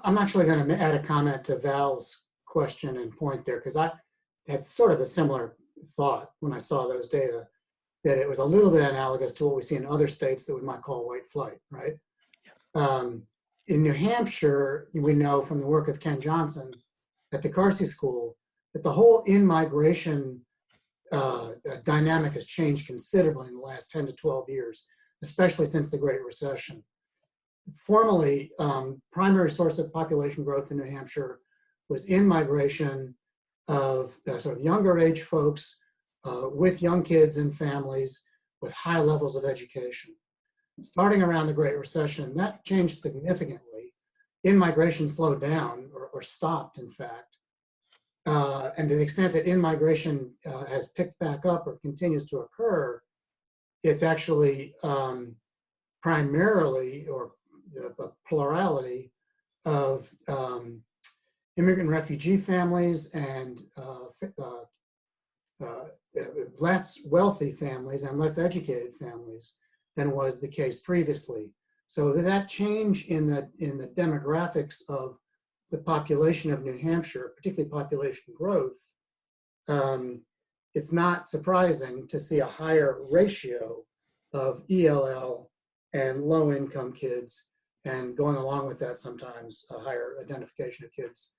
I'm actually going to add a comment to Val's question and point there, because I had sort of a similar thought when I saw those data, that it was a little bit analogous to what we see in other states that we might call white flight, right? In New Hampshire, we know from the work of Ken Johnson at the Carsey School that the whole in-migration dynamic has changed considerably in the last 10 to 12 years, especially since the Great Recession. Formerly, primary source of population growth in New Hampshire was in-migration of sort of younger age folks with young kids and families with high levels of education. Starting around the Great Recession, that changed significantly. In-migration slowed down or stopped, in fact. And to the extent that in-migration has picked back up or continues to occur, it's actually primarily or a plurality of immigrant refugee families and less wealthy families and less educated families than was the case previously. So that change in the demographics of the population of New Hampshire, particularly population growth, it's not surprising to see a higher ratio of ELL and low-income kids, and going along with that sometimes a higher identification of kids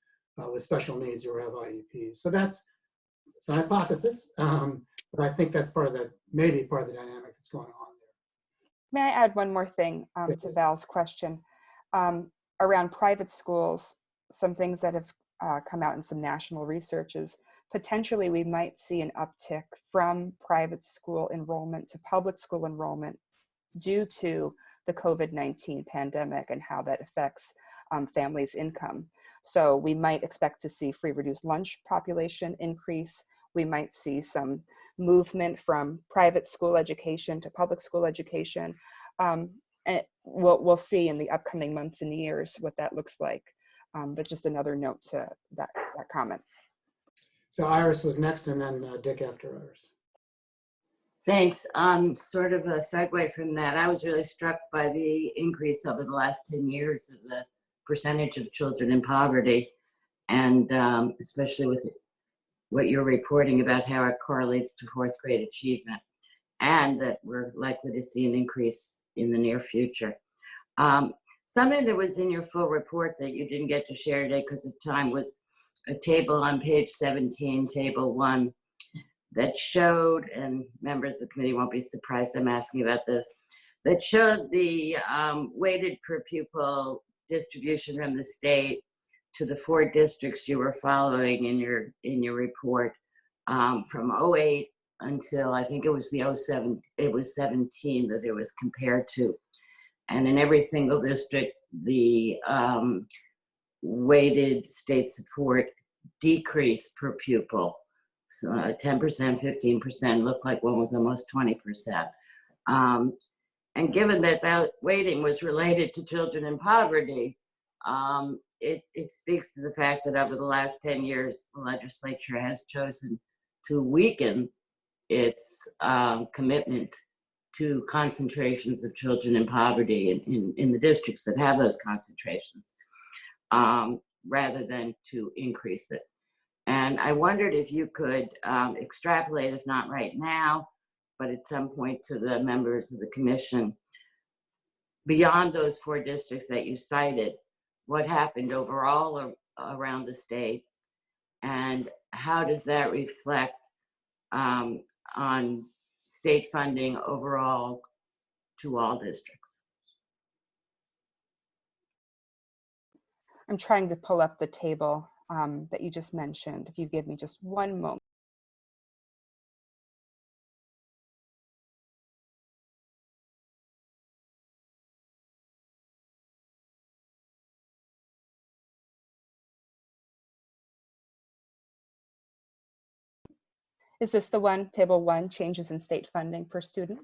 with special needs or have IEPs. So it's an hypothesis, but I think that's part of the, maybe part of the dynamic that's going on there. May I add one more thing to Val's question? Around private schools, some things that have come out in some national research is potentially we might see an uptick from private school enrollment to public school enrollment due to the COVID-19 pandemic and how that affects families' income. So we might expect to see free reduced lunch population increase. We might see some movement from private school education to public school education. And we'll see in the upcoming months and years what that looks like. But just another note to that comment. So Iris was next, and then Dick after Iris. Thanks. Sort of a segue from that, I was really struck by the increase over the last 10 years of the percentage of children in poverty, and especially with what you're reporting about how it correlates to fourth grade achievement, and that we're likely to see an increase in the near future. Something that was in your full report that you didn't get to share today because of time was a table on page 17, table 1, that showed, and members of the committee won't be surprised I'm asking about this, that showed the weighted per pupil distribution from the state to the 4 districts you were following in your report from 08 until I think it was the 07, it was 17 that it was compared to. And in every single district, the weighted state support decreased per pupil. So 10%, 15%, looked like one was almost 20%. And given that that weighting was related to children in poverty, it speaks to the fact that over the last 10 years, the legislature has chosen to weaken its commitment to concentrations of children in poverty in the districts that have those concentrations, rather than to increase it. And I wondered if you could extrapolate, if not right now, but at some point to the members of the commission, beyond those 4 districts that you cited, what happened overall around the state, and how does that reflect on state funding overall to all districts? I'm trying to pull up the table that you just mentioned. If you give me just one moment. Is this the one, table 1, changes in state funding per student?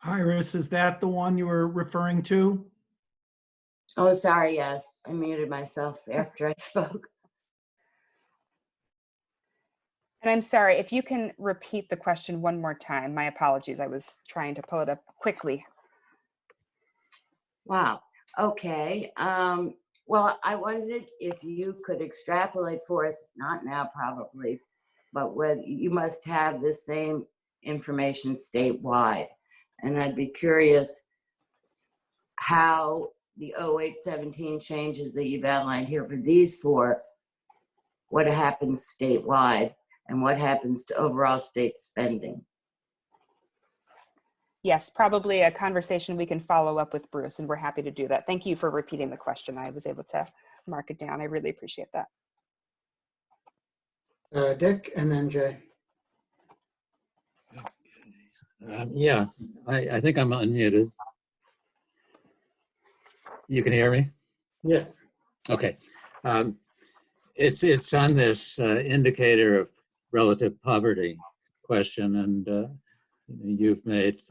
Iris, is that the one you were referring to? Oh, sorry, yes. I muted myself after I spoke. And I'm sorry, if you can repeat the question one more time. My apologies. I was trying to pull it up quickly. Wow. Okay. Well, I wondered if you could extrapolate for us, not now probably, but whether you must have the same information statewide. And I'd be curious how the 08-17 changes that you've outlined here for these four, what happens statewide and what happens to overall state spending. Yes, probably a conversation we can follow up with Bruce, and we're happy to do that. Thank you for repeating the question. I was able to mark it down. I really appreciate that. Dick and then Jay. Yeah, I think I'm unmuted. You can hear me? Yes. Okay. It's on this indicator of relative poverty question, and you've made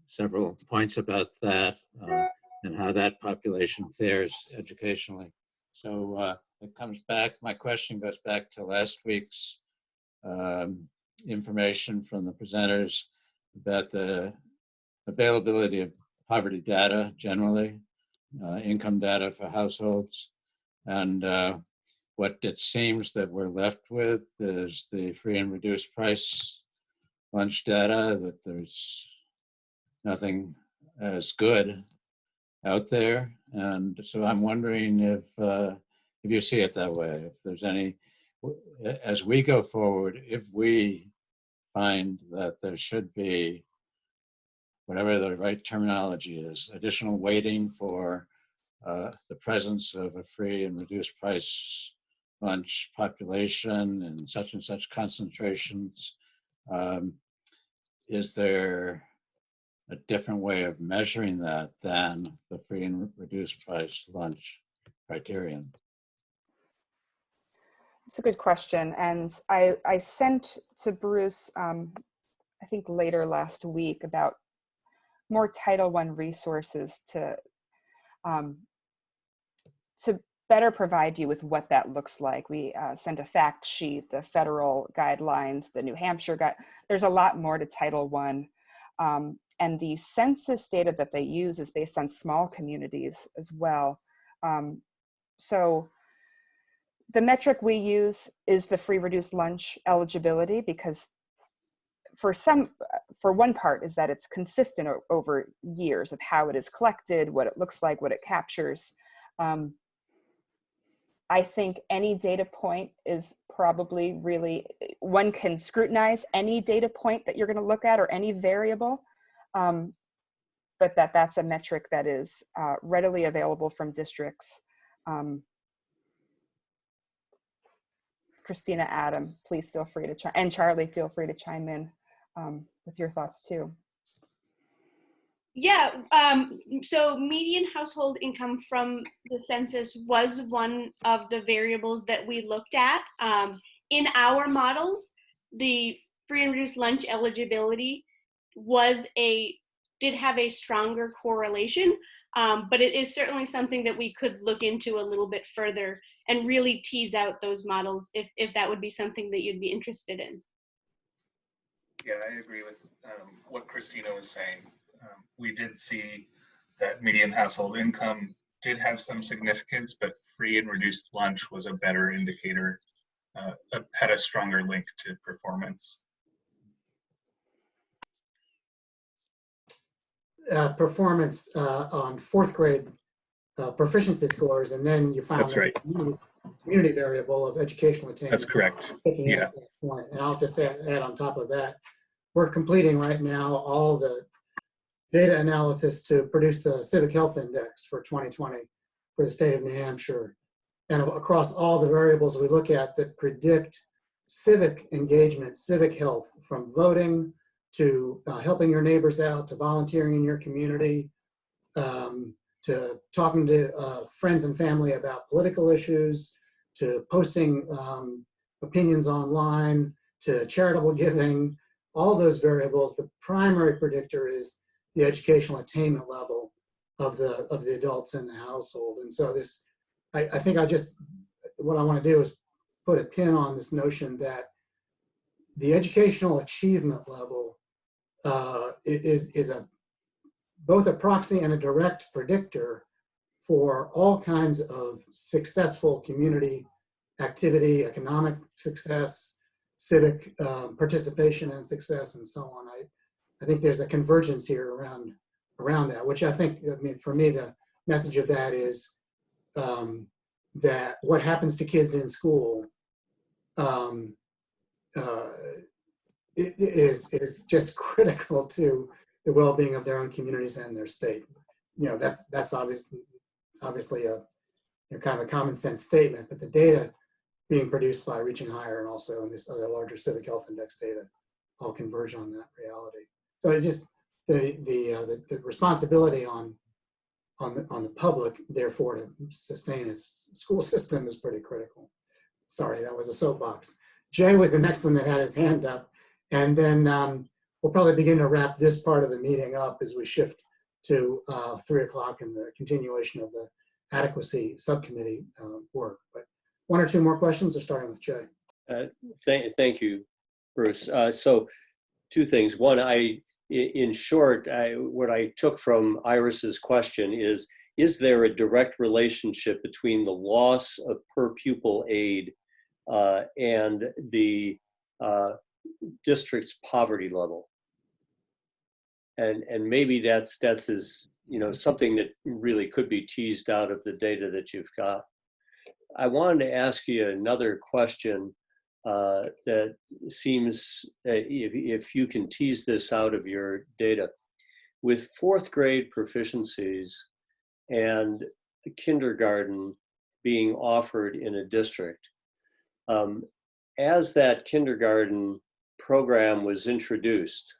several points about that and how that population fares educationally. So it comes back, my question goes back to last week's information from the presenters about the availability of poverty data generally, income data for households, and what it seems that we're left with is the free and reduced price lunch data, that there's nothing as good out there. And so I'm wondering if you see it that way, if there's any, as we go forward, if we find that there should be, whatever the right terminology is, additional weighting for the presence of a free and reduced price lunch population and such concentrations, is there a different way of measuring that than the free and reduced price lunch criterion? It's a good question. And I sent to Bruce, I think later last week, about more Title I resources to better provide you with what that looks like. We sent a fact sheet, the federal guidelines, the New Hampshire guide. There's a lot more to Title I. And the census data that they use is based on small communities as well. So the metric we use is the free reduced lunch eligibility, because for one part is that it's consistent over years of how it is collected, what it looks like, what it captures. I think any data point is probably really, one can scrutinize any data point that you're going to look at or any variable, but that's a metric that is readily available from districts. Christina, Adam, please feel free to chime, and Charlie, feel free to chime in with your thoughts too. Yeah, so median household income from the census was one of the variables that we looked at. In our models, the free and reduced lunch eligibility did have a stronger correlation, but it is certainly something that we could look into a little bit further and really tease out those models if that would be something that you'd be interested in. Yeah, I agree with what Christina was saying. We did see that median household income did have some significance, but free and reduced lunch was a better indicator, had a stronger link to performance. Performance on fourth grade proficiency scores, and then you found That's right. Community variable of educational attainment. That's correct. Yeah. At that point. And I'll just add on top of that, we're completing right now all the data analysis to produce the Civic Health Index for 2020 for the state of New Hampshire. And across all the variables we look at that predict civic engagement, civic health, from voting to helping your neighbors out, to volunteering in your community, to talking to friends and family about political issues, to posting opinions online, to charitable giving, all those variables, the primary predictor is the educational attainment level of the adults in the household. And so this, I think what I want to do is put a pin on this notion that the educational achievement level is both a proxy and a direct predictor for all kinds of successful community activity, economic success, civic participation and success, and so on. I think there's a convergence here around that, which I think, I mean, for me, the message of that is that what happens to kids in school is just critical to the well-being of their own communities and their state. You know, that's obviously a kind of a common sense statement, but the data being produced by Reaching Higher and also in this other larger civic health index data all converge on that reality. So it just the responsibility on the public, therefore, to sustain its school system is pretty critical. Sorry, that was a soapbox. Jay was the next one that had his hand up, and then we'll probably begin to wrap this part of the meeting up as we shift to 3 o'clock and the continuation of the Adequacy subcommittee work. But 1 or 2 more questions, or starting with Jay. Thank you, Bruce. So 2 things. One, in short, what I took from Iris's question is there a direct relationship between the loss of per pupil aid and the district's poverty level? And maybe that's something that really could be teased out of the data that you've got. I wanted to ask you another question that seems, if you can tease this out of your data. With 4th grade proficiencies and kindergarten being offered in a district, as that kindergarten program was introduced,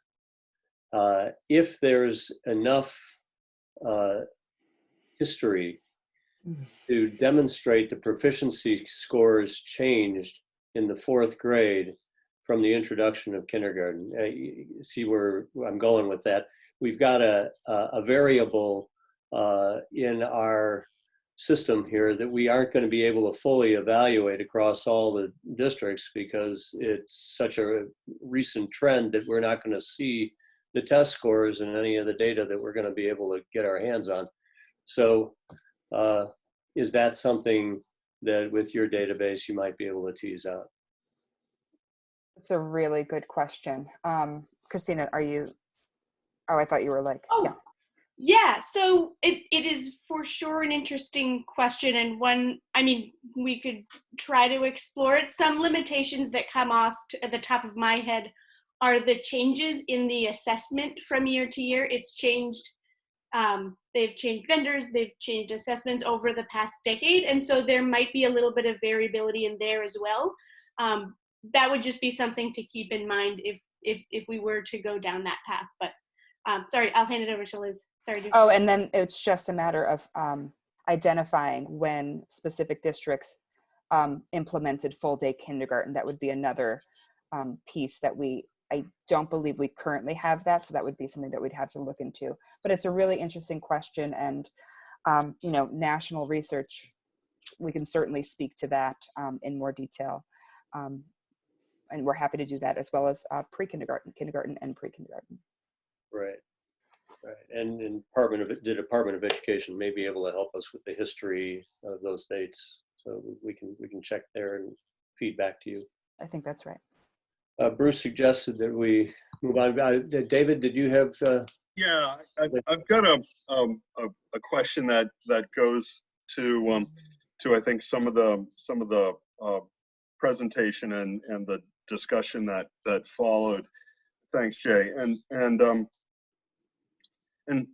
if there's enough history to demonstrate the proficiency scores changed in the 4th grade from the introduction of kindergarten. See where I'm going with that. We've got a variable in our system here that we aren't going to be able to fully evaluate across all the districts because it's such a recent trend that we're not going to see the test scores and any of the data that we're going to be able to get our hands on. So is that something that with your database you might be able to tease out? That's a really good question. Christina, are you, I thought you were like, yeah. Yeah, so it is for sure an interesting question, and one, I mean, we could try to explore it. Some limitations that come off at the top of my head are the changes in the assessment from year to year. It's changed, they've changed vendors, they've changed assessments over the past decade, and so there might be a little bit of variability in there as well. That would just be something to keep in mind if we were to go down that path. But sorry, I'll hand it over to Liz. Sorry. Oh, and then it's just a matter of identifying when specific districts implemented full-day kindergarten. That would be another piece that I don't believe we currently have that, so that would be something that we'd have to look into. But it's a really interesting question, and national research, we can certainly speak to that in more detail. And we're happy to do that, as well as pre-kindergarten, kindergarten, and pre-kindergarten. Right. Right. And the Department of Education may be able to help us with the history of those dates, so we can check there and feed back to you. I think that's right. Bruce suggested that we move on. David, did you have? Yeah, I've got a question that goes to I think some of the presentation and the discussion that followed. Thanks, Jay. And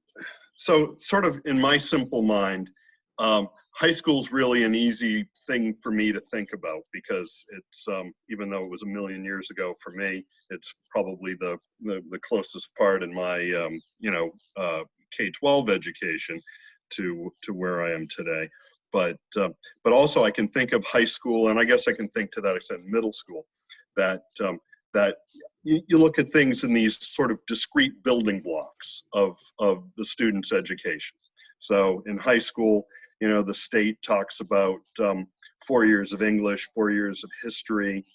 so sort of in my simple mind, high school's really an easy thing for me to think about because it's, even though it was 1,000,000 years ago for me, it's probably the closest part in my, K-12 education to where I am today. But also I can think of high school, and I guess I can think to that extent middle school, that you look at things in these sort of discrete building blocks of the student's education. So in high school, the state talks about 4 years of English, 4 years of history,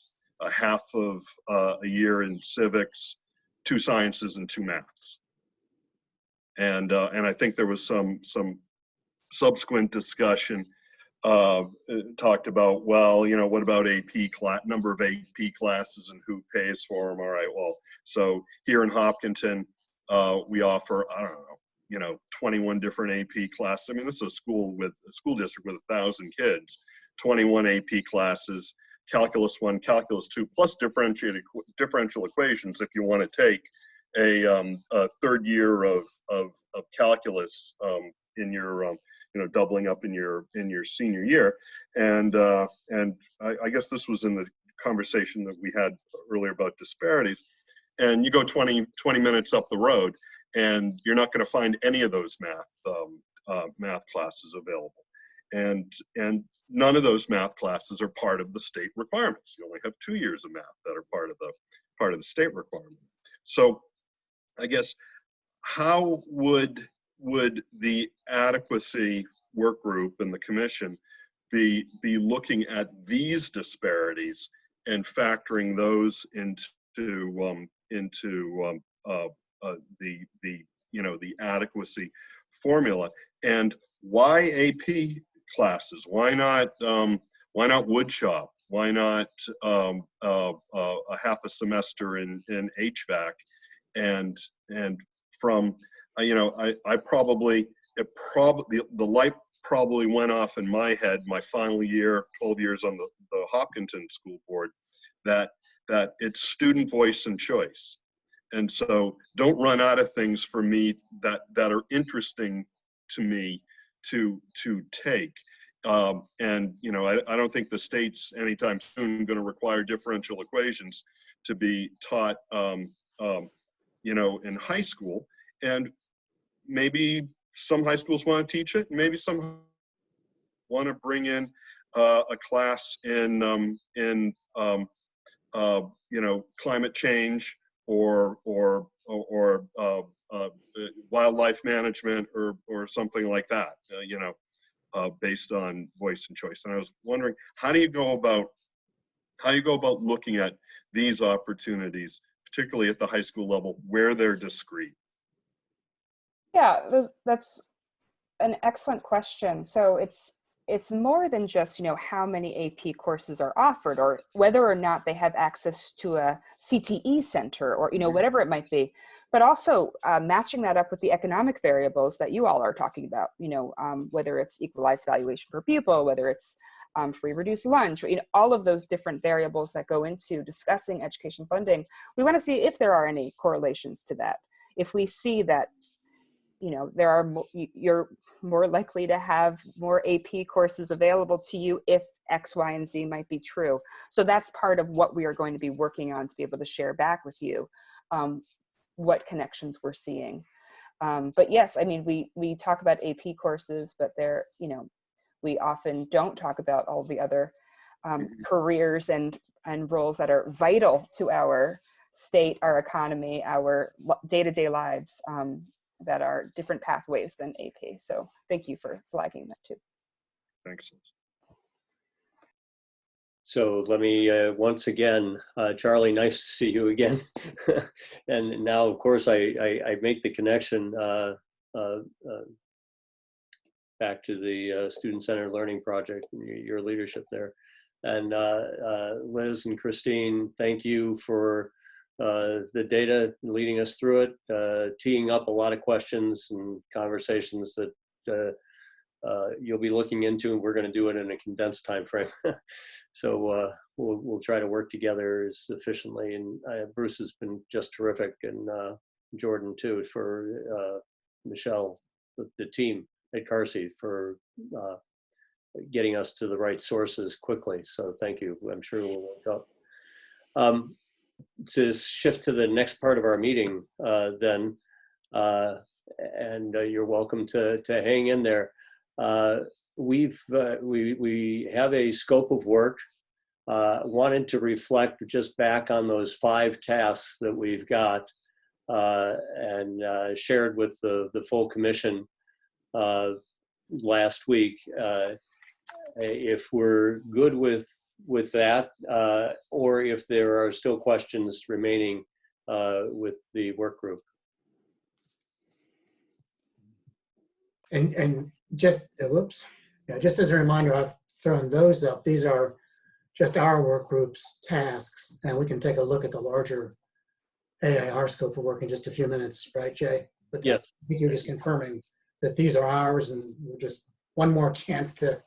a half of a year in civics, 2 sciences, and 2 maths. And I think there was some subsequent discussion talked about, well, you know, what about number of AP classes and who pays for them? All right, well, so here in Hopkinton, we offer, I don't know, you know, 21 different AP classes. I mean, this is a school district with 1,000 kids, 21 AP classes, Calculus 1, Calculus 2, plus differential equations if you want to take a third year of calculus in your you know, doubling up in your senior year. And I guess this was in the conversation that we had earlier about disparities. And you go 20 minutes up the road, and you're not going to find any of those math classes available. And none of those math classes are part of the state requirements. You only have 2 years of math that are part of the state requirement. So I guess how would the adequacy work group and the commission be looking at these disparities and factoring those into the adequacy formula? And why AP classes? Why not woodshop? Why not a half a semester in HVAC? And from the light probably went off in my head my final year, 12 years on the Hopkinton School Board, that it's student voice and choice. And so don't run out of things for me that are interesting to me to take. And you know, I don't think the state's anytime soon going to require differential equations to be taught you know, in high school. And maybe some high schools want to teach it, maybe some want to bring in a class in you know, climate change or wildlife management or something like that, you know, based on voice and choice. And I was wondering, how do you go about looking at these opportunities, particularly at the high school level, where they're discrete? Yeah, that's an excellent question. So it's more than just, you know, how many AP courses are offered or whether or not they have access to a CTE center or, you know, whatever it might be, but also matching that up with the economic variables that you all are talking about, you know, whether it's equalized valuation per pupil, whether it's free reduced lunch, you know, all of those different variables that go into discussing education funding. We want to see if there are any correlations to that. If we see that, you know, you're more likely to have more AP courses available to you if X, Y, and Z might be true. So that's part of what we are going to be working on to be able to share back with you what connections we're seeing. But yes, I mean, we talk about AP courses, but they're, you know, we often don't talk about all the other careers and roles that are vital to our state, our economy, our day-to-day lives. That are different pathways than AP. So thank you for flagging that too. Thanks. So let me once again, Charlie, nice to see you again. And now, of course, I make the connection back to the Student-Centered Learning Project and your leadership there. And Liz and Christine, thank you for the data, leading us through it, teeing up a lot of questions and conversations that you'll be looking into, and we're going to do it in a condensed time frame. So we'll try to work together as efficiently. And Bruce has been just terrific, and Jordan too, for Michelle, the team at Carsey, for getting us to the right sources quickly. So thank you. I'm sure we'll work out. To shift to the next part of our meeting then, and you're welcome to hang in there. We have a scope of work, wanted to reflect just back on those 5 tasks that we've got and shared with the full commission last week. If we're good with with that, or if there are still questions remaining with the work group. And just, whoops, yeah, just as a reminder, I've thrown those up. These are just our work group's tasks, and we can take a look at the larger AIR scope of work in just a few minutes, right, Jay? But yes. I think you're just confirming that these are ours, and we're just one more chance to,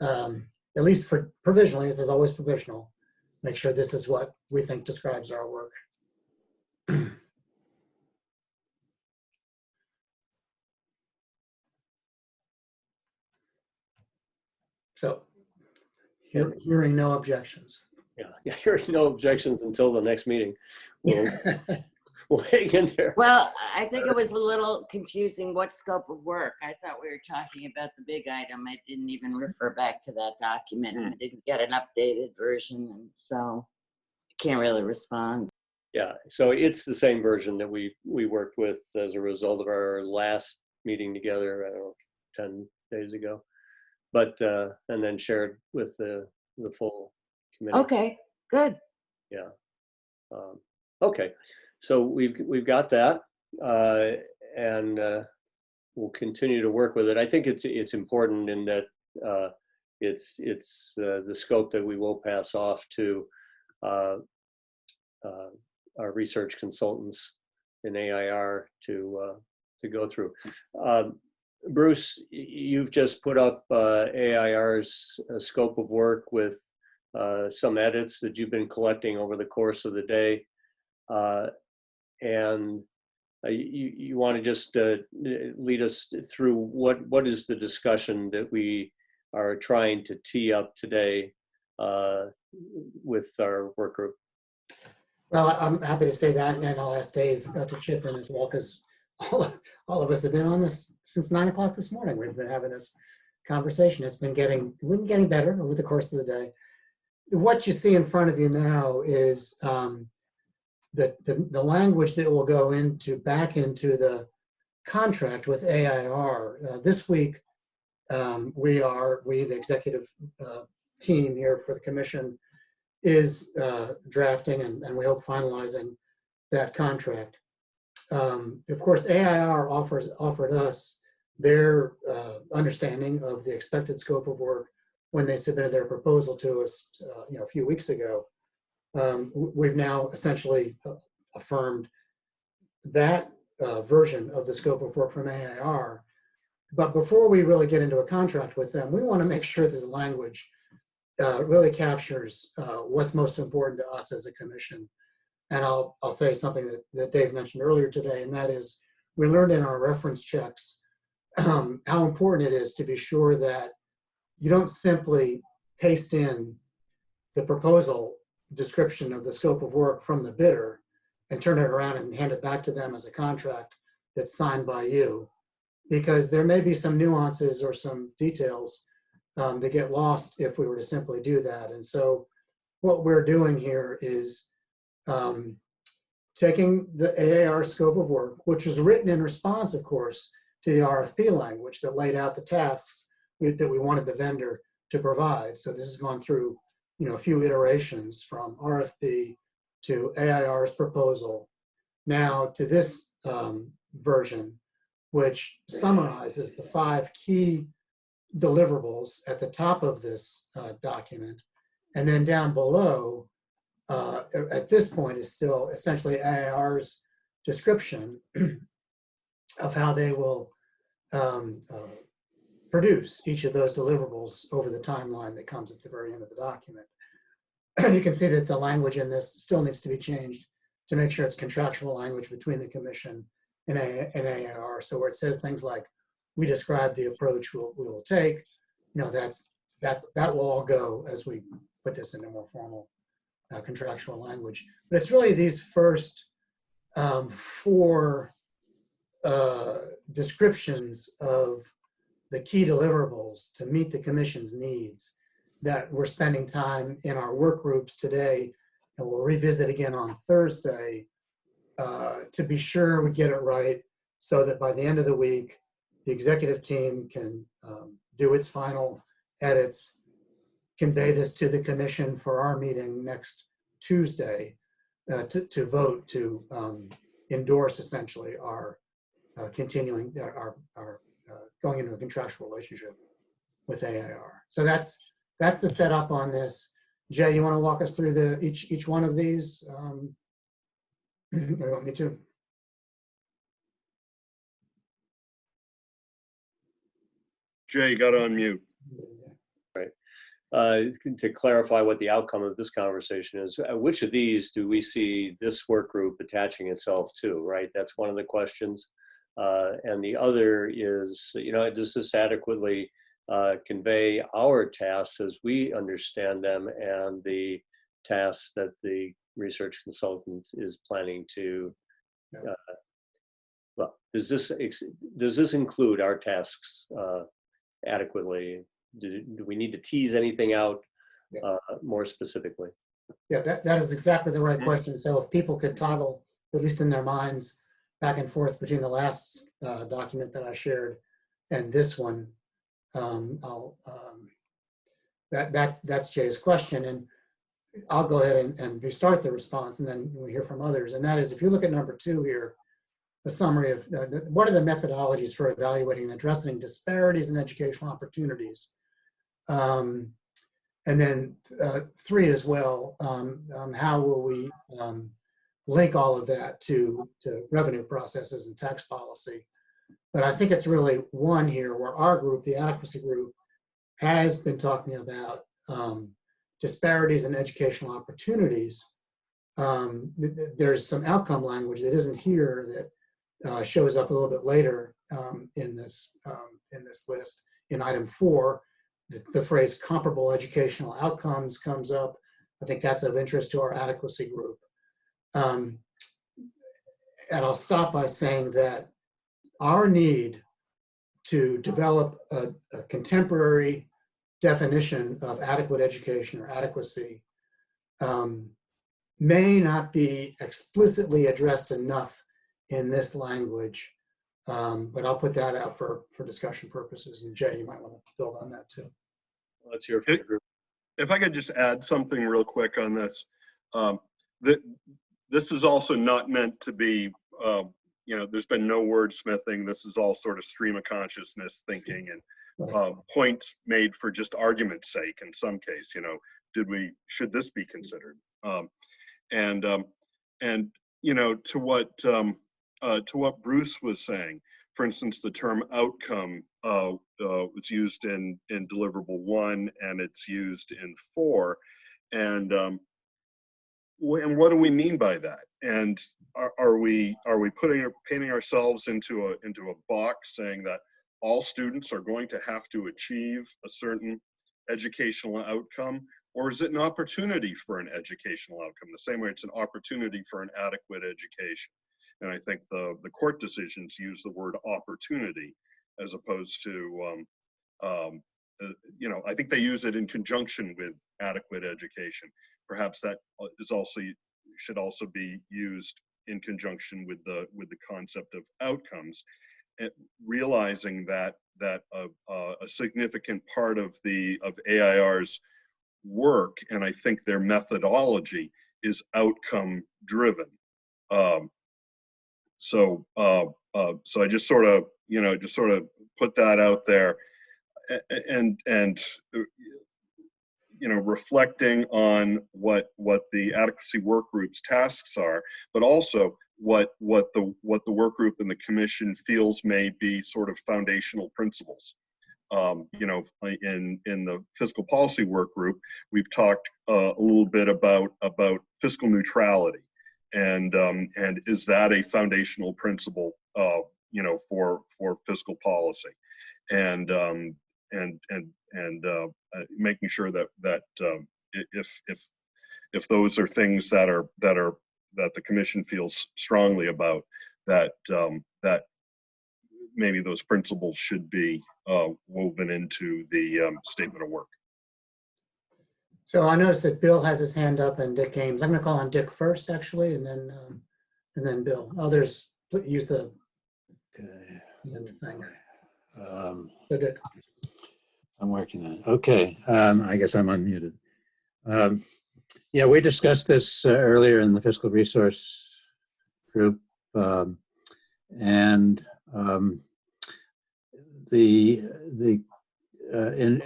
at least for provisionally, this is always provisional, make sure this is what we think describes our work. So, hearing no objections. Yeah, hearing no objections until the next meeting. We'll hang in there. Well, I think it was a little confusing what scope of work. I thought we were talking about the big item. I didn't even refer back to that document. I didn't get an updated version, and so I can't really respond. Yeah, so it's the same version that we worked with as a result of our last meeting together, I don't know, 10 days ago, but and then shared with the full committee. Okay, good. Yeah. Okay, so we've got that, and we'll continue to work with it. I think it's important in that it's the scope that we will pass off to our research consultants in AIR to go through. Bruce, you've just put up AIR's scope of work with some edits that you've been collecting over the course of the day. And you want to just lead us through what is the discussion that we are trying to tee up today with our work group? Well, I'm happy to say that, and then I'll ask Dave to chip in as well, because all of us have been on this since 9 o'clock this morning. We've been having this conversation. It's been getting better over the course of the day. What you see in front of you now is the language that will go back into the contract with AIR. This week, we, the executive team here for the commission, is drafting and we hope finalizing that contract. Of course, AIR offered us their understanding of the expected scope of work when they submitted their proposal to us a few weeks ago. We've now essentially affirmed that version of the scope of work from AIR. But before we really get into a contract with them, we want to make sure that the language really captures what's most important to us as a commission. And I'll say something that Dave mentioned earlier today, and that is we learned in our reference checks how important it is to be sure that you don't simply paste in the proposal description of the scope of work from the bidder and turn it around and hand it back to them as a contract that's signed by you, because there may be some nuances or some details that get lost if we were to simply do that. And so what we're doing here is taking the AIR scope of work, which was written in response, of course, to the RFP language that laid out the tasks that we wanted the vendor to provide. So this has gone through a few iterations from RFP to AIR's proposal, now to this version, which summarizes the 5 key deliverables at the top of this document. And then down below, at this point, is still essentially AIR's description of how they will produce each of those deliverables over the timeline that comes at the very end of the document. You can see that the language in this still needs to be changed to make sure it's contractual language between the commission and AIR. So where it says things like, we describe the approach we will take, that will all go as we put this into more formal contractual language. But it's really these first 4 descriptions of the key deliverables to meet the commission's needs that we're spending time in our work groups today, and we'll revisit again on Thursday to be sure we get it right, so that by the end of the week, the executive team can do its final edits, convey this to the commission for our meeting next Tuesday to vote to endorse essentially our continuing our going into a contractual relationship with AIR. So that's the setup on this. Jay, you want to walk us through each one of these? Or you want me to? Jay, you got to unmute. Right. To clarify what the outcome of this conversation is, which of these do we see this work group attaching itself to, right? That's one of the questions. And the other is, does this adequately convey our tasks as we understand them and the tasks that the research consultant is planning to, well, does this include our tasks adequately? Do we need to tease anything out more specifically? Yeah, that is exactly the right question. So if people could toggle, at least in their minds, back and forth between the last document that I shared and this one, that's Jay's question. And I'll go ahead and start the response, and then we'll hear from others. And that is, if you look at number 2 here, the summary of what are the methodologies for evaluating and addressing disparities in educational opportunities. And then 3 as well, how will we link all of that to revenue processes and tax policy. But I think it's really 1 here where our group, the Adequacy group, has been talking about disparities in educational opportunities. There's some outcome language that isn't here that shows up a little bit later in this list. In item 4, the phrase comparable educational outcomes comes up. I think that's of interest to our Adequacy group. And I'll stop by saying that our need to develop a contemporary definition of adequate education or adequacy may not be explicitly addressed enough in this language, but I'll put that out for discussion purposes. And Jay, you might want to build on that too. Let's hear from the group. If I could just add something real quick on this. This is also not meant to be, there's been no wordsmithing. This is all sort of stream of consciousness thinking and points made for just argument's sake in some case, should this be considered? To what Bruce was saying, for instance, the term outcome was used in deliverable 1 and it's used in 4. And what do we mean by that? And are we painting ourselves into a box saying that all students are going to have to achieve a certain educational outcome, or is it an opportunity for an educational outcome? The same way it's an opportunity for an adequate education. And I think the court decisions use the word opportunity as opposed to, I think they use it in conjunction with adequate education. Perhaps that should also be used in conjunction with the concept of outcomes, realizing that a significant part of AIR's work, and I think their methodology, is outcome driven. So I just sort of put that out there, and reflecting on what the Adequacy work group's tasks are, but also what the work group and the commission feels may be sort of foundational principles. In the fiscal policy work group, we've talked a little bit about fiscal neutrality, and is that a foundational principle, for fiscal policy, and making sure that if those are things that the commission feels strongly about, that maybe those principles should be woven into the statement of work. So I noticed that Bill has his hand up and Dick Ames. I'm going to call on Dick first, actually, and then Bill. Others use the thing. So Dick. I'm working on it. Okay, I guess I'm unmuted. Yeah, we discussed this earlier in the fiscal resource group, and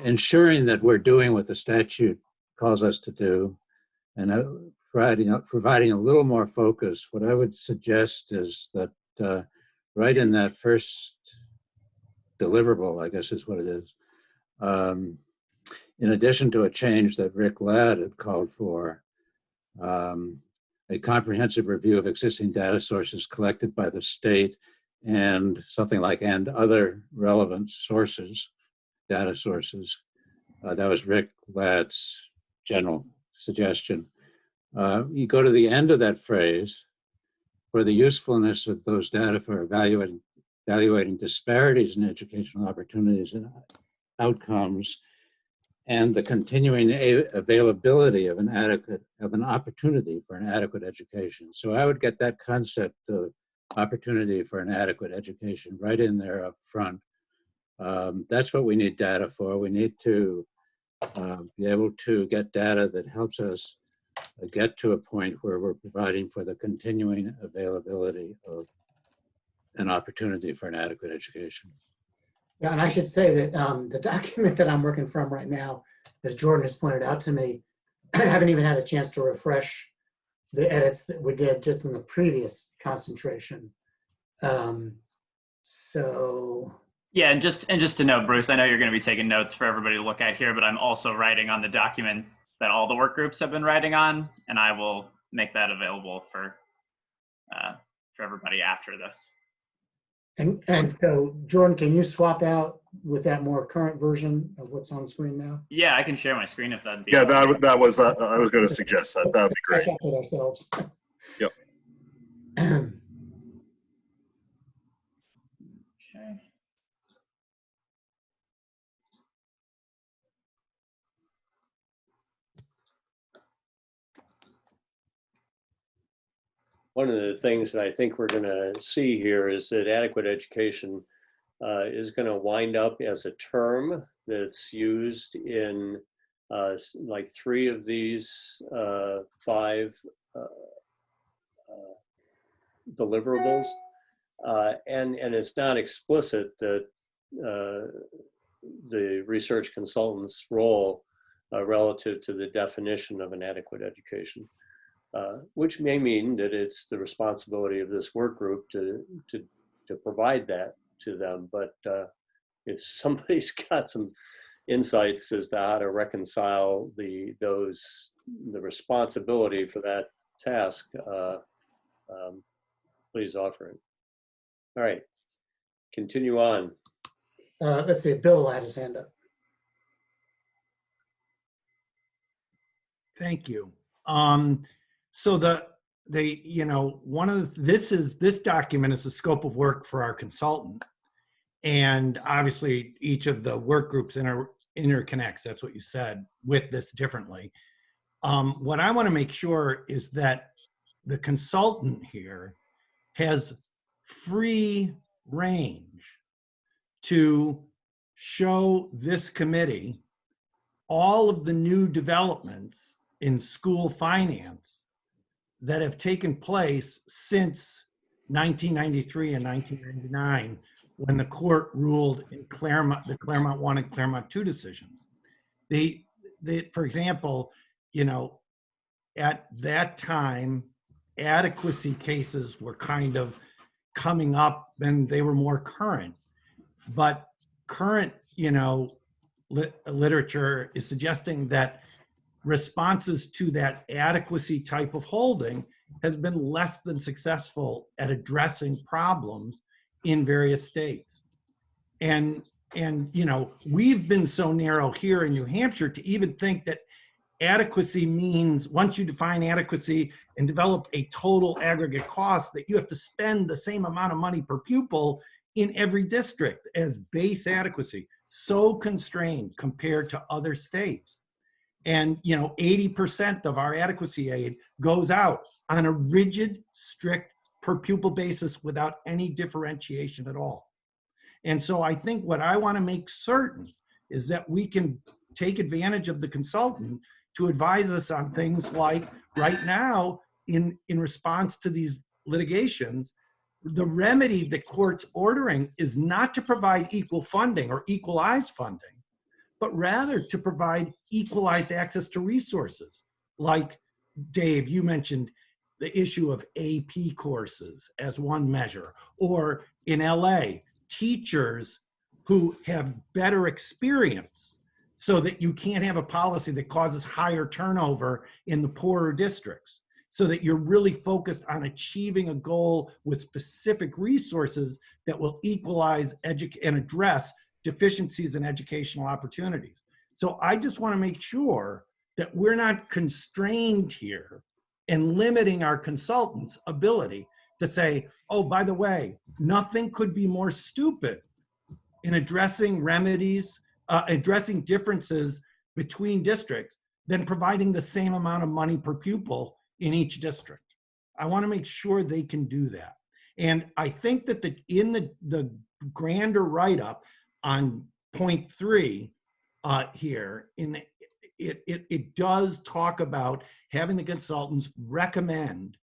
ensuring that we're doing what the statute calls us to do, and providing a little more focus. What I would suggest is that right in that first deliverable, I guess is what it is, in addition to a change that Rick Ladd had called for, a comprehensive review of existing data sources collected by the state and something like and other relevant sources, data sources. That was Rick Ladd's general suggestion. You go to the end of that phrase, for the usefulness of those data for evaluating disparities in educational opportunities and outcomes, and the continuing availability of an opportunity for an adequate education. So I would get that concept of opportunity for an adequate education right in there up front. That's what we need data for. We need to be able to get data that helps us get to a point where we're providing for the continuing availability of an opportunity for an adequate education. Yeah, and I should say that the document that I'm working from right now, as Jordan has pointed out to me, I haven't even had a chance to refresh the edits that we did just in the previous concentration. So. Yeah, and just to note, Bruce, I know you're going to be taking notes for everybody to look at here, but I'm also writing on the document that all the work groups have been writing on, and I will make that available for everybody after this. And so, Jordan, can you swap out with that more current version of what's on screen now? Yeah, I can share my screen if that'd be. Yeah, that was I was going to suggest that. That would be great. Catch up with ourselves. Yep. Okay. One of the things that I think we're going to see here is that adequate education is going to wind up as a term that's used in like 3 of these 5 deliverables. And it's not explicit that the research consultant's role relative to the definition of an adequate education. Which may mean that it's the responsibility of this work group to provide that to them. But if somebody's got some insights as to how to reconcile the responsibility for that task, please offer it. All right, continue on. Let's see, Bill had his hand up. Thank you. So this document is the scope of work for our consultant, and obviously each of the work groups interconnects. That's what you said with this differently. What I want to make sure is that the consultant here has free range to show this committee all of the new developments in school finance that have taken place since 1993 and 1999, when the court ruled in Claremont, the Claremont 1 and Claremont 2 decisions. For example, at that time, adequacy cases were kind of coming up and they were more current. But current, literature is suggesting that responses to that adequacy type of holding has been less than successful at addressing problems in various states. And we've been so narrow here in New Hampshire to even think that adequacy means, once you define adequacy and develop a total aggregate cost, that you have to spend the same amount of money per pupil in every district as base adequacy. So constrained compared to other states. And 80% of our adequacy aid goes out on a rigid, strict per pupil basis without any differentiation at all. And so I think what I want to make certain is that we can take advantage of the consultant to advise us on things like right now in response to these litigations, the remedy the court's ordering is not to provide equal funding or equalize funding, but rather to provide equalized access to resources. Like Dave, you mentioned the issue of AP courses as one measure, or in LA, teachers who have better experience so that you can't have a policy that causes higher turnover in the poorer districts, so that you're really focused on achieving a goal with specific resources that will equalize and address deficiencies in educational opportunities. So I just want to make sure that we're not constrained here and limiting our consultants' ability to say, oh, by the way, nothing could be more stupid in addressing remedies, addressing differences between districts than providing the same amount of money per pupil in each district. I want to make sure they can do that. And I think that in the grander write-up on point 3 here, it does talk about having the consultants recommend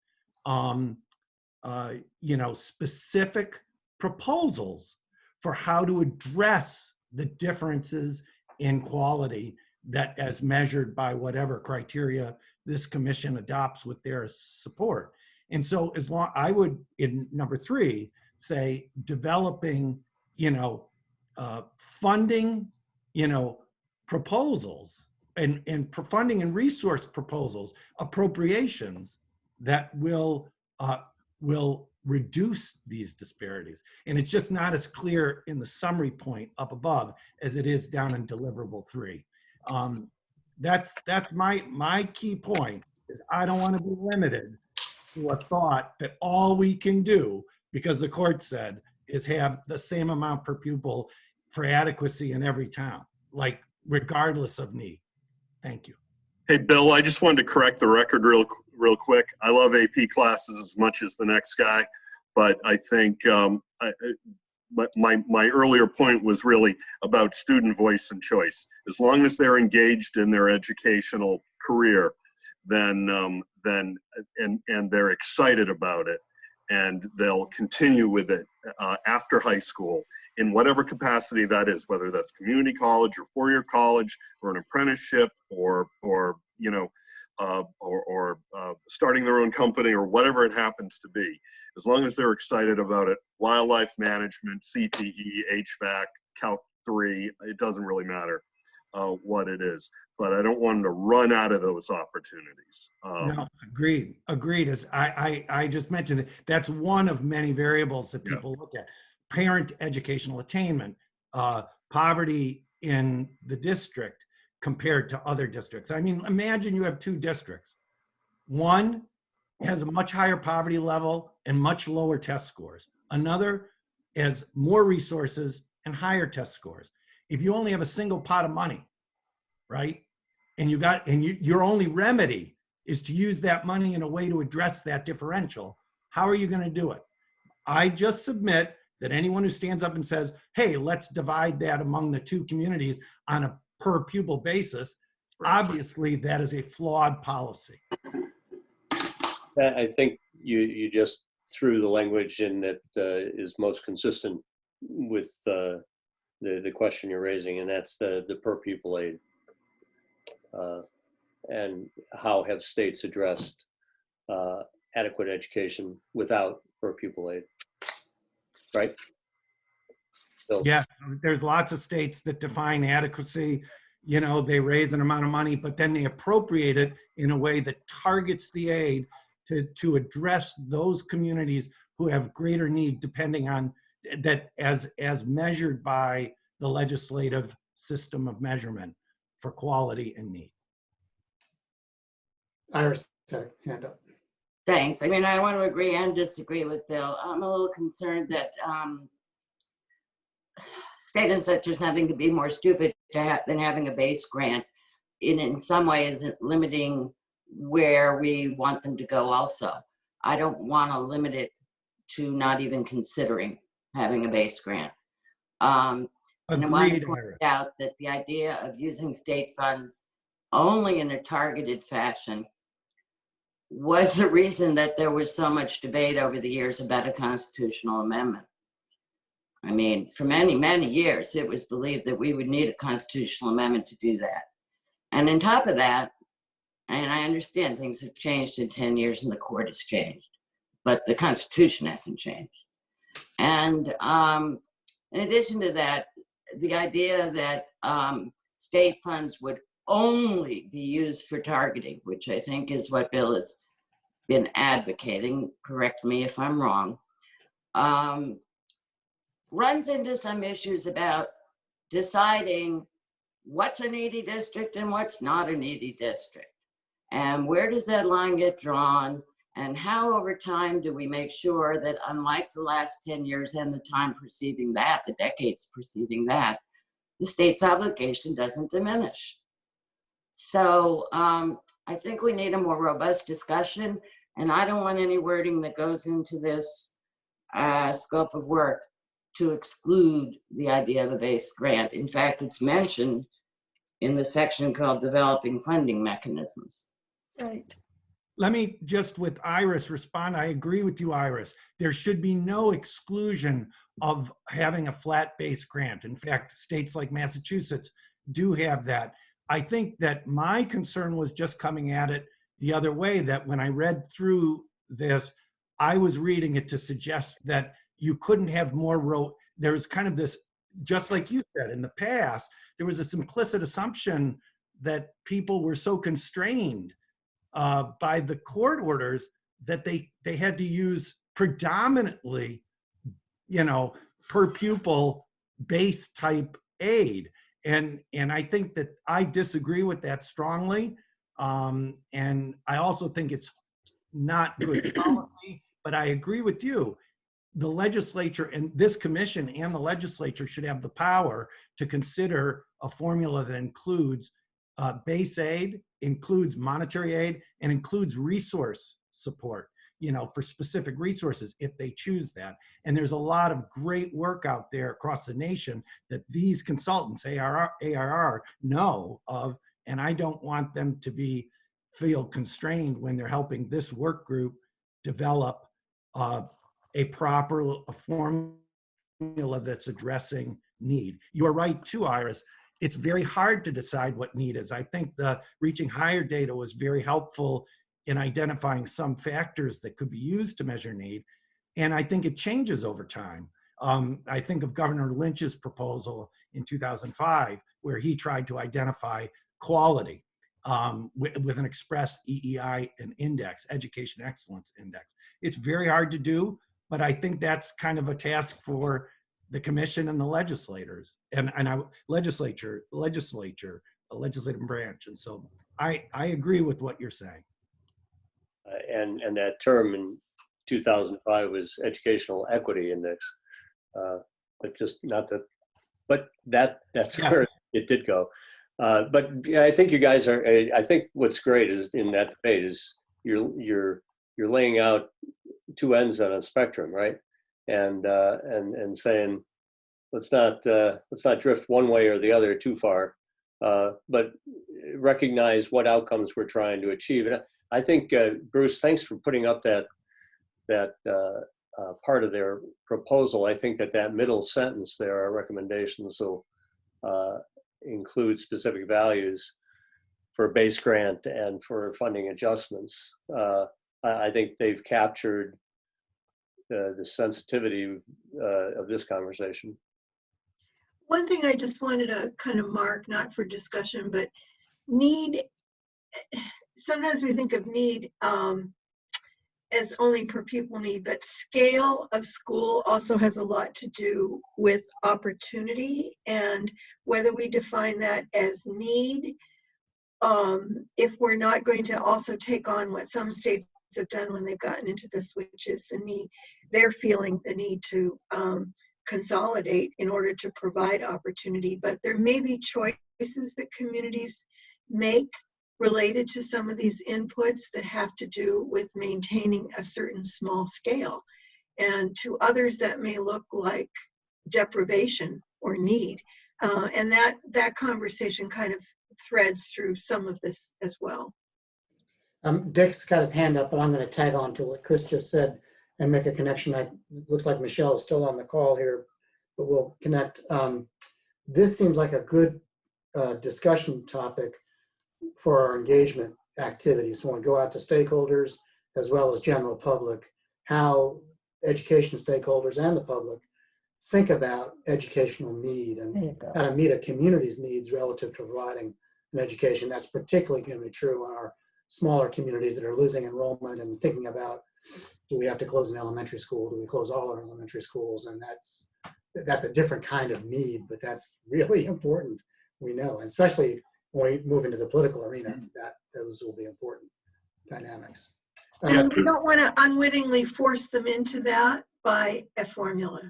specific proposals for how to address the differences in quality that as measured by whatever criteria this commission adopts with their support. And so I would, in number 3, say developing, funding, proposals and funding and resource proposals, appropriations that will reduce these disparities. And it's just not as clear in the summary point up above as it is down in deliverable 3. That's my key point, is I don't want to be limited to a thought that all we can do, because the court said, is have the same amount per pupil for adequacy in every town, like regardless of need. Thank you. Hey, Bill, I just wanted to correct the record real quick. I love AP classes as much as the next guy, but I think my earlier point was really about student voice and choice. As long as they're engaged in their educational career, then they're excited about it, and they'll continue with it after high school in whatever capacity that is, whether that's community college or four-year college or an apprenticeship or starting their own company or whatever it happens to be. As long as they're excited about it, wildlife management, CTE, HVAC, Calc 3, it doesn't really matter what it is. But I don't want them to run out of those opportunities. No, agreed. As I just mentioned, that's one of many variables that people look at. Parent educational attainment, poverty in the district compared to other districts. I mean, imagine you have 2 districts. One has a much higher poverty level and much lower test scores. Another has more resources and higher test scores. If you only have a single pot of money, right? And your only remedy is to use that money in a way to address that differential, how are you going to do it? I just submit that anyone who stands up and says, hey, let's divide that among the 2 communities on a per pupil basis, obviously that is a flawed policy. I think you just threw the language in that is most consistent with the question you're raising, and that's the per pupil aid. And how have states addressed adequate education without per pupil aid, right? So, yeah, there's lots of states that define adequacy. They raise an amount of money, but then they appropriate it in a way that targets the aid to address those communities who have greater need, depending on that as measured by the legislative system of measurement for quality and need. Iris, hand up. Thanks. I mean, I want to agree and disagree with Bill. I'm a little concerned that statements that there's nothing to be more stupid than having a base grant in some way isn't limiting where we want them to go also. I don't want to limit it to not even considering having a base grant. And I want to Agreed, point Iris. out that the idea of using state funds only in a targeted fashion was the reason that there was so much debate over the years about a constitutional amendment. I mean, for many, many years, it was believed that we would need a constitutional amendment to do that. And on top of that, and I understand things have changed in 10 years and the court has changed, but the Constitution hasn't changed. And in addition to that, the idea that state funds would only be used for targeting, which I think is what Bill has been advocating, correct me if I'm wrong, runs into some issues about deciding what's a needy district and what's not a needy district. And where does that line get drawn? And how over time do we make sure that, unlike the last 10 years and the time preceding that, the decades preceding that, the state's obligation doesn't diminish? So I think we need a more robust discussion, and I don't want any wording that goes into this scope of work to exclude the idea of a base grant. In fact, it's mentioned in the section called Developing Funding Mechanisms. Right. Let me just with Iris respond. I agree with you, Iris. There should be no exclusion of having a flat base grant. In fact, states like Massachusetts do have that. I think that my concern was just coming at it the other way, that when I read through this, I was reading it to suggest that you couldn't have more there was kind of this, just like you said, in the past, there was this implicit assumption that people were so constrained by the court orders that they had to use predominantly, per pupil base type aid. And I think that I disagree with that strongly. And I also think it's not good policy, but I agree with you. The legislature and this commission and the legislature should have the power to consider a formula that includes base aid, includes monetary aid, and includes resource support, for specific resources if they choose that. And there's a lot of great work out there across the nation that these consultants, ARR know of, and I don't want them to feel constrained when they're helping this work group develop a formula that's addressing need. You are right too, Iris. It's very hard to decide what need is. I think the Reaching Higher data was very helpful in identifying some factors that could be used to measure need. And I think it changes over time. I think of Governor Lynch's proposal in 2005, where he tried to identify quality with an express EEI and index, Education Excellence Index. It's very hard to do, but I think that's kind of a task for the commission and the legislators and legislative branch. And so I agree with what you're saying. And that term in 2005 was Educational Equity Index, but just not that, but that's where it did go. But yeah, I think you guys are. I think what's great is in that debate is you're laying out two ends on a spectrum, right? And saying let's not drift one way or the other too far, but recognize what outcomes we're trying to achieve. And I think Bruce, thanks for putting up that part of their proposal. I think that middle sentence there, our recommendations will include specific values for base grant and for funding adjustments. I think they've captured the sensitivity of this conversation. One thing I just wanted to kind of mark, not for discussion, but need, sometimes we think of need as only per pupil need, but scale of school also has a lot to do with opportunity, and whether we define that as need, if we're not going to also take on what some states have done when they've gotten into this, which is the need, they're feeling the need to consolidate in order to provide opportunity. But there may be choices that communities make related to some of these inputs that have to do with maintaining a certain small scale. And to others that may look like deprivation or need. And that conversation kind of threads through some of this as well. Dick's got his hand up, but I'm going to tag on to what Chris just said and make a connection. It looks like Michelle is still on the call here, but we'll connect. This seems like a good discussion topic for our engagement activities. When we go out to stakeholders as well as general public, how education stakeholders and the public think about educational need and how to meet a community's needs relative to providing an education. That's particularly going to be true in our smaller communities that are losing enrollment and thinking about, do we have to close an elementary school? Do we close all our elementary schools? And that's a different kind of need, but that's really important, we know. And especially when we move into the political arena, that those will be important dynamics. And we don't want to unwittingly force them into that by a formula.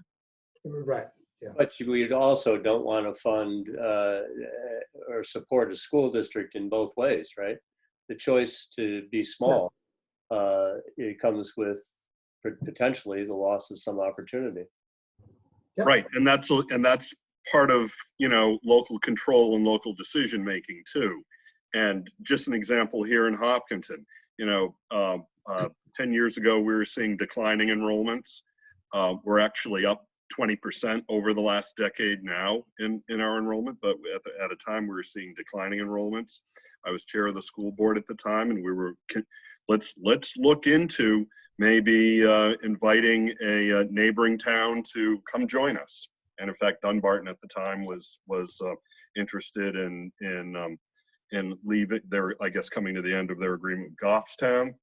Right. Yeah. But we also don't want to fund or support a school district in both ways, right? The choice to be small, it comes with potentially the loss of some opportunity. Yep. Right, and that's part of, you know, local control and local decision making too. And just an example here in Hopkinton, you know, 10 years ago we were seeing declining enrollments. We're actually up 20% over the last decade now in our enrollment, but at a time we were seeing declining enrollments. I was chair of the school board at the time, and we were, let's look into maybe inviting a neighboring town to come join us. And in fact, Dunbarton at the time was interested in leaving. They were, I guess, coming to the end of their agreement with Goffstown.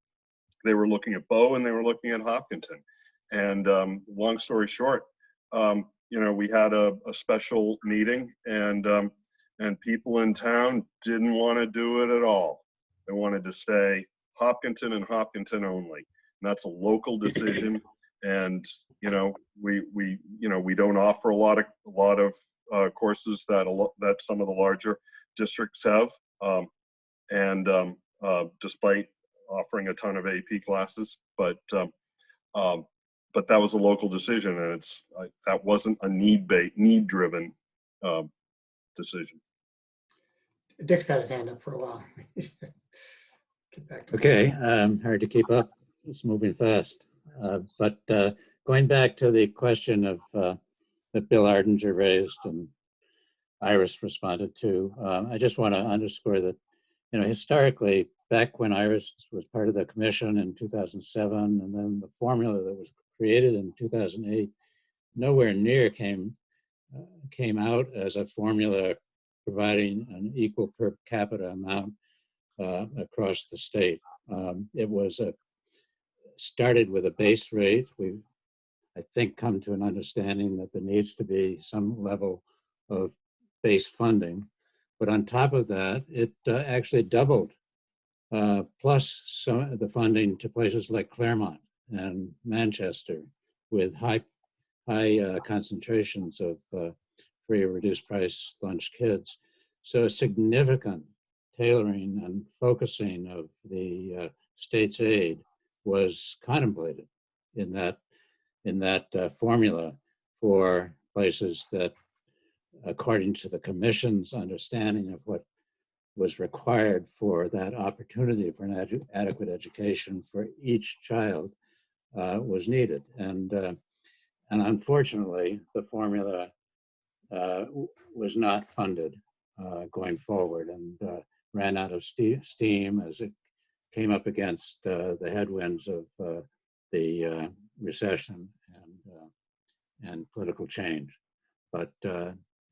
They were looking at Bow and they were looking at Hopkinton. And long story short, you know, we had a special meeting, and people in town didn't want to do it at all. They wanted to stay Hopkinton and Hopkinton only. And that's a local decision. And you know, we don't offer a lot of courses that some of the larger districts have, despite offering a ton of AP classes, but that was a local decision, and that wasn't a need-driven decision. Dick's had his hand up for a while. Get back to Okay, hard to keep up. It's moving fast. But going back to the question of that Bill Ardinger raised and Iris responded to, I just want to underscore that, you know, historically, back when Iris was part of the commission in 2007, and then the formula that was created in 2008, nowhere near came out as a formula providing an equal per capita amount across the state. It was started with a base rate. We've, I think, come to an understanding that there needs to be some level of base funding. But on top of that, it actually doubled, plus some of the funding to places like Claremont and Manchester with high concentrations of free or reduced price lunch kids. So a significant tailoring and focusing of the state's aid was contemplated in that formula for places that, according to the commission's understanding of what was required for that opportunity for an adequate education for each child, was needed. And unfortunately, the formula was not funded going forward, and ran out of steam as it came up against the headwinds of the recession and political change. But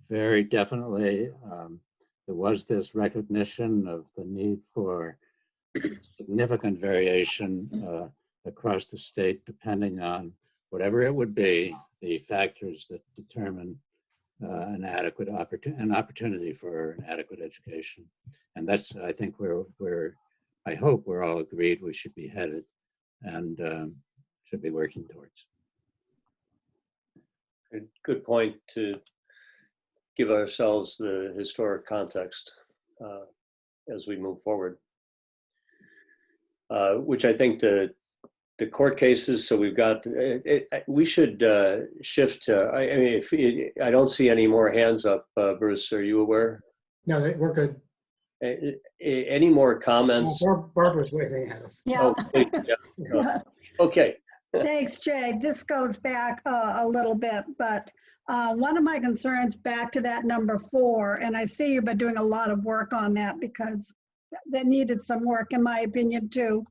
very definitely, there was this recognition of the need for significant variation across the state, depending on whatever it would be, the factors that determine an opportunity for an adequate education. And that's, I think, I hope we're all agreed we should be headed and should be working towards. Good point to give ourselves the historic context as we move forward, which I think the the court cases. So we've got, we should shift to, I mean, I don't see any more hands up, Bruce, are you aware? No, we're good. Any more comments? Barbara's waving at us. Yeah. Oh, please, yeah. Okay. Thanks, Jay. This goes back a little bit, but one of my concerns back to that number 4, and I see you've been doing a lot of work on that because that needed some work in my opinion too.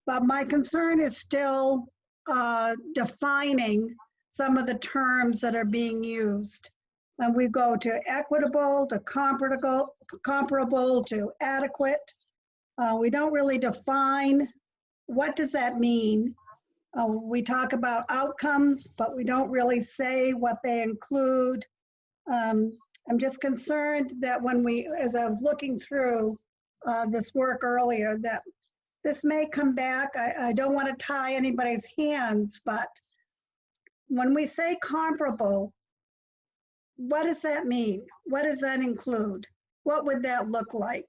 But my concern is still defining some of the terms that are being used. And we go to equitable, to comparable, to adequate. We don't really define what does that mean. We talk about outcomes, but we don't really say what they include. I'm just concerned that when as I was looking through this work earlier, that this may come back. I don't want to tie anybody's hands, but when we say comparable, what does that mean? What does that include? What would that look like?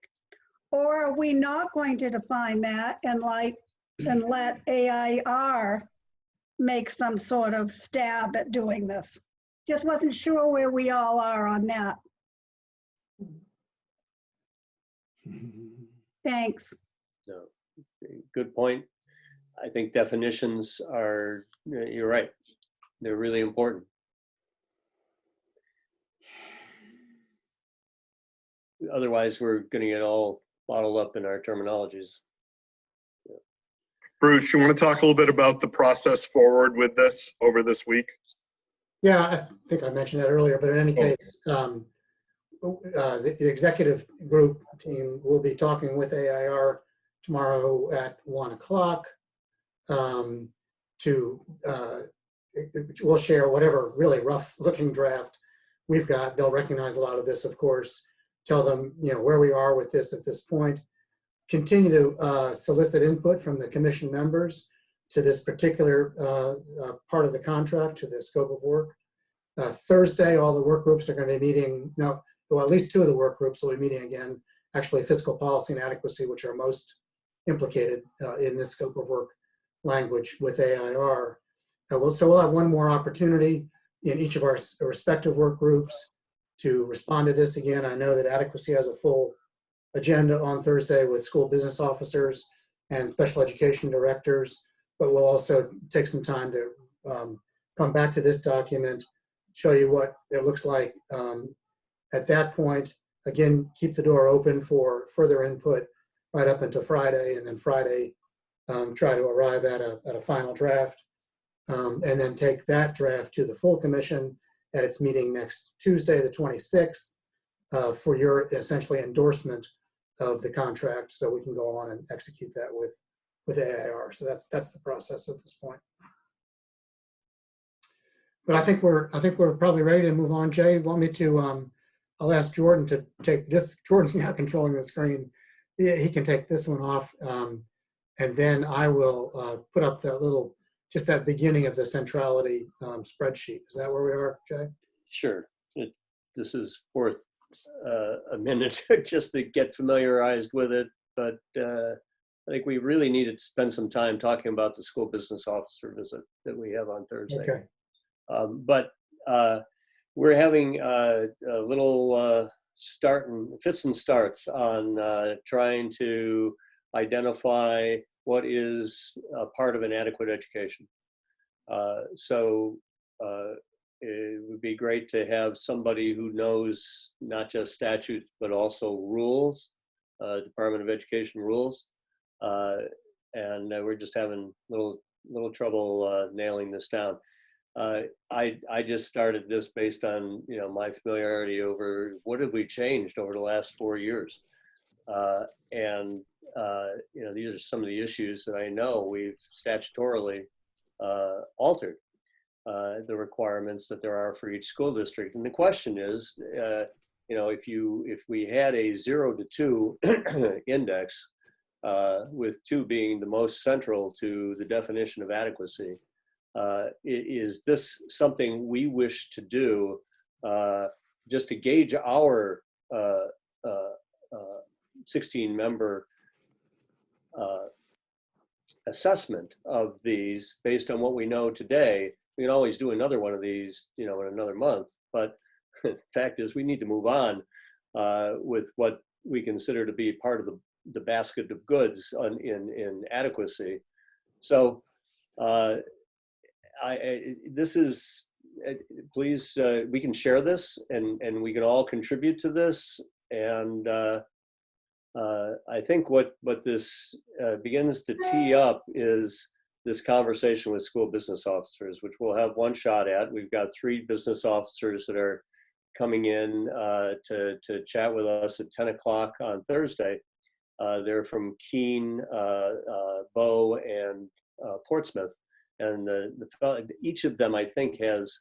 Or are we not going to define that and let AIR make some sort of stab at doing this? Just wasn't sure where we all are on that. Thanks. No, good point. I think definitions are, you're right, they're really important. Otherwise, we're going to get all bottled up in our terminologies. Bruce, you want to talk a little bit about the process forward with this over this week? Yeah, I think I mentioned that earlier, but in any case, the executive group team will be talking with AIR tomorrow at 1 o'clock. We'll share whatever really rough looking draft we've got. They'll recognize a lot of this, of course, tell them, you know, where we are with this at this point. Continue to solicit input from the commission members to this particular part of the contract, to the scope of work. Thursday, all the work groups are going to be meeting. No, well, at least 2 of the work groups will be meeting again. Actually, fiscal policy and adequacy, which are most implicated in this scope of work language with AIR. So we'll have one more opportunity in each of our respective work groups to respond to this again. I know that adequacy has a full agenda on Thursday with school business officers and special education directors, but we'll also take some time to come back to this document, show you what it looks like at that point. Again, keep the door open for further input right up until Friday, and then Friday try to arrive at a final draft, and then take that draft to the full commission at its meeting next Tuesday, the 26th, for your essentially endorsement of the contract, so we can go on and execute that with AIR. So that's the process at this point. But I think we're probably ready to move on. Jay, want me to? I'll ask Jordan to take this. Jordan's now controlling the screen. He can take this one off, and then I will put up that little, just that beginning of the centrality spreadsheet. Is that where we are, Jay? Sure. This is worth a minute just to get familiarized with it, but I think we really need to spend some time talking about the school business officer visit that we have on Thursday. Okay. But we're having a little fits and starts on trying to identify what is a part of an adequate education. It would be great to have somebody who knows not just statutes, but also rules, Department of Education rules. And we're just having little trouble nailing this down. I just started this based on, you know, my familiarity over what have we changed over the last 4 years. You know, these are some of the issues that I know we've statutorily altered. The requirements that there are for each school district. And the question is, you know, if we had a 0 to 2 index, with 2 being the most central to the definition of adequacy, is this something we wish to do just to gauge our 16-member assessment of these based on what we know today. We can always do another one of these, in another month, but the fact is we need to move on with what we consider to be part of the basket of goods in adequacy. So this is, please, we can share this and we can all contribute to this. And I think what this begins to tee up is this conversation with school business officers, which we'll have one shot at. We've got 3 business officers that are coming in to chat with us at 10 o'clock on Thursday. They're from Keene, Bow, and Portsmouth. And each of them, I think, has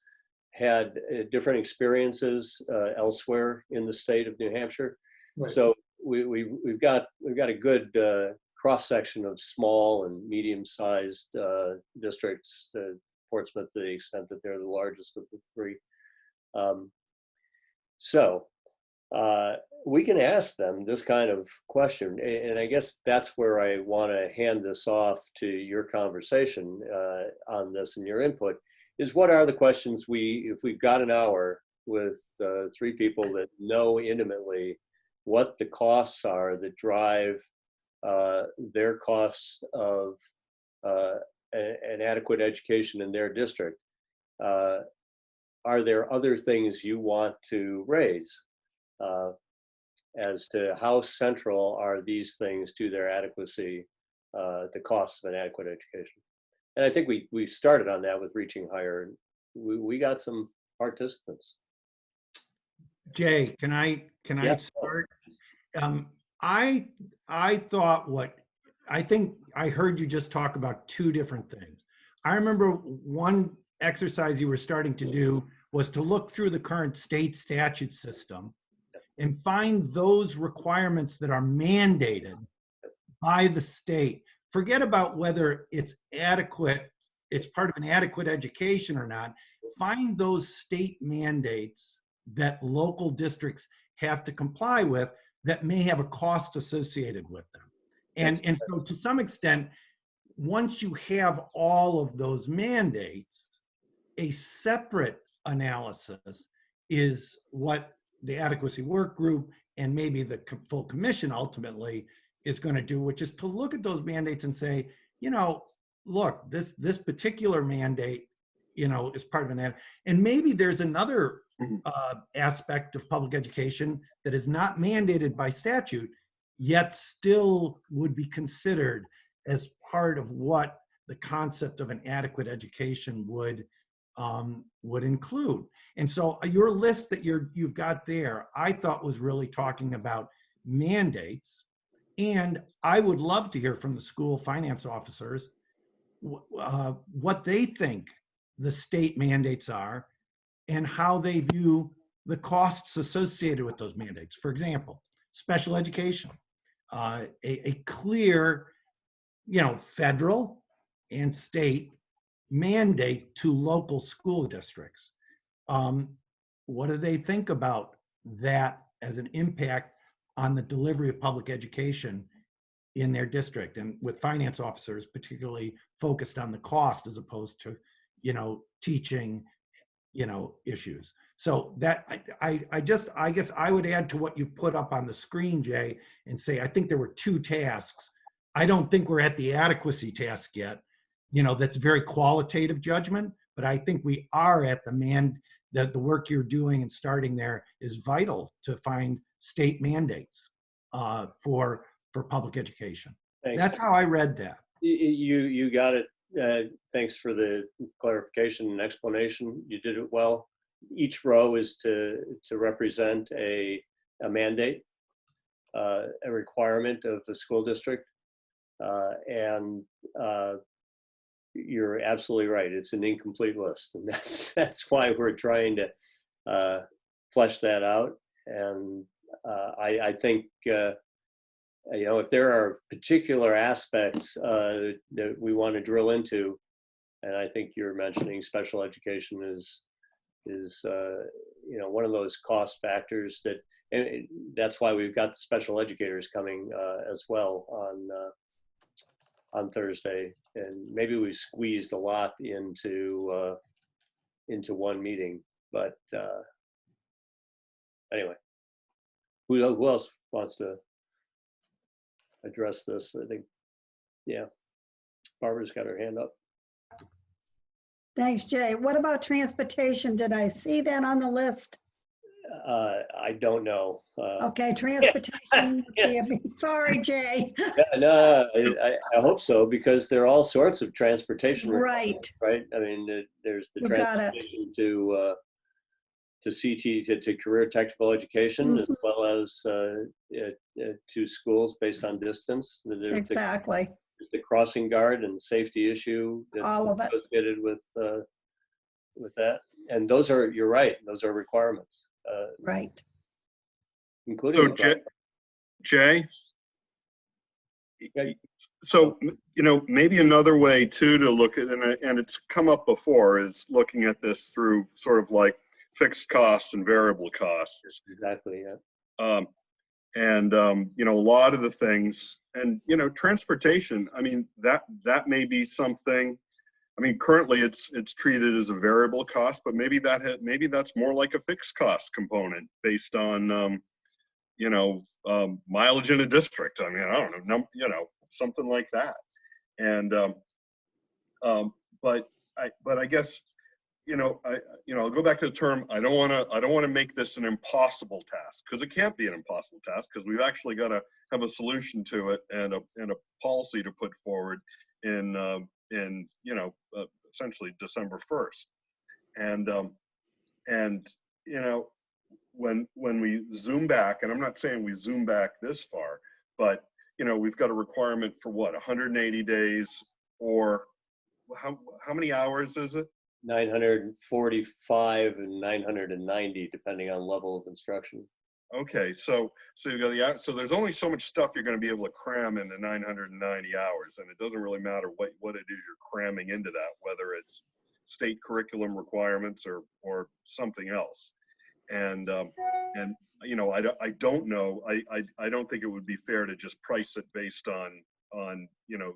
had different experiences elsewhere in the state of New Hampshire. Right. So we've got a good cross-section of small and medium-sized districts, Portsmouth to the extent that they're the largest of the 3. So we can ask them this kind of question, and I guess that's where I want to hand this off to your conversation on this and your input, is what are the questions if we've got an hour with 3 people that know intimately what the costs are that drive their costs of an adequate education in their district. Are there other things you want to raise as to how central are these things to their adequacy, the costs of an adequate education? And I think we started on that with reaching higher. We got some participants. Jay, can I start? I thought I think I heard you just talk about 2 different things. I remember one exercise you were starting to do was to look through the current state statute system and find those requirements that are mandated by the state. Forget about whether it's adequate, it's part of an adequate education or not. Find those state mandates that local districts have to comply with that may have a cost associated with them. And so to some extent, once you have all of those mandates, a separate analysis is what the adequacy work group and maybe the full commission ultimately is going to do, which is to look at those mandates and say, look, this particular mandate, is part of an, and maybe there's another aspect of public education that is not mandated by statute, yet still would be considered as part of what the concept of an adequate education would include. And so your list that you've got there, I thought was really talking about mandates. And I would love to hear from the school finance officers what they think the state mandates are and how they view the costs associated with those mandates. For example, special education, a clear, federal and state mandate to local school districts. What do they think about that as an impact on the delivery of public education in their district, and with finance officers particularly focused on the cost as opposed to, teaching, issues. So that I guess I would add to what you put up on the screen, Jay, and say, I think there were 2 tasks. I don't think we're at the adequacy task yet. That's very qualitative judgment, but I think we are at that the work you're doing and starting there is vital to find state mandates for public education. Thanks. That's how I read that. You got it. Thanks for the clarification and explanation. You did it well. Each row is to represent a mandate, a requirement of the school district, and you're absolutely right. It's an incomplete list, and that's why we're trying to flesh that out. And I think if there are particular aspects that we want to drill into, and I think you're mentioning special education is one of those cost factors and that's why we've got the special educators coming as well on Thursday, and maybe we squeezed a lot into one meeting. But anyway, who else wants to address this? I think, yeah, Barbara's got her hand up. Thanks, Jay. What about transportation? Did I see that on the list? I don't know. Okay, transportation. Sorry, Jay. No, I hope so, because there are all sorts of transportation Right. requirements, right? I mean, there's the You got it. transportation to CT, to career technical education, as well as to schools based on distance. There's Exactly. the crossing guard and safety issue that's All of it. associated with that. And those are, you're right, those are requirements. Right. Including So Jay, so, you know, maybe another way too to look at, and it's come up before, is looking at this through sort of like fixed costs and variable costs. Exactly, yeah. You know, a lot of the things, and, you know, transportation, I mean, that may be something. I mean, currently it's treated as a variable cost, but maybe that's more like a fixed cost component based on, you know, mileage in a district. I mean, I don't know, you know, something like that. And but I guess, you know, I'll go back to the term. I don't want to make this an impossible task, because it can't be an impossible task, because we've actually got to have a solution to it and a policy to put forward in you know, essentially December 1st. And you know, when we zoom back, and I'm not saying we zoom back this far, but you know, we've got a requirement for what, 180 days, or how many hours is it? 945 and 990, depending on level of instruction. Okay, so you got so there's only so much stuff you're going to be able to cram into 990 hours, and it doesn't really matter what it is you're cramming into that, whether it's state curriculum requirements or something else. And you know, I don't know. I don't think it would be fair to just price it based on you know,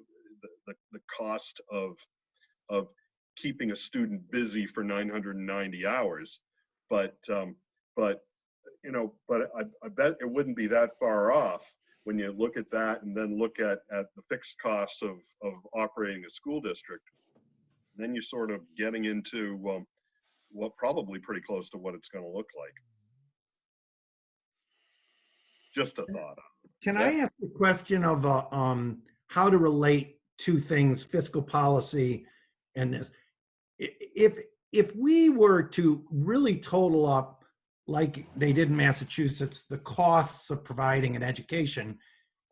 the cost of keeping a student busy for 990 hours, but you know, but I bet it wouldn't be that far off when you look at that and then look at the fixed costs of operating a school district. Then you're sort of getting into what probably pretty close to what it's going to look like. Just a thought. Can I ask a question of how to relate two things, fiscal policy and this? If we were to really total up, like they did in Massachusetts, the costs of providing an education,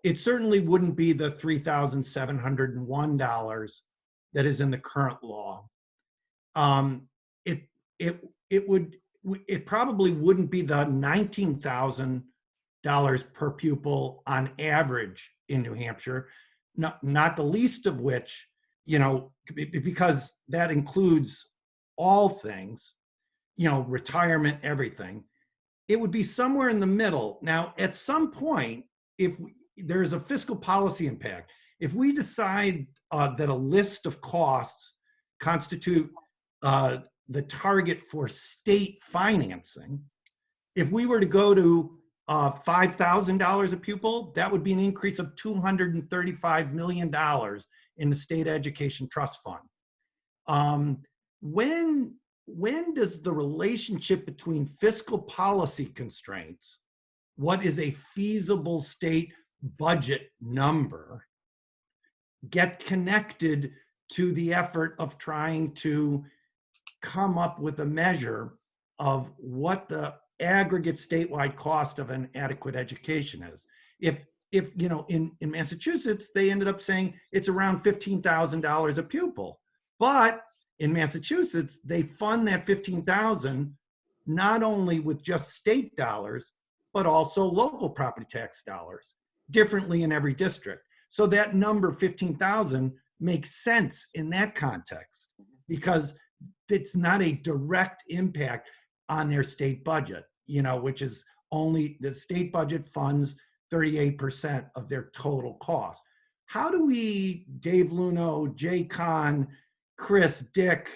it certainly wouldn't be the $3,701 that is in the current law. It probably wouldn't be the $19,000 per pupil on average in New Hampshire, not the least of which, you know, because that includes all things, you know, retirement, everything. It would be somewhere in the middle. Now, at some point, if there's a fiscal policy impact, if we decide that a list of costs constitute the target for state financing, if we were to go to $5,000 a pupil, that would be an increase of $235 million in the State Education Trust Fund. When does the relationship between fiscal policy constraints, what is a feasible state budget number, get connected to the effort of trying to come up with a measure of what the aggregate statewide cost of an adequate education is? If you know, in Massachusetts, they ended up saying it's around $15,000 a pupil, but in Massachusetts, they fund that $15,000 not only with just state dollars, but also local property tax dollars, differently in every district. So that number, 15,000, makes sense in that context because it's not a direct impact on their state budget, you know, which is only, the state budget funds 38% of their total cost. how do we, Dave Luno, Jay Kahn, Chris, Dick,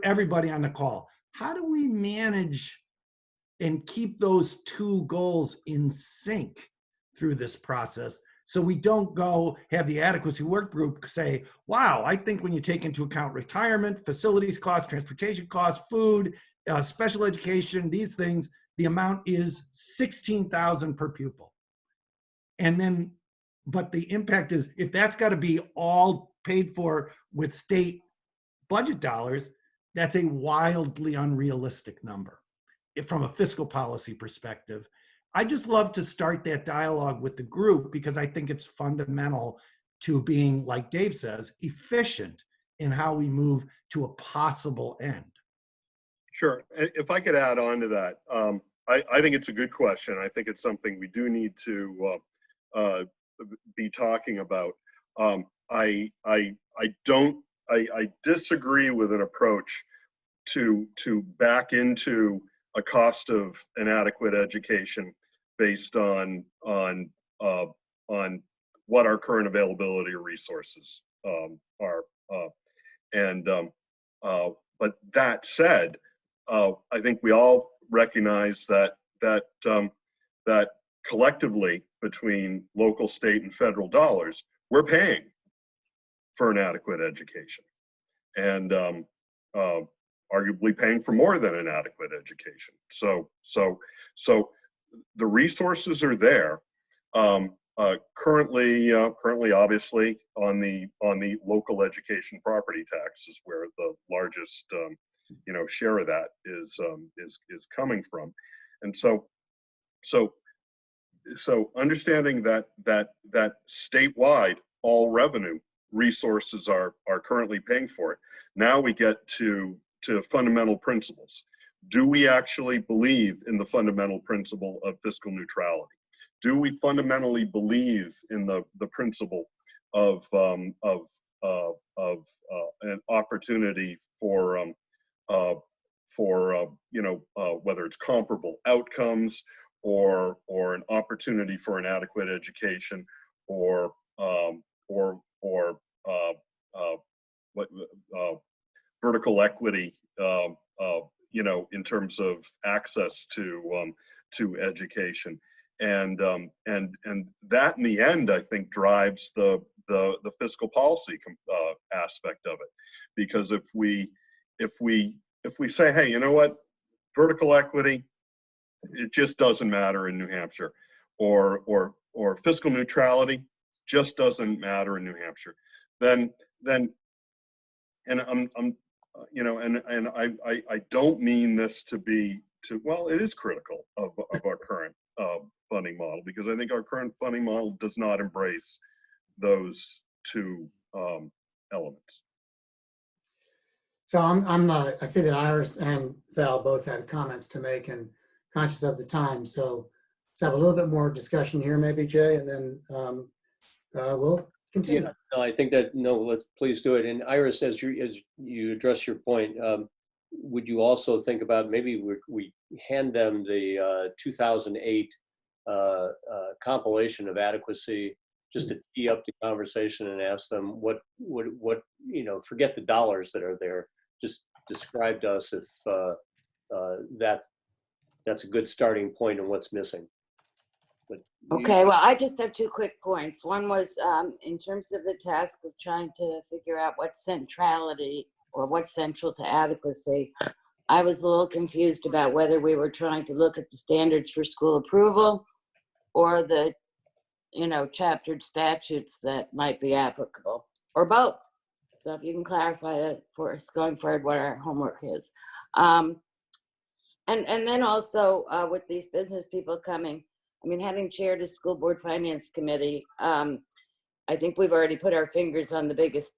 everybody on the call, how do we manage and keep those two goals in sync through this process, so we don't go have the adequacy work group say, wow, I think when you take into account retirement, facilities costs, transportation costs, food, special education, these things, the amount is $16,000 per pupil. And then, but the impact is, if that's got to be all paid for with state budget dollars, that's a wildly unrealistic number from a fiscal policy perspective. I just love to start that dialogue with the group, because I think it's fundamental to being, like Dave says, efficient in how we move to a possible end. Sure. If I could add on to that, I think it's a good question. I think it's something we do need to be talking about. I disagree with an approach to back into a cost of inadequate education based on what our current availability of resources are. But that said, I think we all recognize that collectively, between local, state, and federal dollars, we're paying for an adequate education, and arguably paying for more than an adequate education. So the resources are there. Currently, obviously, on the local education property tax is where the largest share of that is coming from, and so understanding that statewide all revenue resources are currently paying for it. Now we get to fundamental principles. Do we actually believe in the fundamental principle of fiscal neutrality? Do we fundamentally believe in the principle of an opportunity for whether it's comparable outcomes or an opportunity for an adequate education, or vertical equity, in terms of access to education, and that in the end, I think, drives the fiscal policy aspect of it, because if we say, hey, you know what, vertical equity, it just doesn't matter in New Hampshire, or fiscal neutrality just doesn't matter in New Hampshire, then and I don't mean this to be well, it is critical of our current funding model, because I think our current funding model does not embrace those two elements. So I see that Iris and Val both had comments to make, and conscious of the time. So let's have a little bit more discussion here, maybe, Jay, and then we'll continue. Yeah, no, I think that, let's please do it. And Iris, as you address your point, would you also think about maybe we hand them the 2008 compilation of adequacy, just to tee up the conversation, and ask them what forget the dollars that are there, just describe to us if that's a good starting point and what's missing. Okay, well, I just have 2 quick points. One was in terms of the task of trying to figure out what's centrality or what's central to adequacy. I was a little confused about whether we were trying to look at the standards for school approval or the, chaptered statutes that might be applicable, or both. So if you can clarify it for us going forward what our homework is. And then also with these business people coming, having chaired a school board finance committee, I think we've already put our fingers on the biggest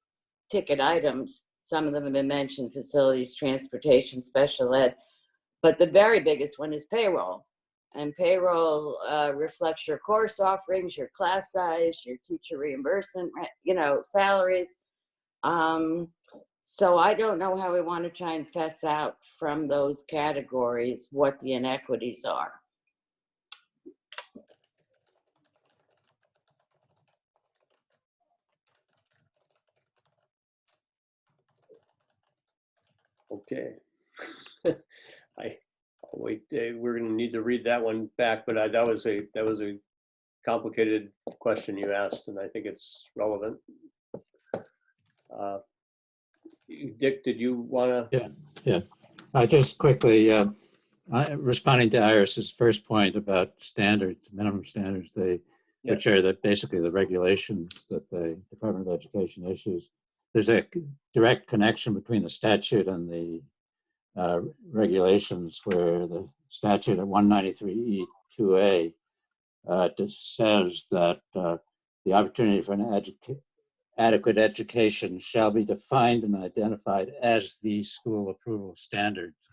ticket items. Some of them have been mentioned: facilities, transportation, special ed. But the very biggest one is payroll. And payroll reflects your course offerings, your class size, your teacher reimbursement, salaries. So I don't know how we want to try and fess out from those categories what the inequities are. Okay. I'll wait. We're going to need to read that one back, but that was a complicated question you asked, and I think it's relevant. Dick, did you want to? Yeah. Just quickly, responding to Iris's first point about standards, minimum standards, which are basically the regulations that the Department of Education issues. There's a direct connection between the statute and the regulations, where the statute at 193E2A says that the opportunity for an adequate education shall be defined and identified as the school approval standards,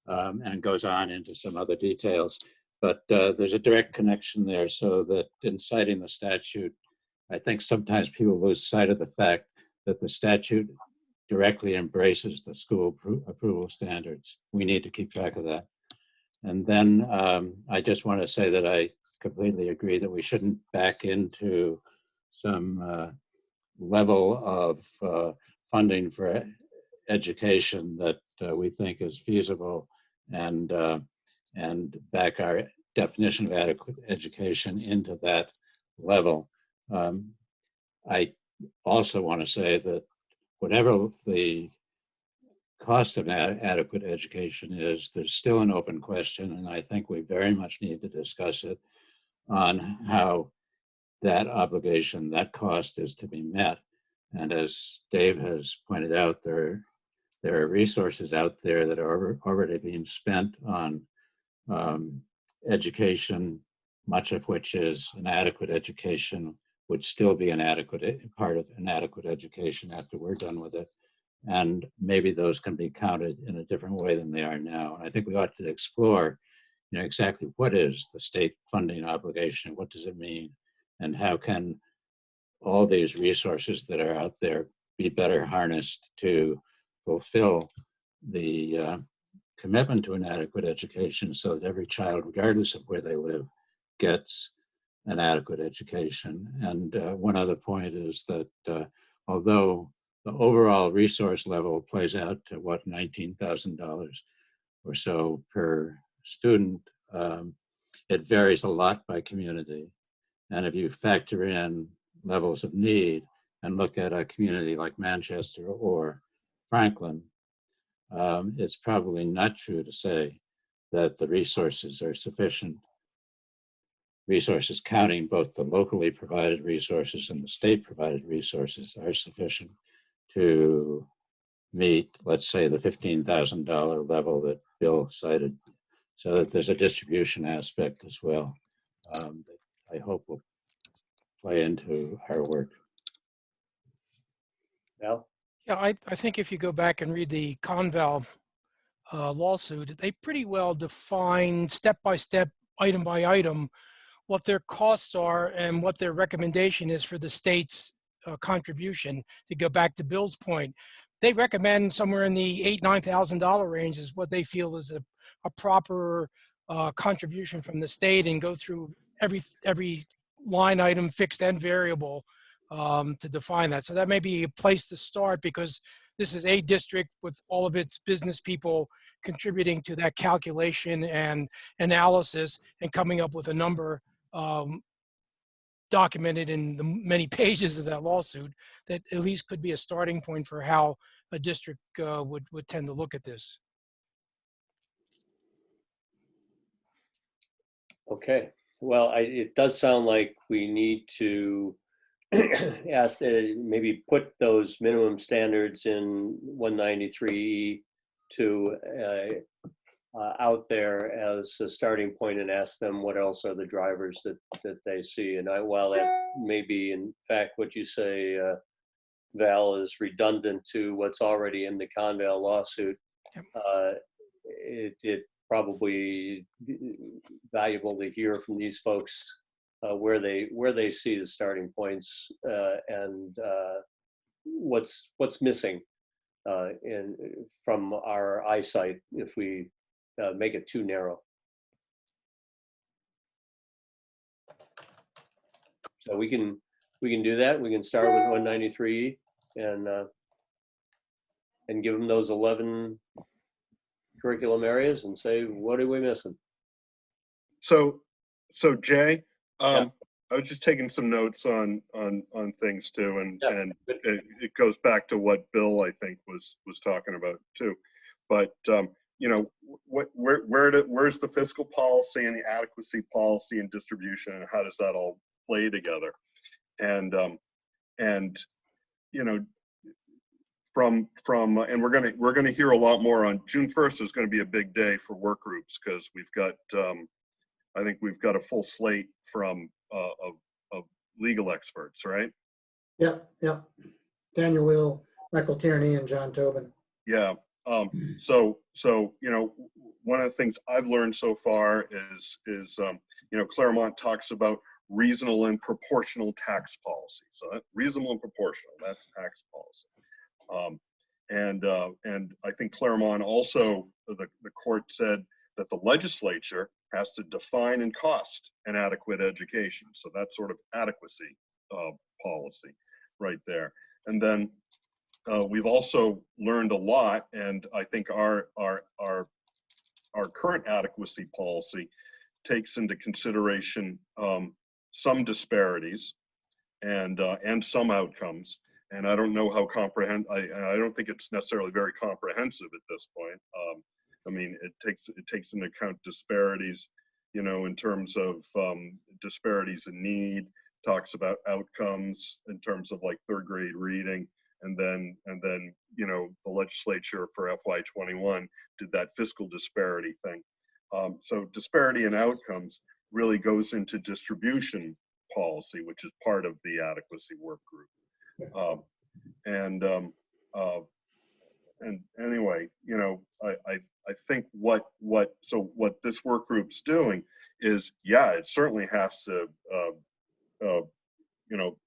and goes on into some other details. But there's a direct connection there, so that in citing the statute, I think sometimes people lose sight of the fact that the statute directly embraces the school approval standards. We need to keep track of that. And then I just want to say that I completely agree that we shouldn't back into some level of funding for education that we think is feasible, and back our definition of adequate education into that level. I also want to say that whatever the cost of adequate education is, there's still an open question, and I think we very much need to discuss it on how that obligation, that cost, is to be met. And as Dave has pointed out, there are resources out there that are already being spent on education, much of which is an adequate education, would still be an adequate part of an adequate education after we're done with it. And maybe those can be counted in a different way than they are now. And I think we ought to explore, exactly what is the state funding obligation, what does it mean, and how can all these resources that are out there be better harnessed to fulfill the commitment to an adequate education, so that every child, regardless of where they live, gets an adequate education. And one other point is that although the overall resource level plays out to what, $19,000 or so per student, it varies a lot by community. And if you factor in levels of need and look at a community like Manchester or Franklin, it's probably not true to say that the resources are sufficient. Resources counting both the locally provided resources and the state provided resources are sufficient to meet, let's say, the $15,000 level that Bill cited. So that there's a distribution aspect as well that I hope will play into our work. Well, yeah, I think if you go back and read the Convey lawsuit, they pretty well define step by step, item by item, what their costs are and what their recommendation is for the state's contribution. To go back to Bill's point, they recommend somewhere in the $8,000–9,000 range is what they feel is a proper contribution from the state, and go through every line item, fixed and variable, to define that. So that may be a place to start, because this is a district with all of its business people contributing to that calculation and analysis and coming up with a number documented in the many pages of that lawsuit that at least could be a starting point for how a district would tend to look at this. okay. Well, it does sound like we need to ask, maybe put those minimum standards in 193E to out there as a starting point, and ask them what else are the drivers that they see. And while that may be in fact what you say, Val, is redundant to what's already in the Convey lawsuit, it probably valuable to hear from these folks where they see the starting points, and what's missing from our eyesight if we make it too narrow. So we can do that. We can start with 193E, and and give them those 11 curriculum areas and say, what are we missing? So Jay, Yeah. I was just taking some notes on things too, and Yeah, and it goes back to what Bill, I think, was talking about too. But you know, where's the fiscal policy and the adequacy policy and distribution, and how does that all play together? And you know, from and we're gonna hear a lot more on June 1st. Is going to be a big day for work groups because we've got I think we've got a full slate from of legal experts, right? Yep, yep. Daniel Will, Michael Tierney, and John Tobin. Yeah. So you know, one of the things I've learned so far is you know, Claremont talks about reasonable and proportional tax policy. So that reasonable and proportional, that's tax policy. And I think Claremont also, the court said that the legislature has to define and cost an adequate education. So that's sort of adequacy policy right there. And then we've also learned a lot, and I think our current adequacy policy takes into consideration some disparities and some outcomes. And I don't know how I don't think it's necessarily very comprehensive at this point. I mean, it takes into account disparities, you know, in terms of disparities in need, talks about outcomes in terms of like third grade reading, and then you know, the legislature for FY21 did that fiscal disparity thing. So disparity in outcomes really goes into distribution policy, which is part of the adequacy work group. And anyway, you know, I think what this work group's doing is, yeah, it certainly has to you know,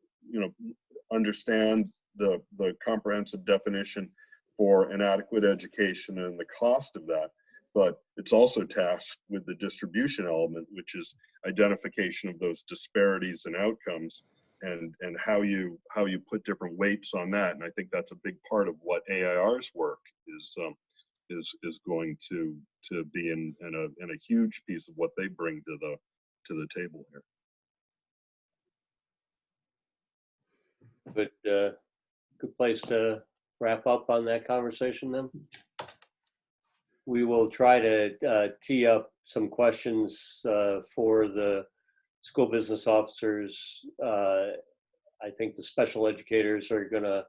understand the comprehensive definition for an adequate education and the cost of that, but it's also tasked with the distribution element, which is identification of those disparities and outcomes, and how you put different weights on that. And I think that's a big part of what AIR's work is going to be in a huge piece of what they bring to the table here. But good place to wrap up on that conversation then. We will try to tee up some questions for the school business officers. I think the special educators are gonna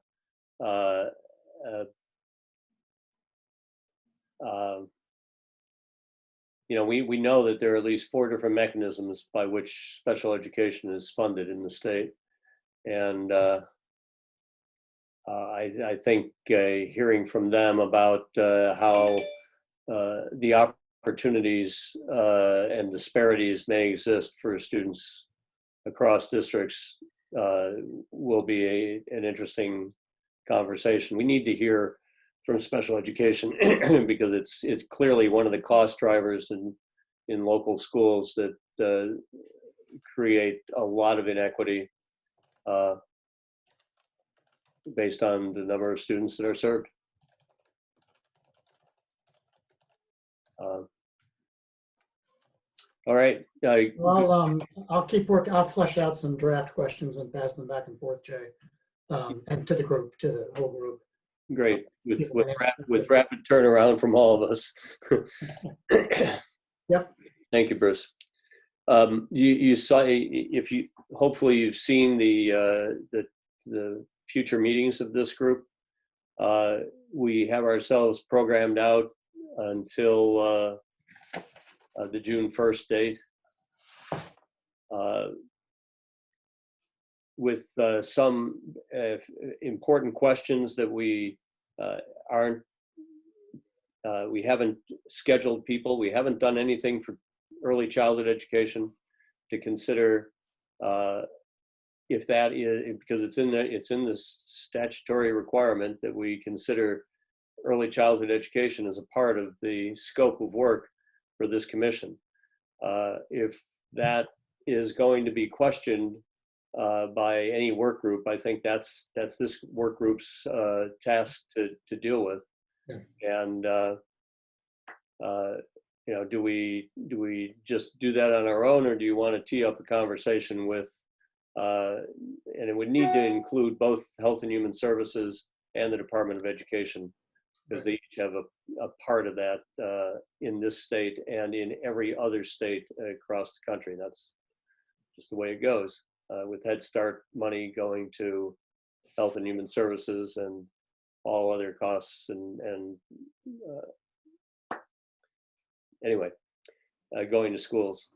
you know, we know that there are at least 4 different mechanisms by which special education is funded in the state. And I think hearing from them about how the opportunities and disparities may exist for students across districts will be an interesting conversation. We need to hear from special education because it's clearly one of the cost drivers in local schools that create a lot of inequity based on the number of students that are served. All right. Well, I'll keep working. I'll flesh out some draft questions and pass them back and forth, Jay, and to the group, to the whole group. Great, with rapid turnaround from all of us. Yep. Thank you, Bruce. You saw, hopefully you've seen the future meetings of this group. We have ourselves programmed out until the June 1st date, with some important questions that we haven't scheduled people. We haven't done anything for early childhood education to consider if that is, because it's in the statutory requirement that we consider early childhood education as a part of the scope of work for this commission. If that is going to be questioned by any work group. I think that's this work group's task to deal with. Yeah. And you know, do we just do that on our own, or do you want to tee up a conversation with? And it would need to include both Health and Human Services and the Department of Education, because they each have a part of that in this state and in every other state across the country. That's just the way it goes. With Head Start money going to Health and Human Services and all other costs and anyway, going to schools.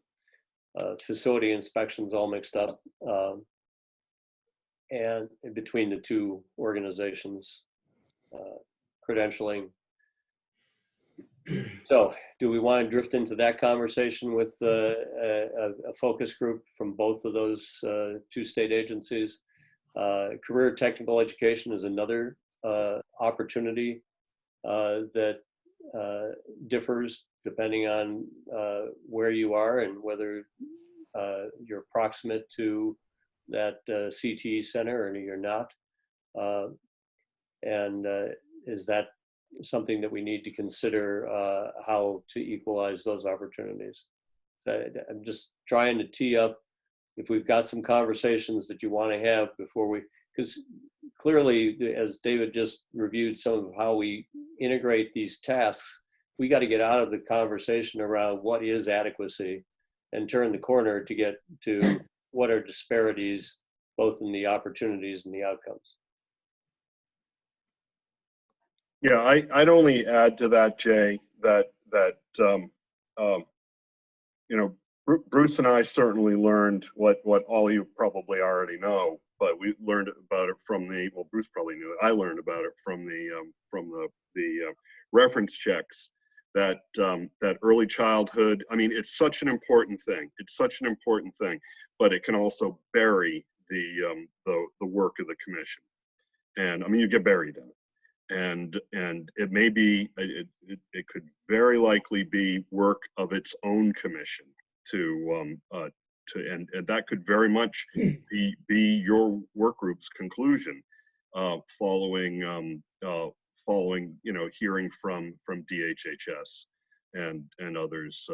Facility inspections all mixed up, and in between the two organizations, credentialing. So do we want to drift into that conversation with a focus group from both of those two state agencies? Career technical education is another opportunity that differs depending on where you are and whether you're proximate to that CTE center or you're not. And is that something that we need to consider how to equalize those opportunities? So I'm just trying to tee up if we've got some conversations that you want to have before we, because clearly, as David just reviewed some of how we integrate these tasks, we got to get out of the conversation around what is adequacy and turn the corner to get to what are disparities, both in the opportunities and the outcomes. Yeah, I'd only add to that, Jay, that you know, Bruce and I certainly learned what all you probably already know, but we learned about it from the, well, Bruce probably knew it. I learned about it from the reference checks. That early childhood, I mean, it's such an important thing. It's such an important thing, but it can also bury the work of the commission. And I mean, you get buried in it. And it may be, it could very likely be work of its own commission and that could very much be your work group's conclusion following you know, hearing from DHHS and others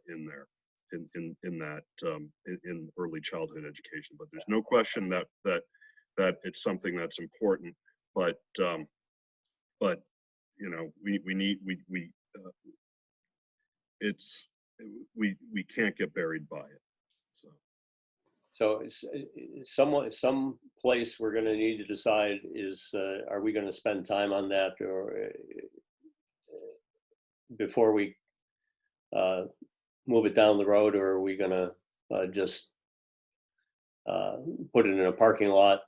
in there in early childhood education. But there's no question that it's something that's important. But you know, we can't get buried by it. So some place we're going to need to decide is, are we going to spend time on that, or before we move it down the road, or are we going to just put it in a parking lot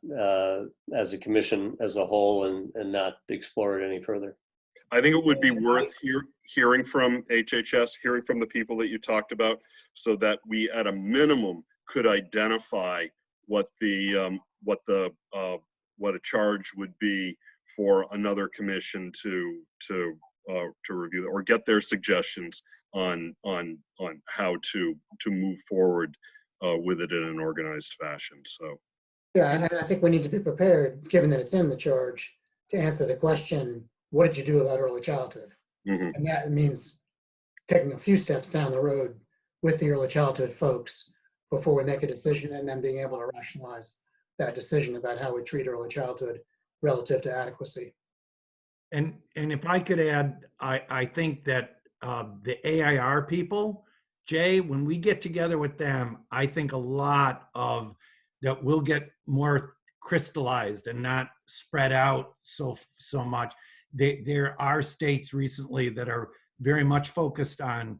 as a commission as a whole and not explore it any further? I think it would be worth hearing from HHS, hearing from the people that you talked about, so that we at a minimum could identify what a charge would be for another commission to review, or get their suggestions on how to move forward with it in an organized fashion. So yeah, and I think we need to be prepared, given that it's in the charge, to answer the question, what did you do about early childhood? Mm-hmm. And that means taking a few steps down the road with the early childhood folks before we make a decision, and then being able to rationalize that decision about how we treat early childhood relative to adequacy. And if I could add, I think that the AIR people, Jay, when we get together with them, I think a lot of that will get more crystallized and not spread out so much. There are states recently that are very much focused on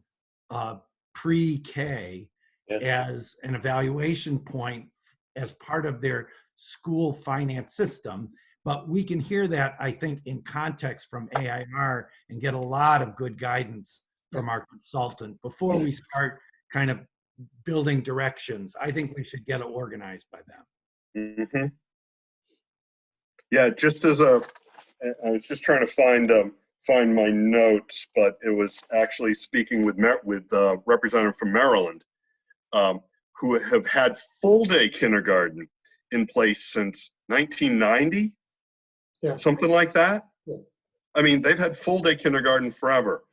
pre-K as an evaluation point as part of their school finance system. But we can hear that, I think, in context from AIR and get a lot of good guidance from our consultant before we start kind of building directions. I think we should get it organized by them. Mm-hmm. Yeah, just as I was just trying to find my notes, but it was actually speaking with representative from Maryland. who have had full day kindergarten in place since 1990, something like that. I mean, they've had full day kindergarten forever,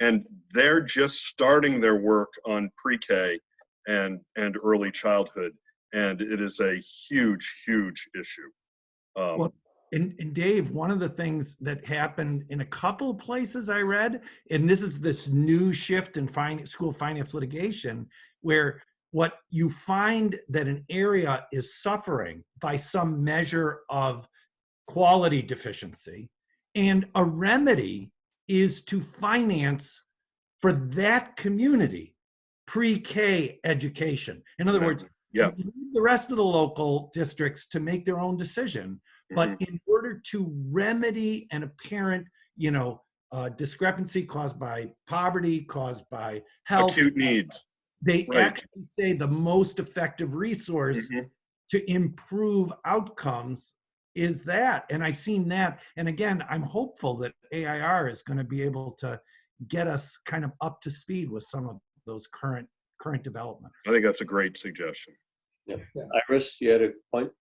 and they're just starting their work on pre-K and early childhood, and it is a huge, huge issue. Well, and Dave, one of the things that happened in a couple of places I read, and this is this new shift in school finance litigation, where what you find that an area is suffering by some measure of quality deficiency, and a remedy is to finance for that community pre-K education. In other words, you leave the rest of the local districts to make their own decision, but in order to remedy an apparent, discrepancy caused by poverty, caused by health, acute needs, they actually say the most effective resource to improve outcomes is that. And I've seen that. And again, I'm hopeful that AIR is going to be able to get us kind of up to speed with some of those current developments. I think that's a great suggestion. Yeah. Iris, you had a point?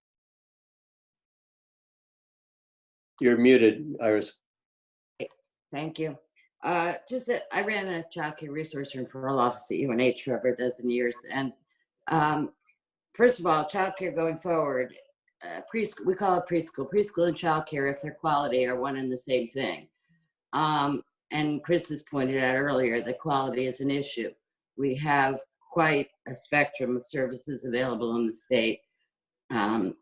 You're muted, Iris. Thank you. Just that I ran a child care resource and referral office at UNH for over a dozen years. And first of all, child care going forward, preschool, we call it preschool. Preschool and child care, if they're quality, are one and the same thing. And Chris has pointed out earlier that quality is an issue. We have quite a spectrum of services available in the state,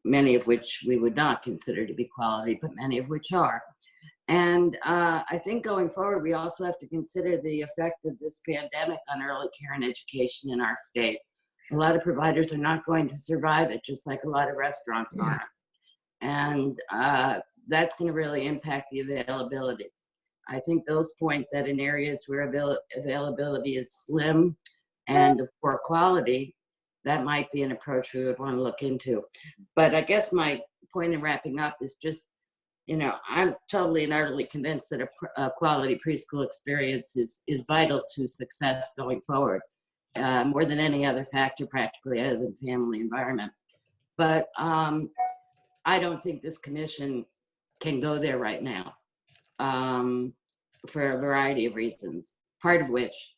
many of which we would not consider to be quality, but many of which are. And I think going forward, we also have to consider the effect of this pandemic on early care and education in our state. A lot of providers are not going to survive it, just like a lot of restaurants aren't. And that's going to really impact the availability. I think Bill's point that in areas where availability is slim and of poor quality, that might be an approach we would want to look into. But I guess my point in wrapping up is just, I'm totally and utterly convinced that a quality preschool experience is vital to success going forward, more than any other factor practically other than family environment. But I don't think this commission can go there right now for a variety of reasons, part of which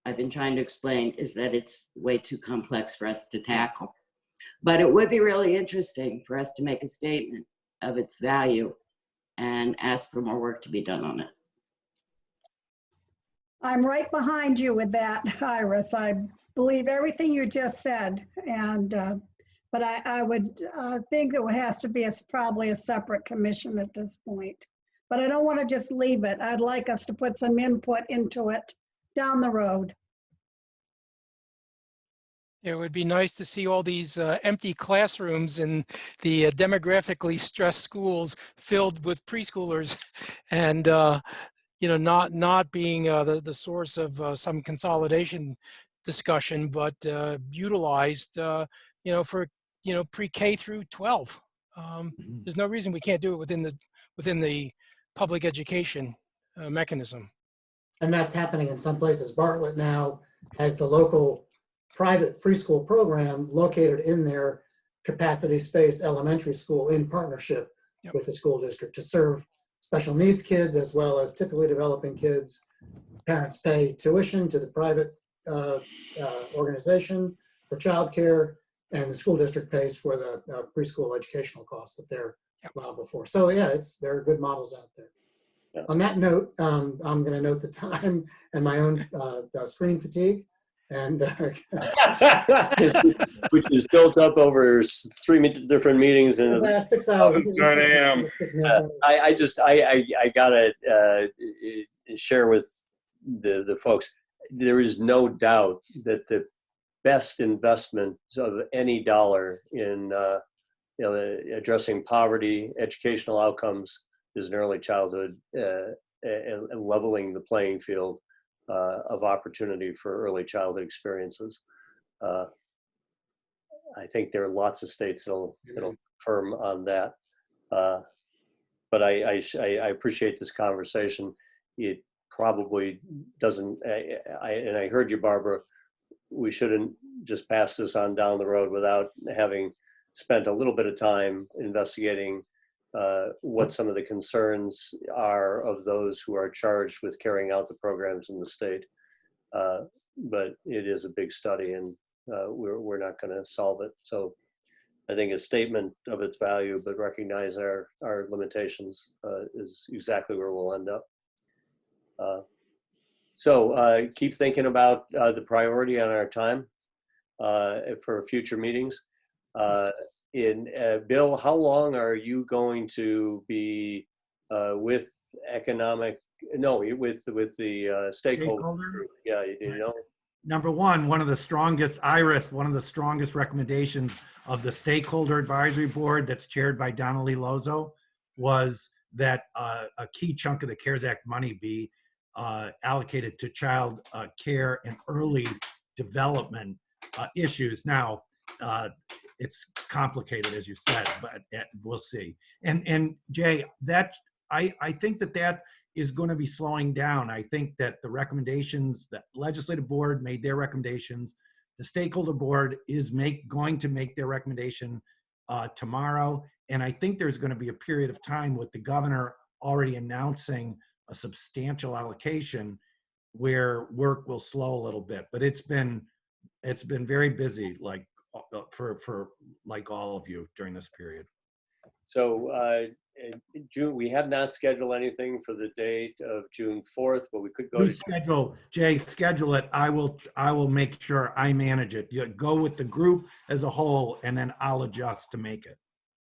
I've been trying to explain is that it's way too complex for us to tackle. But it would be really interesting for us to make a statement of its value and ask for more work to be done on it. I'm right behind you with that, Iris. I believe everything you just said. And but I would think that it has to be probably a separate commission at this point. But I don't want to just leave it. I'd like us to put some input into it down the road. It would be nice to see all these empty classrooms in the demographically stressed schools filled with preschoolers, and not being the source of some consolidation discussion, but utilized for pre-K through 12. There's no reason we can't do it within the public education mechanism. And that's happening in some places. Bartlett now has the local private preschool program located in their capacity space elementary school in partnership with the school district to serve special needs kids as well as typically developing kids. Parents pay tuition to the private organization for childcare, and the school district pays for the preschool educational costs that they're liable for. So yeah, there are good models out there. Yes. On that note, I'm going to note the time and my own screen fatigue, and which is built up over 3 different meetings and 6 hours. 9 a.m. I gotta share with the folks. There is no doubt that the best investment of any dollar in addressing poverty, educational outcomes, is in early childhood and leveling the playing field of opportunity for early childhood experiences. I think there are lots of states that'll confirm on that. But I appreciate this conversation. It probably doesn't, and I heard you, Barbara, we shouldn't just pass this on down the road without having spent a little bit of time investigating what some of the concerns are of those who are charged with carrying out the programs in the state. But it is a big study, and we're not going to solve it. So I think a statement of its value, but recognize our limitations is exactly where we'll end up. So keep thinking about the priority on our time for future meetings. Bill, how long are you going to be with with the stakeholder group? Yeah, you didn't know? Number one of the strongest, IRIS, one of the strongest recommendations of the Stakeholder Advisory Board that's chaired by Donnelly Lozo was that a key chunk of the CARES Act money be allocated to child care and early development issues. Now, it's complicated, as you said, but we'll see. And Jay, I think that is going to be slowing down. I think that the recommendations, the legislative board made their recommendations. The stakeholder board is going to make their recommendation tomorrow. And I think there's going to be a period of time with the governor already announcing a substantial allocation where work will slow a little bit. But it's been very busy, like for like all of you during this period. So June, we have not scheduled anything for the date of June 4th, but we could go to schedule it. I will make sure I manage it. You go with the group as a whole, and then I'll adjust to make it.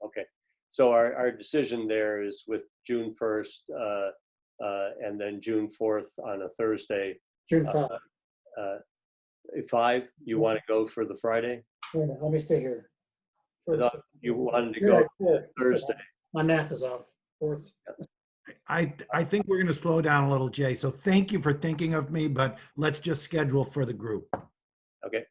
Okay. So our decision there is with June 1st and then June 4th on a Thursday. June 5. 5, you want to go for the Friday? Let me see here. You wanted to go Thursday. My math is off. 4th. I think we're going to slow down a little, Jay. So thank you for thinking of me, but let's just schedule for the group. Okay.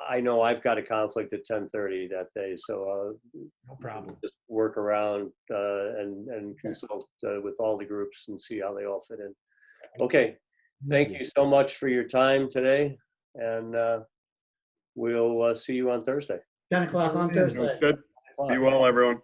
I know I've got a conflict at 10:30 that day, so no problem. Just work around and consult with all the groups and see how they all fit in. Okay. Thank you so much for your time today, and we'll see you on Thursday. 10 o'clock on Thursday. Good. Be well, everyone.